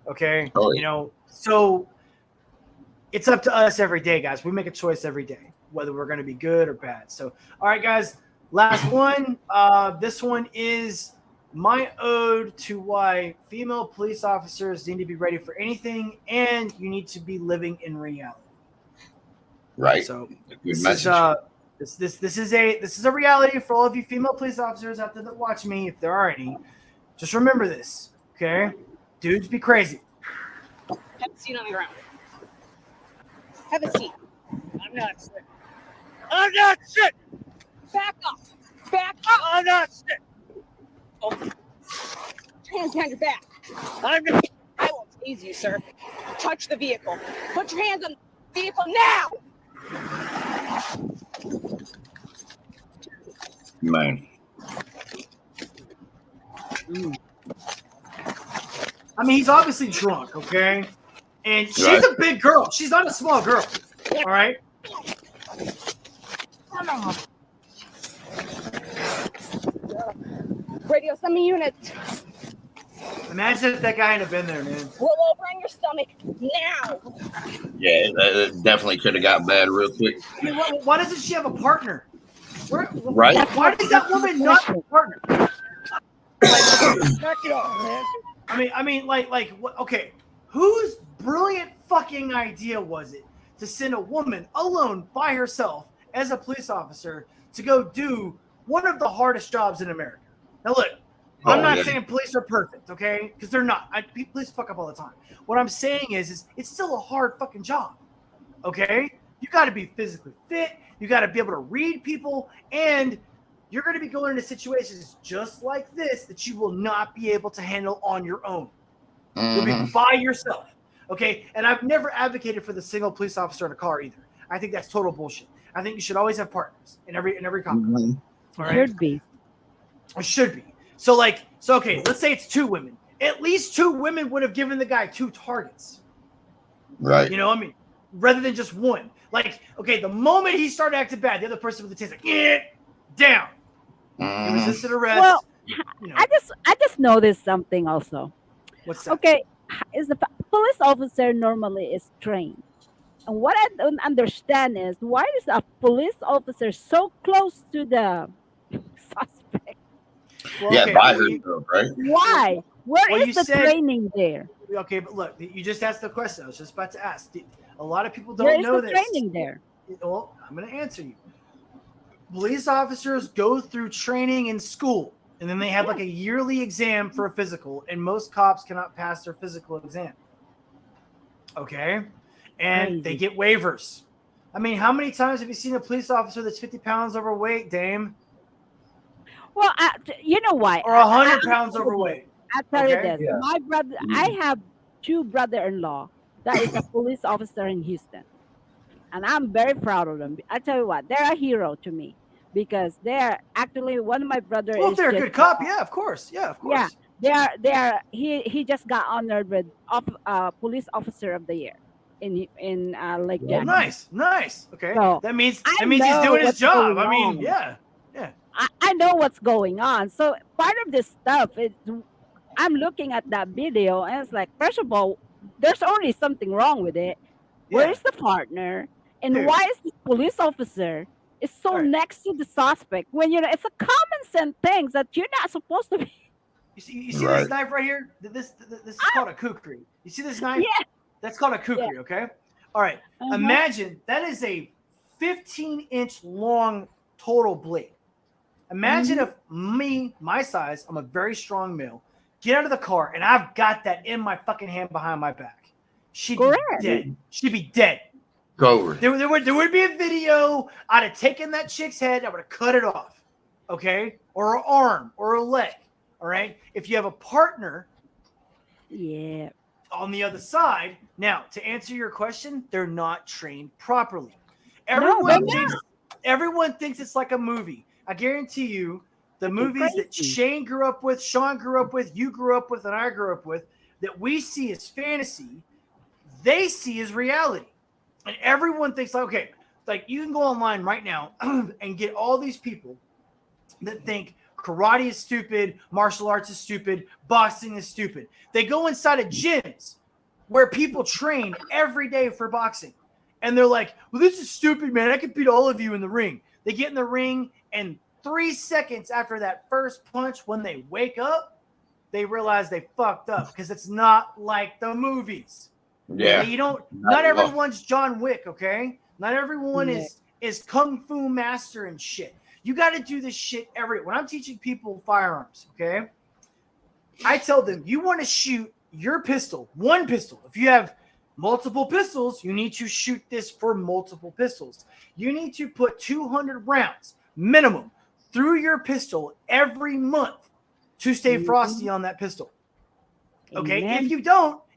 Okay. Oh, yeah. You know, so it's up to us every day, guys. We make a choice every day, whether we're going to be good or bad. So, all right, guys, last one. This one is my ode to why female police officers need to be ready for anything, and you need to be living in reality. Right. So Good this message. this is a reality for all of you female police officers out there that watch me, if there are any. Just remember this, okay? Dudes be crazy. Have a seat on the ground. Have a seat. I'm not sick. I'm not sick. Back up. Back up. I'm not sick. Oh. Put your hands behind your back. I'm not. I won't tase you, sir. Touch the vehicle. Put your hands on the vehicle now. Man. I mean, he's obviously drunk, okay? And she's a big girl. She's not a small girl. All right? Radio, send me units. Imagine if that guy hadn't been there, man. Roll over on your stomach now. Yeah, that definitely could have got bad real quick. I mean, why doesn't she have a partner? Right. Why does that woman not have a partner? Knock it off, man. I mean, what? Okay, whose brilliant fucking idea was it to send a woman alone by herself as a police officer to go do one of the hardest jobs in America? Now, look, I'm not saying police are perfect, okay? Because they're not. Police fuck up all the time. What I'm saying is it's still a hard fucking job, okay? You got to be physically fit. You got to be able to read people, and you're going to be going into situations just like this that you will not be able to handle on your own. You'll be by yourself, okay? And I've never advocated for the single police officer in a car either. I think that's total bullshit. I think you should always have partners in every cop car. All right? Should be. It should be. So okay, let's say it's two women. At least two women would have given the guy two targets. Right. You know what I mean? Rather than just one. Like, okay, the moment he started acting bad, the other person with the taser, down. He resisted arrest. Well, you know. I just noticed something also. What's that? Okay, is the police officer normally is trained, and what I don't understand is why is a police officer so close to the suspect? Well, Yeah, okay, by herself, right? Why? Where Well, is you the said- training there? Okay, but look, you just asked the question. I was just about to ask. A lot of people Where don't is know the this. training there? Well, I'm going to answer you. Police officers go through training in school, and then they have like a yearly exam for a physical, and most cops cannot pass their physical exam. Okay? And they get waivers. I mean, how many times have you seen a police officer that's 50 pounds overweight, Dame? Well, you know why? Or 100 pounds overweight. I'll tell you Okay? this. Yeah. My brother, I have two brother-in-law that is a police officer in Houston. And I'm very proud of them. I tell you what, they're a hero to me because they're actually one of my brothers. Well, if they're a good cop, yeah, of course. Yeah, of course. Yeah, they are. He just got honored with police officer of the year in Lake Well, Jackson. nice. Okay, So, that means I he's know doing his what's job. going I mean, on. yeah. I know what's going on. So part of this stuff is I'm looking at that video and it's like, first of all, there's already something wrong with it. Where is the partner? And Dude. why is the police officer is so next to the suspect when it's a common sense thing that you're not supposed to be? You see this knife right here? This is called a kukri. You see this knife? Yeah. That's called a kukri, okay? All right. Imagine that is a 15-inch long total blade. Imagine if my size, I'm a very strong male, get out of the car and I've got that in my fucking hand behind my back. She'd be dead. She'd be dead. Go over. There would be a video. I'd have taken that chick's head. I would have cut it off. Okay? Or an arm or a leg. All right? If you have a partner on the other side, now to answer your question, they're not trained properly. Everyone thinks it's like a movie. I guarantee you, the movies that Shane grew up with, Sean grew up with, you grew up with, and I grew up with, that we see as fantasy, they see as reality. And everyone thinks, like, okay, like you can go online right now and get all these people that think karate is stupid, martial arts is stupid, boxing is stupid. They go inside of gyms where people train every day for boxing. And they're like, well, this is stupid, man. I could beat all of you in the ring. They get in the ring, and 3 seconds after that first punch, when they wake up, they realize they fucked up because it's not like the movies. Yeah. You don't. Not everyone's John Wick, okay? Not everyone is Kung Fu master and shit. You got to do this shit when I'm teaching people firearms, okay? I tell them, you want to shoot your pistol, one pistol. If you have multiple pistols, you need to shoot this for multiple pistols. You need to put 200 rounds minimum through your pistol every month to stay frosty on that pistol. Okay? Amen.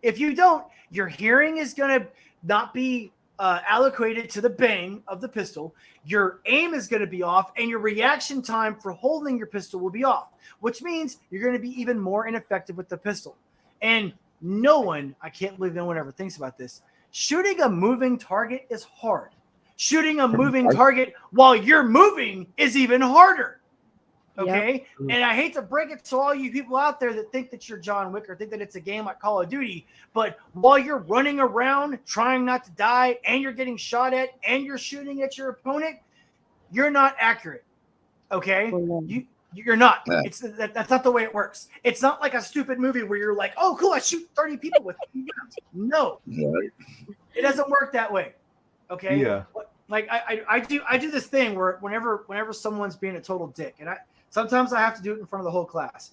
If you don't, your hearing is going to not be allocated to the bang of the pistol. Your aim is going to be off, and your reaction time for holding your pistol will be off, which means you're going to be even more ineffective with the pistol. And I can't believe no one ever thinks about this. Shooting a moving target is hard. Shooting a moving target while you're moving is even harder. Okay? Yep. And I hate to break it to all you people out there that think that you're John Wick or think that it's a game like Call of Duty, but while you're running around trying not to die and you're getting shot at and you're shooting at your opponent, you're not accurate. Okay? You're not. Yeah. That's not the way it works. It's not like a stupid movie where you're like, oh, cool, I shoot 30 people with guns. No. It doesn't work that way. Okay? Yeah. Like I do this thing where whenever someone's being a total dick, and sometimes I have to do it in front of the whole class.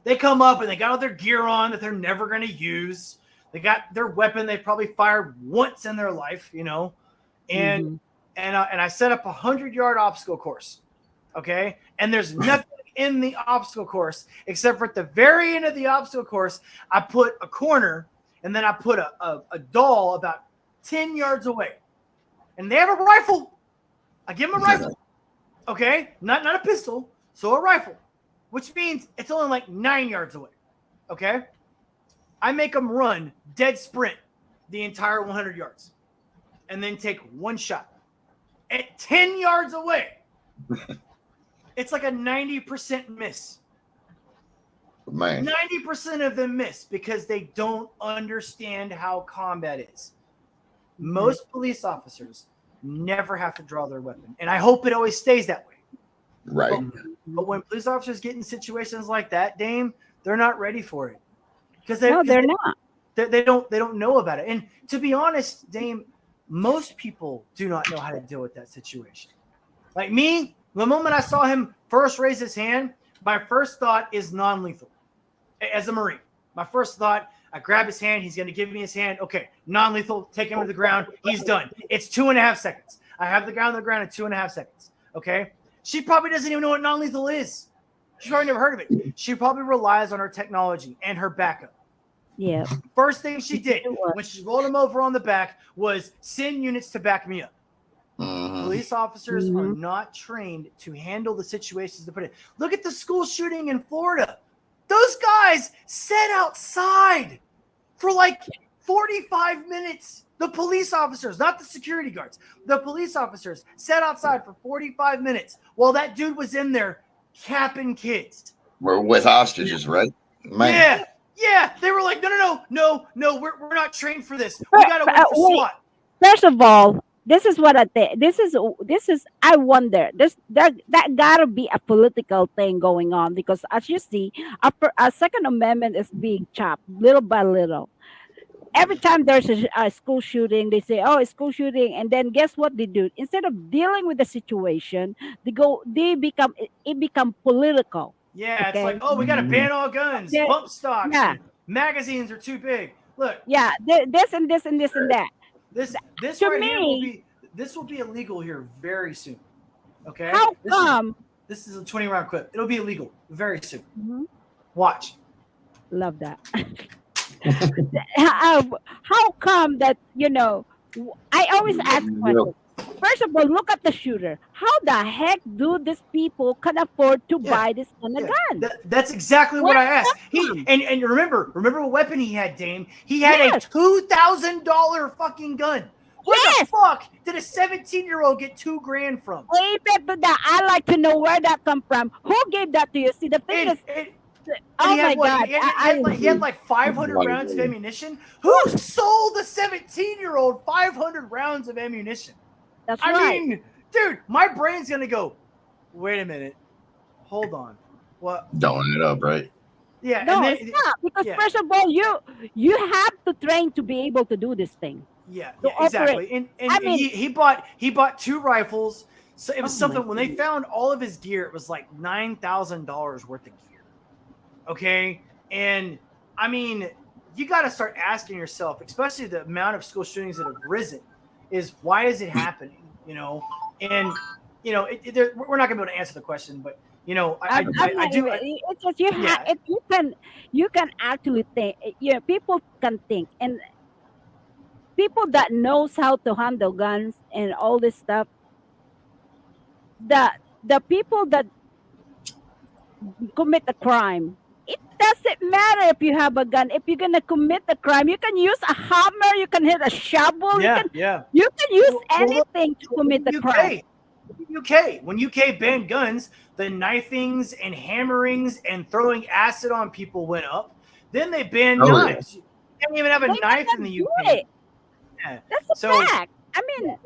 They come up and they got all their gear on that they're never going to use. They got their weapon they probably fired once in their life, and I set up 100-yard obstacle course. Okay. And there's nothing in the obstacle course except for at the very end of the obstacle course, I put a corner and then I put a doll about 10 yards away. And they have a rifle. I give them a rifle. Okay. Not a pistol. So a rifle, which means it's only like 9 yards away. Okay. I make them run dead sprint the entire 100 yards and then take one shot at 10 yards away. It's like a 90% miss. Man. 90% of them miss because they don't understand how combat is. Most police officers never have to draw their weapon. And I hope it always stays that way. Right. But when police officers get in situations like that, Dame, they're not ready for it. Because they're not. They don't know about it. And to be honest, Dame, most people do not know how to deal with that situation. Like me, the moment I saw him first raise his hand, my first thought is non-lethal. As a Marine, my first thought, I grab his hand. He's going to give me his hand. Okay, non-lethal. Take him to the ground. He's done. It's 2.5 seconds. I have the guy on the ground in 2.5 seconds. Okay? She probably doesn't even know what non-lethal is. She's probably never heard of it. She probably relies on her technology and her backup. Yeah. First thing she did when she rolled him over on the back was send units to back me up. Police officers are not trained to handle the situations they put in. Look at the school shooting in Florida. Those guys sat outside for like 45 minutes. The police officers, not the security guards, the police officers sat outside for 45 minutes while that dude was in there capping kids. We're with hostages, right? Man. Yeah. They were like, no, we're not trained for this. We got to wait for SWAT. First of all, this is what I think. This is. I wonder. That gotta be a political thing going on because, as you see, a Second Amendment is being chopped little by little. Every time there's a school shooting, they say, "Oh, it's school shooting," and then guess what they do? Instead of dealing with the situation, it become political. Yeah, okay? It's like, oh, we got to ban all guns, bump stocks, magazines are too big. Look, this and this and this and that. This right here will be illegal here very soon. Okay. How come? This is a 20-round clip. It'll be illegal very soon. Watch. Love that. How come that I always ask questions. First of all, look at the shooter. How the heck do these people can afford to buy this kind of gun? That's exactly what I asked. And remember what weapon he had, Dame? He had a $2,000 fucking gun. Where the fuck did a 17-year-old get $2,000 from? Amen to that. I like to know where that come from. Who gave that to you? See, the thing is, Oh he had my God. he had like 500 rounds of ammunition. Who sold a 17-year-old 500 rounds of ammunition? That's I right. mean, dude, my brain's gonna go, wait a minute, hold on, what? Don't it up, right? Yeah, No, and then, it's not because yeah. first of all, you have to train to be able to do this thing. Yeah, To yeah, exactly. operate. And I mean, he bought 2 rifles. So it was Oh something my when they goodness. found all of his gear, it was like $9,000 worth of gear. Okay. And I mean, you got to start asking yourself, especially the amount of school shootings that have risen, is why is it happening? You know, and you know, we're not gonna be able to answer the question, but you know, I do. It's just you yeah. if you can actually think. Yeah, people can think, and people that knows how to handle guns and all this stuff. The people that commit a crime. It doesn't matter if you have a gun. If you're gonna commit a crime, you can use a hammer, you can hit a shovel, Yeah, you can use anything to commit a crime. When UK banned guns, the knifings and hammerings and throwing acid on people went up. Then they banned Oh, yeah. knives. You can't even have a They knife in the do UK. it. Yeah. That's a So fact. I mean,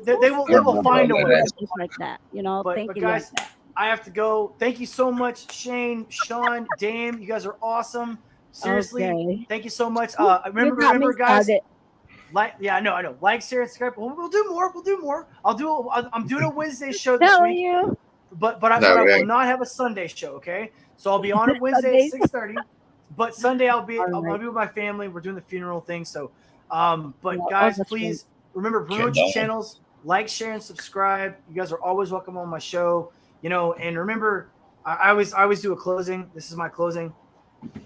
they will find a way. just like that, you know. But thinking guys, like that. I have to go. Thank you so much, Shane, Sean, Dame. You guys are awesome. Seriously, Okay. thank you so much. You got me Remember, guys. started. Like, yeah, I know. Like, share, and subscribe. We'll do more. I'm doing a Wednesday show this Telling week, you. but I will not have a Sunday show. Okay, so I'll be on a Wednesday at 6:30. But Sunday I'll be with my family. We're doing the funeral thing. So, but guys, that's please remember promote your channels, like, share, and subscribe. You guys are always welcome on my show. You know, and remember, I always do a closing. This is my closing.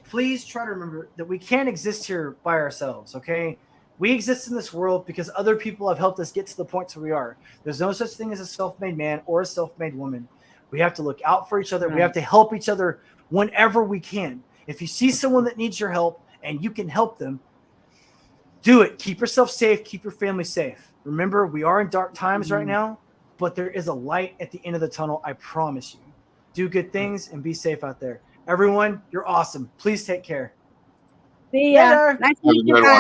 Please try to remember that we can't exist here by ourselves. Okay. We exist in this world because other people have helped us get to the point where we are. There's no such thing as a self-made man or a self-made woman. We have to look out for each other. We have to help each other whenever we can. If you see someone that needs your help and you can help them, do it. Keep yourself safe. Keep your family safe. Remember, we are in dark times right now, but there is a light at the end of the tunnel. I promise you. Do good things and be safe out there. Everyone, you're awesome. Please take care. See ya. Later. Nice to Have a meet you good one. guys.